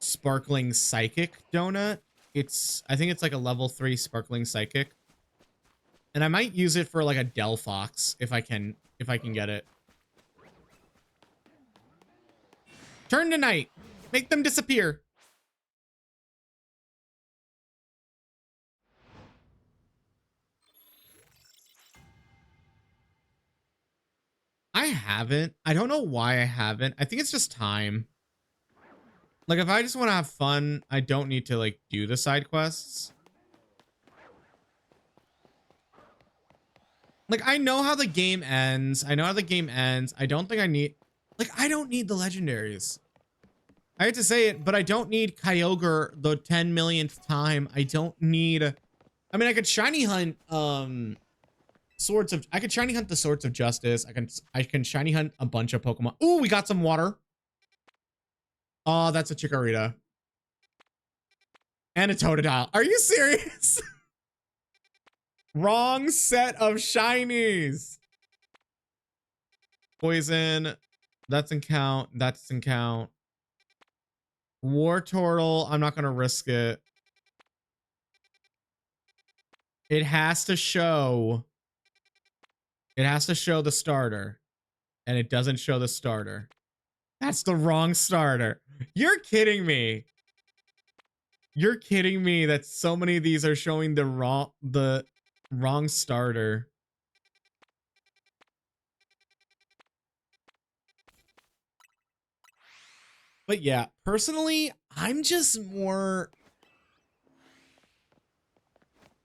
sparkling psychic donut. I think it's like a level 3 sparkling psychic. And I might use it for like a Delphox if I can get it. Turn to night. Make them disappear. I haven't. I don't know why I haven't. I think it's just time. Like if I just want to have fun, I don't need to like do the side quests. Like I know how the game ends. I know how the game ends. I don't think I need I don't need the legendaries. I hate to say it, but I don't need Kyogre the 10 millionth time. I don't need I mean I could shiny hunt I could shiny hunt the Swords of Justice. I can shiny hunt a bunch of Pokemon. Ooh, we got some water. Oh, that's a Chikorita. And a Totodile. Are you serious? Wrong set of shinies. Poison. That doesn't count. That doesn't count. Wartortle. I'm not going to risk it. It has to show. It has to show the starter. And it doesn't show the starter. That's the wrong starter. You're kidding me. You're kidding me that so many of these are showing the wrong starter. But yeah, personally, I'm just more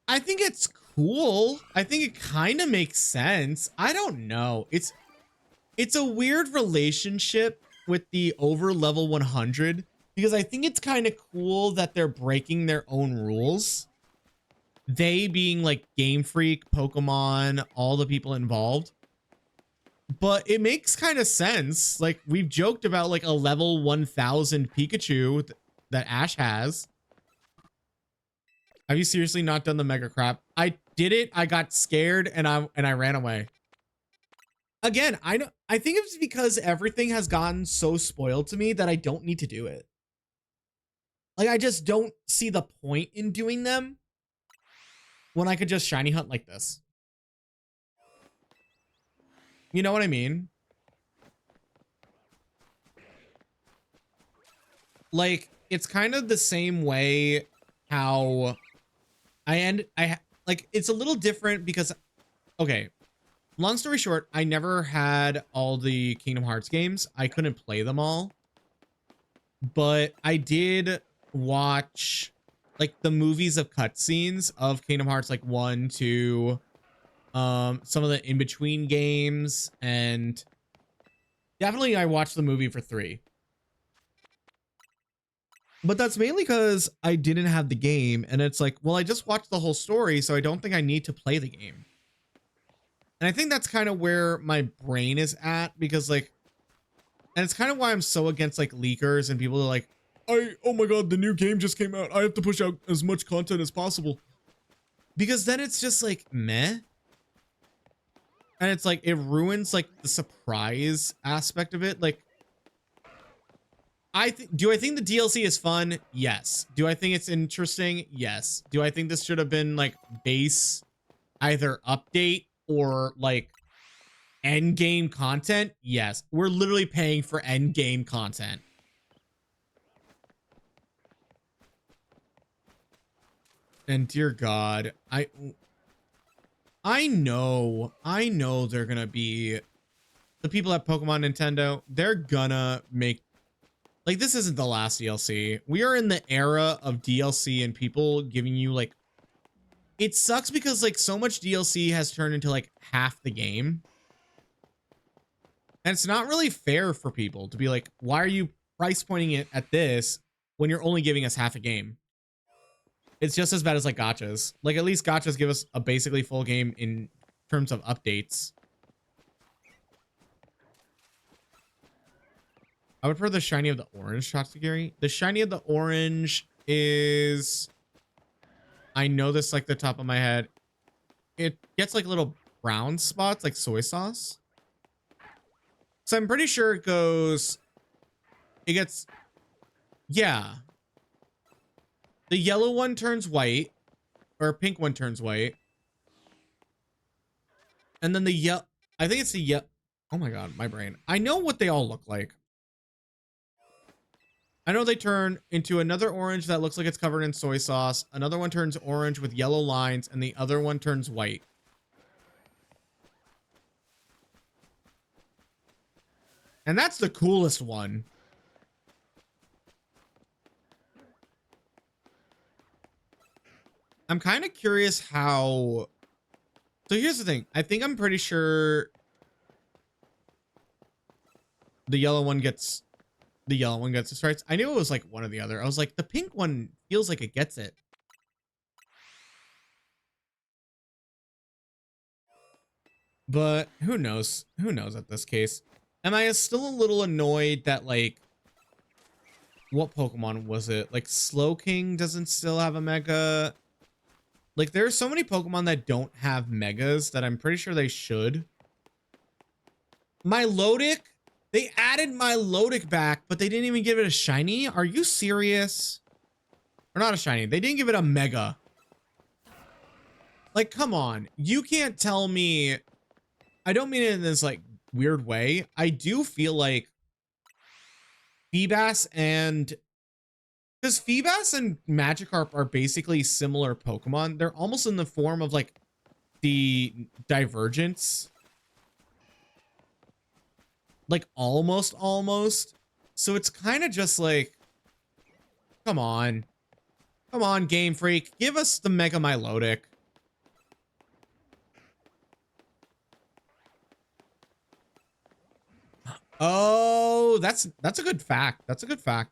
I think it's cool. I think it kind of makes sense. I don't know. It's a weird relationship with the over level 100 because I think it's kind of cool that they're breaking their own rules. They being like Game Freak, Pokemon, all the people involved. But it makes kind of sense. Like we've joked about like a level 1000 Pikachu that Ash has. Have you seriously not done the mega crap? I did it. I got scared and I ran away. Again, I think it's because everything has gotten so spoiled to me that I don't need to do it. Like I just don't see the point in doing them when I could just shiny hunt like this. You know what I mean? Like it's kind of the same way how like it's a little different because okay, long story short, I never had all the Kingdom Hearts games. I couldn't play them all. But I did watch like the movies of cutscenes of Kingdom Hearts like 1, 2, some of the in-between games, and definitely I watched the movie for 3. But that's mainly because I didn't have the game, and it's like, well, I just watched the whole story, so I don't think I need to play the game. And I think that's kind of where my brain is at, because like, and it's kind of why I'm so against like leakers and people are like, oh my god, the new game just came out. I have to push out as much content as possible. Because then it's just like, meh. And it's like, it ruins like the surprise aspect of it. Like, do I think the DLC is fun? Yes. Do I think it's interesting? Yes. Do I think this should have been like base either update or like end game content? Yes. We're literally paying for end game content. And dear God, I know they're gonna be the people at Pokemon Nintendo. They're gonna make, like, this isn't the last DLC. We are in the era of DLC and people giving you like, it sucks because like so much DLC has turned into like half the game. And it's not really fair for people to be like, why are you price pointing it at this when you're only giving us half a game? It's just as bad as like gachas. Like, at least gachas give us a basically full game in terms of updates. I would prefer the shiny of the orange, Tatsugiri. The shiny of the orange is, I know this like the top of my head. It gets like little brown spots like soy sauce. So I'm pretty sure it goes, it gets, yeah. The yellow one turns white, or pink one turns white. And then the yellow, I think it's the yellow. Oh my God, my brain. I know what they all look like. I know they turn into another orange that looks like it's covered in soy sauce. Another one turns orange with yellow lines, and the other one turns white. And that's the coolest one. I'm kind of curious how... So here's the thing. I think I'm pretty sure the yellow one gets the stripes. I knew it was like one or the other. I was like, the pink one feels like it gets it. But who knows? Who knows at this case? Am I still a little annoyed that like, what Pokemon was it? Like Slowking doesn't still have a mega. Like, there's so many Pokemon that don't have megas that I'm pretty sure they should. Milotic, they added Milotic back, but they didn't even give it a shiny. Are you serious? Or not a shiny. They didn't give it a mega. Like, come on. You can't tell me. I don't mean it in this like weird way. I do feel like Feebas and, because Feebas and Magikarp are basically similar Pokemon. They're almost in the form of like the Divergence. Like almost. So it's kind of just like, come on. Come on, Game Freak. Give us the Mega Milotic. Oh, that's a good fact. That's a good fact.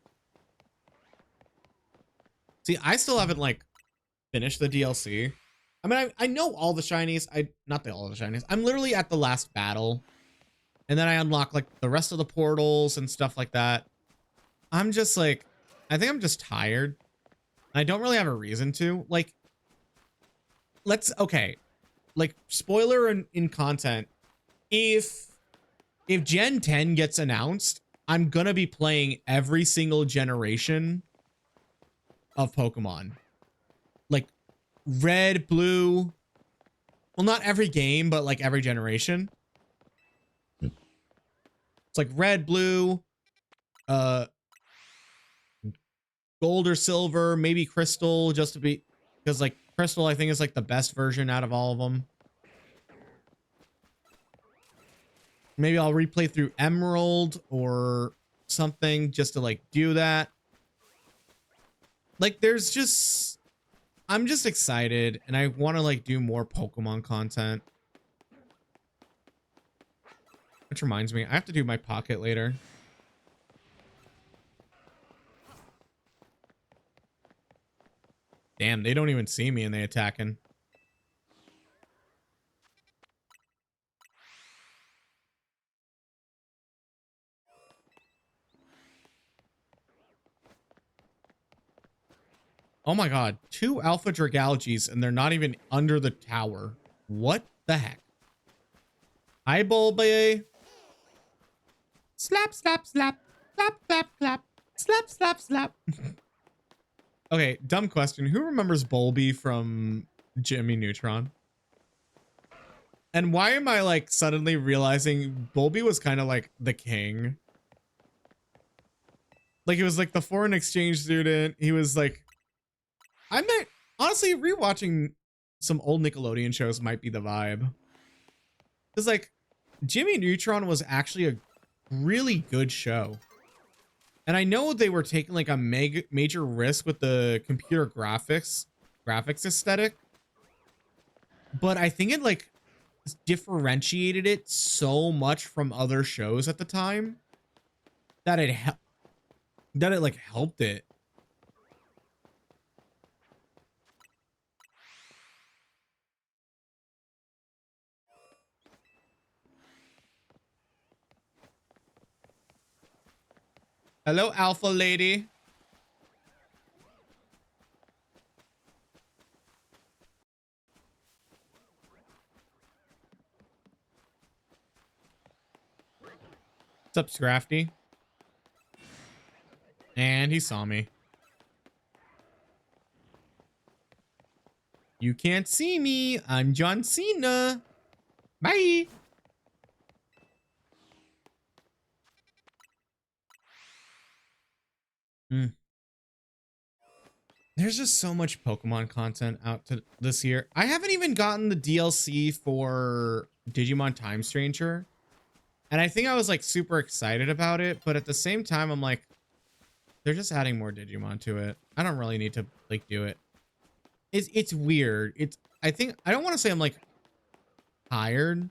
See, I still haven't like finished the DLC. I mean, I know all the shinies. Not all the shinies. I'm literally at the last battle. And then I unlock like the rest of the portals and stuff like that. I'm just like, I think I'm just tired. I don't really have a reason to. Like, okay. Like, spoiler in content. If Gen 10 gets announced, I'm gonna be playing every single generation of Pokemon. Like, red, blue. Well, not every game, but like every generation. It's like red, blue, gold or silver, maybe crystal, just to be, because like crystal I think is like the best version out of all of them. Maybe I'll replay through emerald or something just to like do that. Like, there's just, I'm just excited and I want to like do more Pokemon content. Which reminds me, I have to do my pocket later. Damn, they don't even see me and they attacking. Oh my God, 2 Alpha Dragalges and they're not even under the tower. What the heck? Hi, Bulby. Slap, slap, slap. Slap, slap, slap. Slap, slap, slap. Okay, dumb question. Who remembers Bulby from Jimmy Neutron? And why am I like suddenly realizing Bulby was kind of like the king? Like he was like the foreign exchange student. He was like, I might honestly rewatching some old Nickelodeon shows might be the vibe. Cause like Jimmy Neutron was actually a really good show. And I know they were taking like a major risk with the computer graphics aesthetic, but I think it like differentiated it so much from other shows at the time that it like helped it. Hello, Alpha Lady. What's up, Scrafty? And he saw me. You can't see me. I'm John Cena. Bye. There's just so much Pokemon content out to this year. I haven't even gotten the DLC for Digimon Time Stranger. And I think I was like super excited about it, but at the same time, I'm like, they're just adding more Digimon to it. I don't really need to like do it. It's weird. I think I don't want to say I'm like tired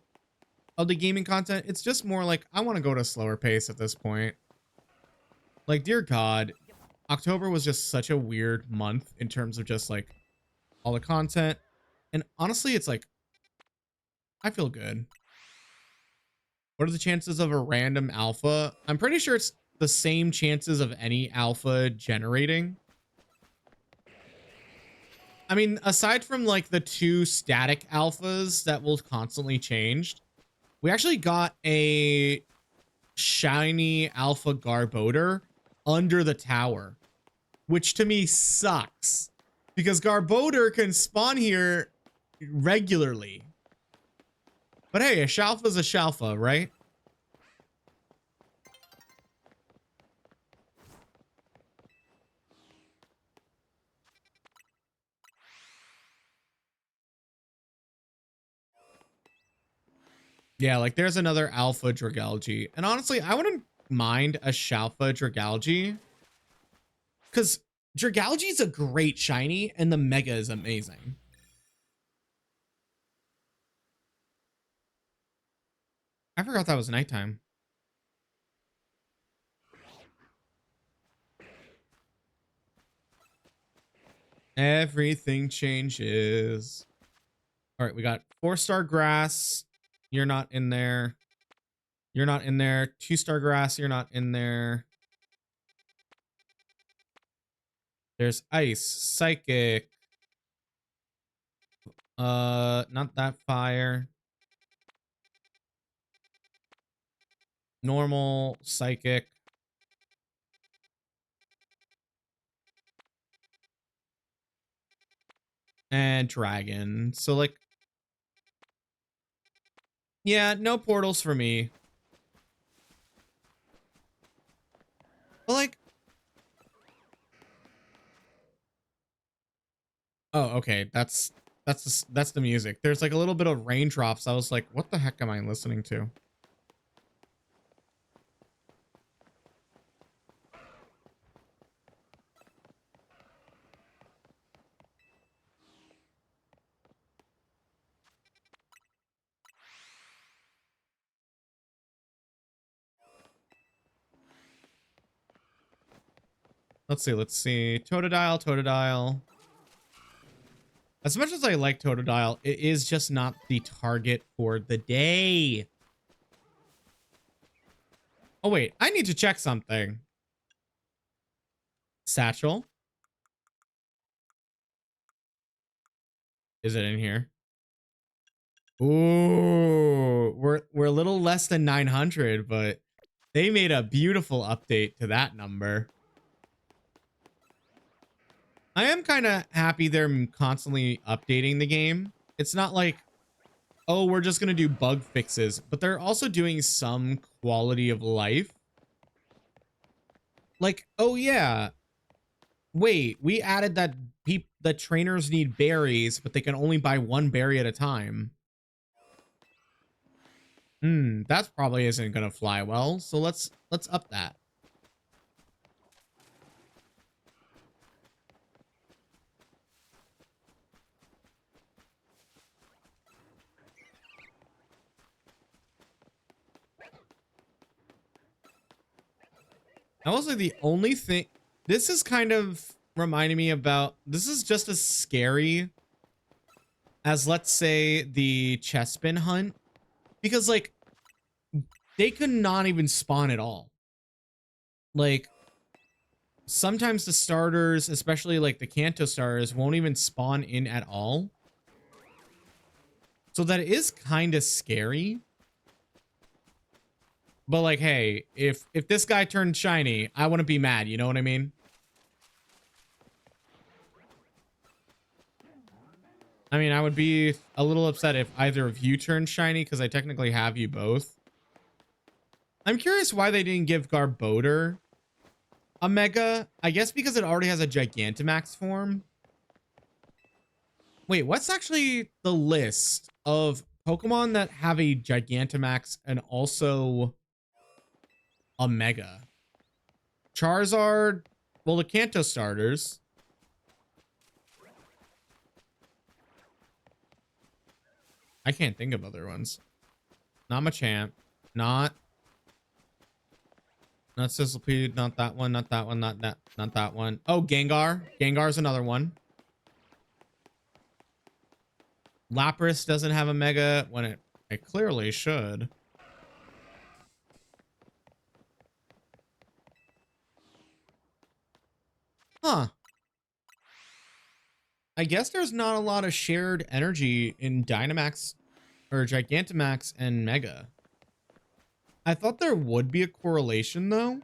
of the gaming content. It's just more like I want to go at a slower pace at this point. Like, dear God, October was just such a weird month in terms of just like all the content. And honestly, it's like, I feel good. What are the chances of a random alpha? I'm pretty sure it's the same chances of any alpha generating. I mean, aside from like the 2 static alphas that will constantly change, we actually got a shiny alpha Garbodor under the tower, which to me sucks because Garbodor can spawn here regularly. But hey, a Shalfa's a Shalfa, right? Yeah, like there's another Alpha Dragalge. And honestly, I wouldn't mind a Shalfa Dragalge because Dragalge is a great shiny and the Mega is amazing. I forgot that was nighttime. Everything changes. All right, we got 4-star grass. You're not in there. You're not in there. 2-star grass. You're not in there. There's ice, psychic. Not that fire. Normal, psychic. And dragon. So like, yeah, no portals for me. But like, oh, okay. That's the music. There's like a little bit of raindrops. I was like, what the heck am I listening to? Let's see. Let's see. Totodile, Totodile. As much as I like Totodile, it is just not the target for the day. Oh, wait. I need to check something. Satchel. Is it in here? Ooh, we're a little less than 900, but they made a beautiful update to that number. I am kind of happy they're constantly updating the game. It's not like, oh, we're just going to do bug fixes, but they're also doing some quality of life. Like, oh yeah, wait, we added that that trainers need berries, but they can only buy one berry at a time. That probably isn't going to fly well. So let's up that. Also, the only thing, this is kind of reminding me about, this is just as scary as, let's say, the chestspin hunt, because like they could not even spawn at all. Like sometimes the starters, especially like the Kanto starters, won't even spawn in at all. So that is kind of scary. But like, hey, if this guy turned shiny, I wouldn't be mad. You know what I mean? I mean, I would be a little upset if either of you turned shiny, because I technically have you both. I'm curious why they didn't give Garbodor a Mega. I guess because it already has a Gigantamax form. Wait, what's actually the list of Pokemon that have a Gigantamax and also a Mega? Charizard, well, the Kanto starters. I can't think of other ones. Not Machamp. Not Sizzlipede. Not that one. Not that one. Not that one. Oh, Gengar. Gengar's another one. Lapras doesn't have a Mega when it clearly should. Huh. I guess there's not a lot of shared energy in Dynamax or Gigantamax and Mega. I thought there would be a correlation though,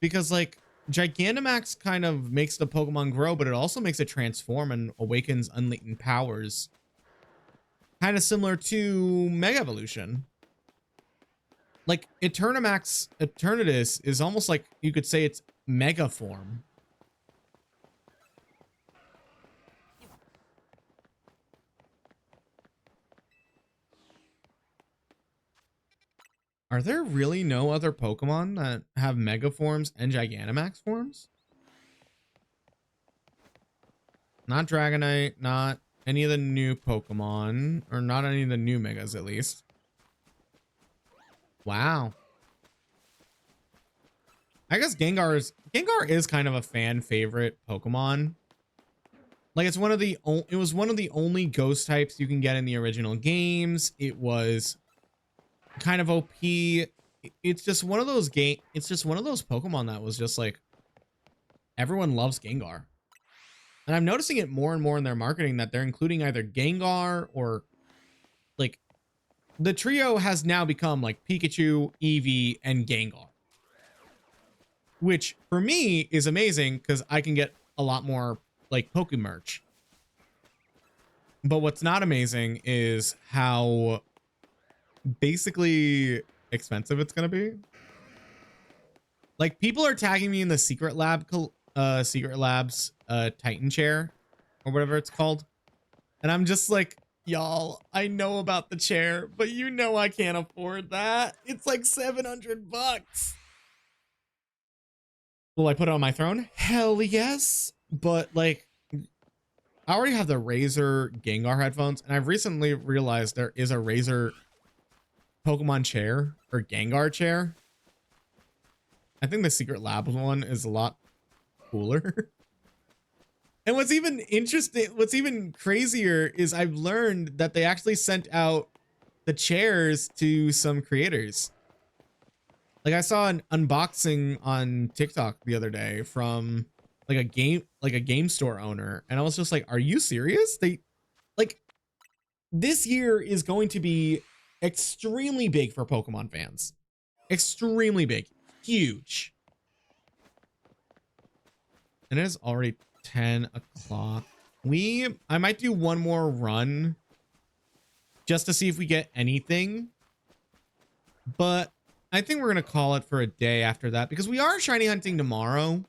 because like Gigantamax kind of makes the Pokemon grow, but it also makes it transform and awakens unlatent powers. Kind of similar to Mega Evolution. Like Eternatus is almost like you could say it's Mega form. Are there really no other Pokemon that have Mega forms and Gigantamax forms? Not Dragonite, not any of the new Pokemon, or not any of the new Megas at least. Wow. I guess Gengar is kind of a fan favorite Pokemon. Like it was one of the only ghost types you can get in the original games. It was kind of OP. It's just one of those Pokemon that was just like everyone loves Gengar. And I'm noticing it more and more in their marketing that they're including either Gengar or like the trio has now become like Pikachu, Eevee, and Gengar. Which for me is amazing because I can get a lot more like Poke merch. But what's not amazing is how basically expensive it's gonna be. Like people are tagging me in the Secret Labs Titan chair or whatever it's called. And I'm just like, y'all, I know about the chair, but you know I can't afford that. It's like $700. Will I put it on my throne? Hell yes. But like, I already have the Razer Gengar headphones, and I've recently realized there is a Razer Pokemon chair or Gengar chair. I think the Secret Labs one is a lot cooler. And what's even crazier is I've learned that they actually sent out the chairs to some creators. Like I saw an unboxing on TikTok the other day from like a game store owner, and I was just like, "Are you serious?" They like this year is going to be extremely big for Pokemon fans. Extremely big. Huge. And it is already 10 o'clock. I might do one more run just to see if we get anything. But I think we're going to call it for a day after that because we are shiny hunting tomorrow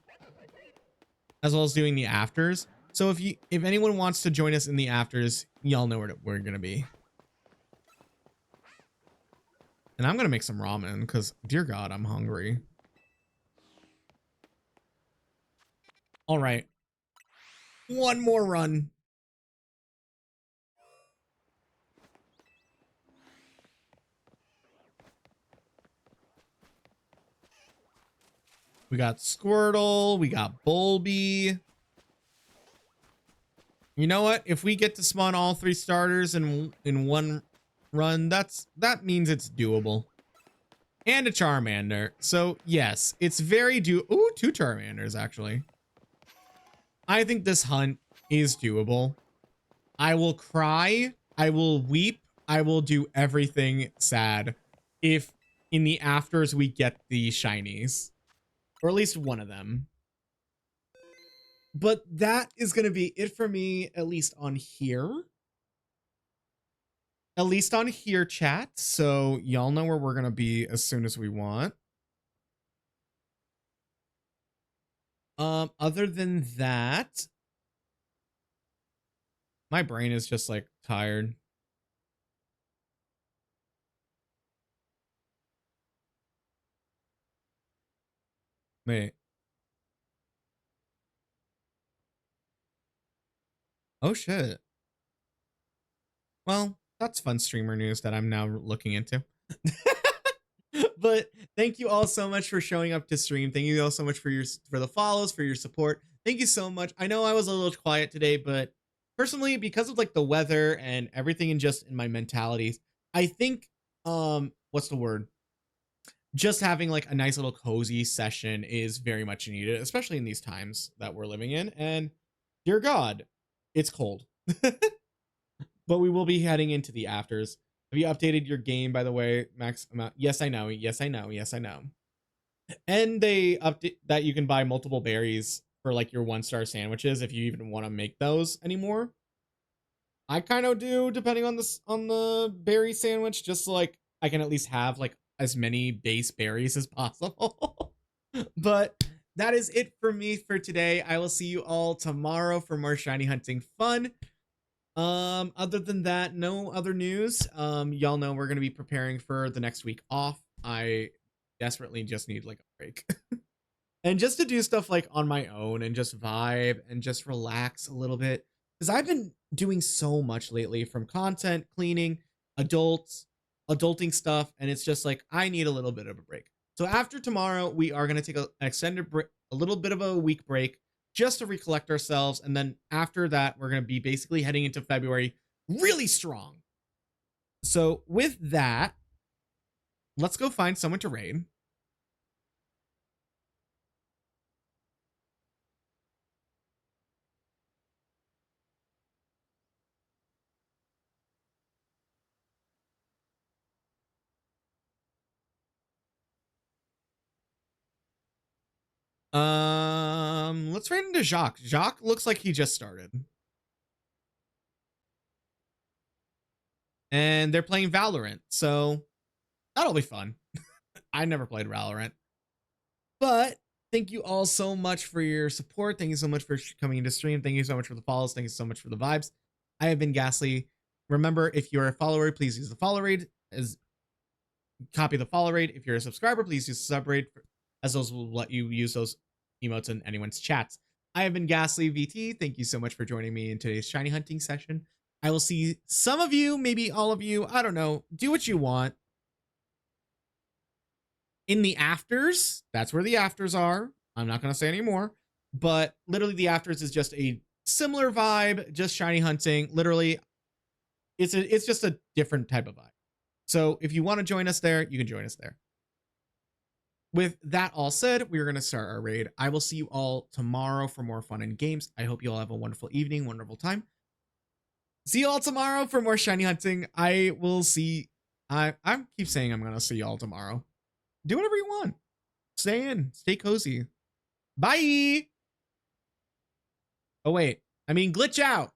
as well as doing the afters. So if anyone wants to join us in the afters, y'all know where we're going to be. And I'm going to make some ramen because, dear God, I'm hungry. All right. One more run. We got Squirtle. We got Bulby. You know what? If we get to spawn all 3 starters in one run, that means it's doable. And a Charmander. So, yes, it's very Ooh, 2 Charmanders, actually. I think this hunt is doable. I will cry. I will weep. I will do everything sad if in the afters we get the shinies. Or at least one of them. But that is going to be it for me, at least on here. At least on here, chat. So y'all know where we're going to be as soon as we want. Other than that, my brain is just like tired. Wait. Oh shit. Well, that's fun streamer news that I'm now looking into. But thank you all so much for showing up to stream. Thank you all so much for the follows, for your support. Thank you so much. I know I was a little quiet today, but personally, because of like the weather and everything and just in my mentality, I think what's the word? Just having like a nice little cozy session is very much needed, especially in these times that we're living in. And dear God, it's cold. But we will be heading into the afters. Have you updated your game, by the way, Max? Yes, I know. Yes, I know. Yes, I know. And they update that you can buy multiple berries for like your 1-star sandwiches if you even want to make those anymore. I kind of do, depending on the berry sandwich, just so like I can at least have like as many base berries as possible. But that is it for me for today. I will see you all tomorrow for more shiny hunting fun. Other than that, no other news. Y'all know we're gonna be preparing for the next week off. I desperately just need like a break. And just to do stuff like on my own and just vibe and just relax a little bit. Because I've been doing so much lately from content, cleaning, adulting stuff, and it's just like I need a little bit of a break. So after tomorrow, we are gonna take an extended break, a little bit of a week break, just to recollect ourselves. And then after that, we're going to be basically heading into February really strong. So with that, let's go find someone to raid. Let's raid into Jacques. Jacques looks like he just started. And they're playing Valorant, so that'll be fun. I never played Valorant. But thank you all so much for your support. Thank you so much for coming into stream. Thank you so much for the follows. Thank you so much for the vibes. I have been Ghastly. Remember, if you're a follower, please use the follow raid as copy the follow raid. If you're a subscriber, please use the sub raid, as those will let you use those emotes in anyone's chats. I have been GhastlyVT. Thank you so much for joining me in today's shiny hunting session. I will see some of you, maybe all of you, I don't know, do what you want. In the afters, that's where the afters are. I'm not going to say anymore, but literally the afters is just a similar vibe, just shiny hunting. Literally, it's just a different type of vibe. So if you want to join us there, you can join us there. With that all said, we're going to start our raid. I will see you all tomorrow for more fun and games. I hope you all have a wonderful evening, wonderful time. See you all tomorrow for more shiny hunting. I will see. I keep saying I'm gonna see you all tomorrow. Do whatever you want. Stay in. Stay cozy. Bye. Oh wait. I mean glitch out.